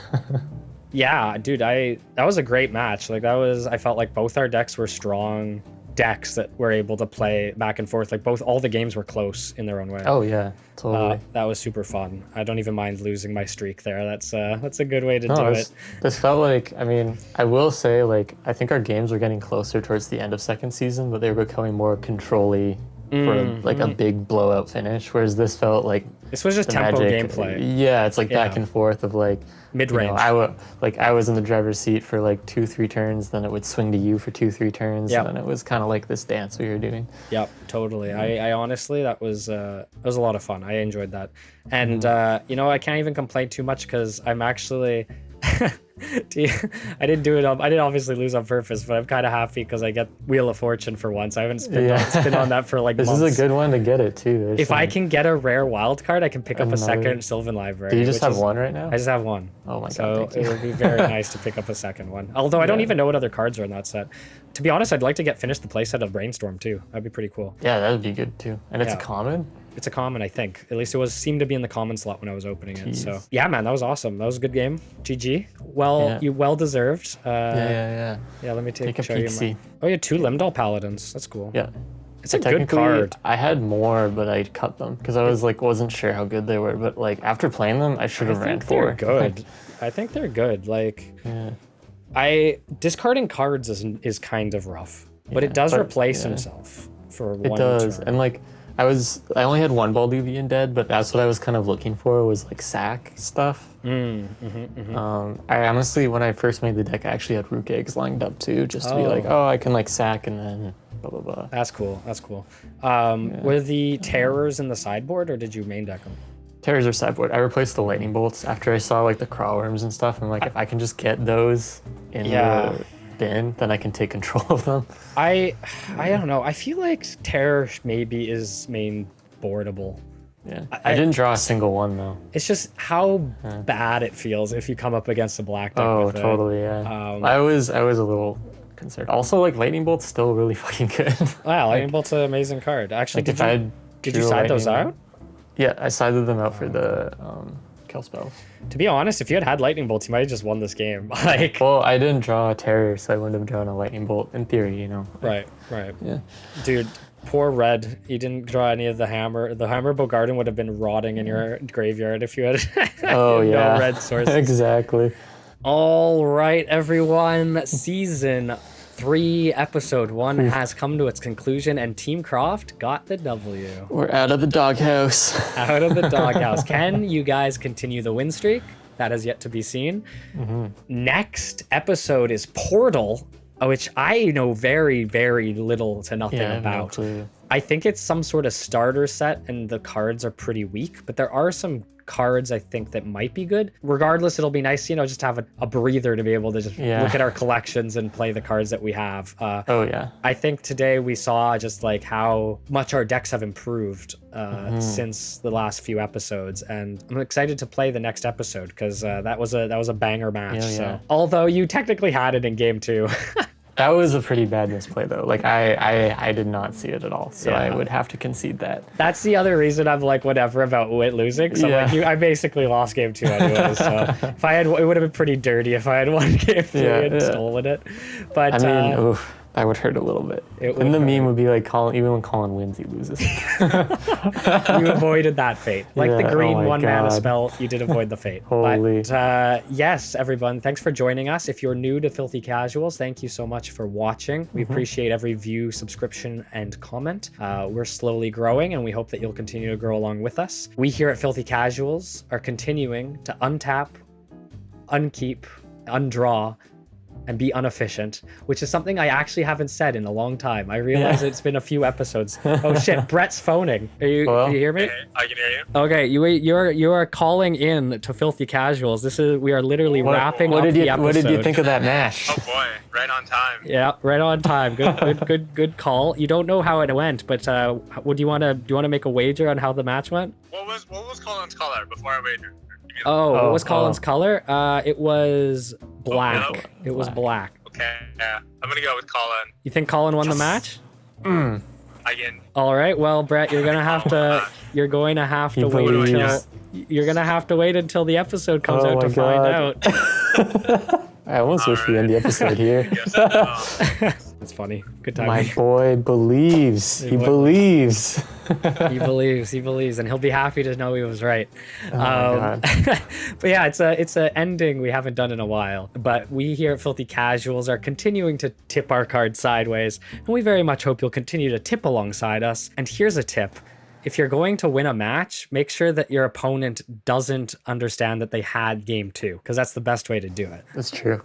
Yeah, dude, that was a great match. Like I felt like both our decks were strong decks that were able to play back and forth. Like all the games were close in their own way. Oh yeah, totally. That was super fun. I don't even mind losing my streak there. That's a good way to do it. This felt like, I mean, I will say, like, I think our games were getting closer towards the end of second season, but they were becoming more control-y for like a big blowout finish, whereas this felt like this was just tempo gameplay. Yeah, it's like back and forth of like mid-range. I was in the driver's seat for like 2-3 turns, then it would swing to you for 2-3 turns, and then it was kind of like this dance we were doing. Yep, totally. I honestly, that was a lot of fun. I enjoyed that, and you know, I can't even complain too much because I'm actually I didn't do it. I didn't obviously lose on purpose, but I'm kind of happy because I get Wheel of Fortune for once. I haven't spin on that for like This months. is a good one to get it too. There's If I can get a rare wild card, I can pick up a second Sylvan Library. Do you just have one right now? I just have one. Oh my god. So Thank you. it would be very nice to pick up a second one. Although I don't even know what other cards are in that set. To be honest, I'd like to finish the playset of Brainstorm too. That'd be pretty cool. Yeah, that would be good too. And it's a Yeah. common? It's a common, I think. At least it seemed to be in the common slot when I was opening it. Jeez. So yeah, man, that was awesome. That was a good game. GG. Well, you well deserved. Yeah. Yeah, let me Take a show you peek, see. Oh, you had 2 Limdall Paladins. That's cool. Yeah. It's a good Technically, card. I had more, but I cut them because I was like wasn't sure how good they were. But like after playing them, I should have ran They're 4. good. I think they're good. Like, Yeah. Discarding cards is kind of rough, but it Yeah, does but- replace yeah. himself for It one does, turn. and like I only had 1 Balduvian dead, but that's what I was kind of looking for was like sack stuff. I honestly, when I first made the deck, I actually had Rook Eggs lined up too, just to be like, oh, I can like sack and then blah blah blah. That's cool. That's cool. Were the terrors in the sideboard, or did you main deck them? Terrors are sideboard. I replaced the lightning bolts after I saw like the crawworms and stuff. I'm like, if I can just get those in the bin, then I can take control of them. I don't know. I feel like terror maybe is main boardable. Yeah, I didn't draw a single one though. It's just how bad it feels if you come up against a black deck. Oh, with it. totally. Yeah. I was a little concerned. Also, like lightning bolt's still really fucking good. Wow, Lightning Bolt's an amazing card. Actually, Like, did you side those out? Yeah, I sided them out for the kill spells. To be honest, if you had Lightning Bolts, you might have just won this game. Like, Well, I didn't draw a terror, so I wouldn't have drawn a lightning bolt in theory, you know. right. Yeah. Dude, poor Red. You didn't draw any of the hammer. The Hammer Bow Garden would have been rotting in your graveyard if you had Oh yeah. no red sources. Exactly. All right, everyone. Season 3, episode 1 has come to its conclusion, and Team Croft got the W. We're out of the doghouse. Out of the doghouse. Can you guys continue the win streak? That has yet to be seen. Next episode is Portal, which I know very, very little to nothing about. No clue. I think it's some sort of starter set, and the cards are pretty weak, but there are some cards I think that might be good. Regardless, it'll be nice, just to have a breather to be able to just look at our collections and play the cards that we have. Oh yeah. I think today we saw just like how much our decks have improved since the last few episodes, and I'm excited to play the next episode because that was a banger match. Yeah. So although you technically had it in game 2. That was a pretty bad misplay though. Like I did not see it at all, so I Yeah. would have to concede that. That's the other reason I'm like whatever about Wit losing. So I'm like, I basically lost game 2 anyway. So if I had, it would have been pretty dirty if I had won game 3 and stolen it. But I mean, oof, that would hurt a little bit. And the meme would be like, even when Colin wins, he loses. you avoided that fate. Like the Yeah, green oh my 1 mana God. spell, you did avoid the fate. Holy. But yes, everyone, thanks for joining us. If you're new to Filthy Casuals, thank you so much for watching. We appreciate every view, subscription, and comment. We're slowly growing, and we hope that you'll continue to grow along with us. We here at Filthy Casuals are continuing to untap, unkeep, undraw, and be inefficient, which is something I actually haven't said in a long time. I realize it's been a few episodes. Oh shit, Brett's phoning. Can you hear me? I can hear you. Okay, you are calling in to Filthy Casuals. We are literally wrapping up the episode. What did you think of that match? Oh boy, right on time. Yeah, right on time. Good call. You don't know how it went, but do you want to make a wager on how the match went? What was Colin's color before I wagered? What was Colin's color? It was black. yellow? It was black. Okay, yeah. I'm gonna go with Colin. You think Colin won the match? Again. All right. Well, Brett, you're gonna have to. You're going to have to wait believes. until. You're gonna have to wait until the episode comes Oh out to my find God. out. I almost wish we end the episode here. It's funny. Good time. My boy believes. He boy- believes. He believes, and he'll be happy to know he was right. God. But yeah, it's a ending we haven't done in a while. But we here at Filthy Casuals are continuing to tip our cards sideways, and we very much hope you'll continue to tip alongside us. And here's a tip. If you're going to win a match, make sure that your opponent doesn't understand that they had game 2, because that's the best way to do it. That's true.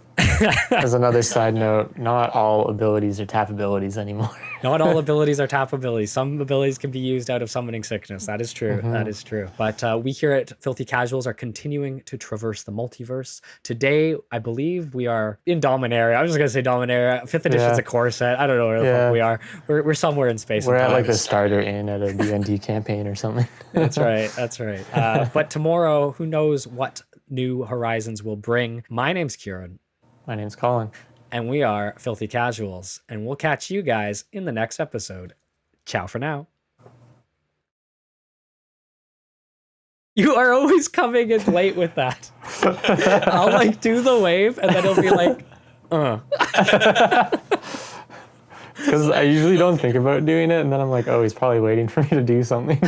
As another side note, not all abilities are tap abilities anymore. Not all abilities are tap abilities. Some abilities can be used out of summoning sickness. That is true. That is true. But we here at Filthy Casuals are continuing to traverse the multiverse. Today, I believe we are in Dominaria. I was just going to say Dominaria. 5th edition's a core set. I don't know where the fuck we are. We're somewhere in space. We're and at time. like the starter inn at a D&D campaign or something. That's right. That's right. But tomorrow, who knows what new horizons will bring. My name's Kurin. My name's Colin. And we are Filthy Casuals. And we'll catch you guys in the next episode. Ciao for now. You are always coming in late with that. I'll like do the wave and then it'll be like, Because I usually don't think about doing it, and then I'm like, oh, he's probably waiting for me to do something.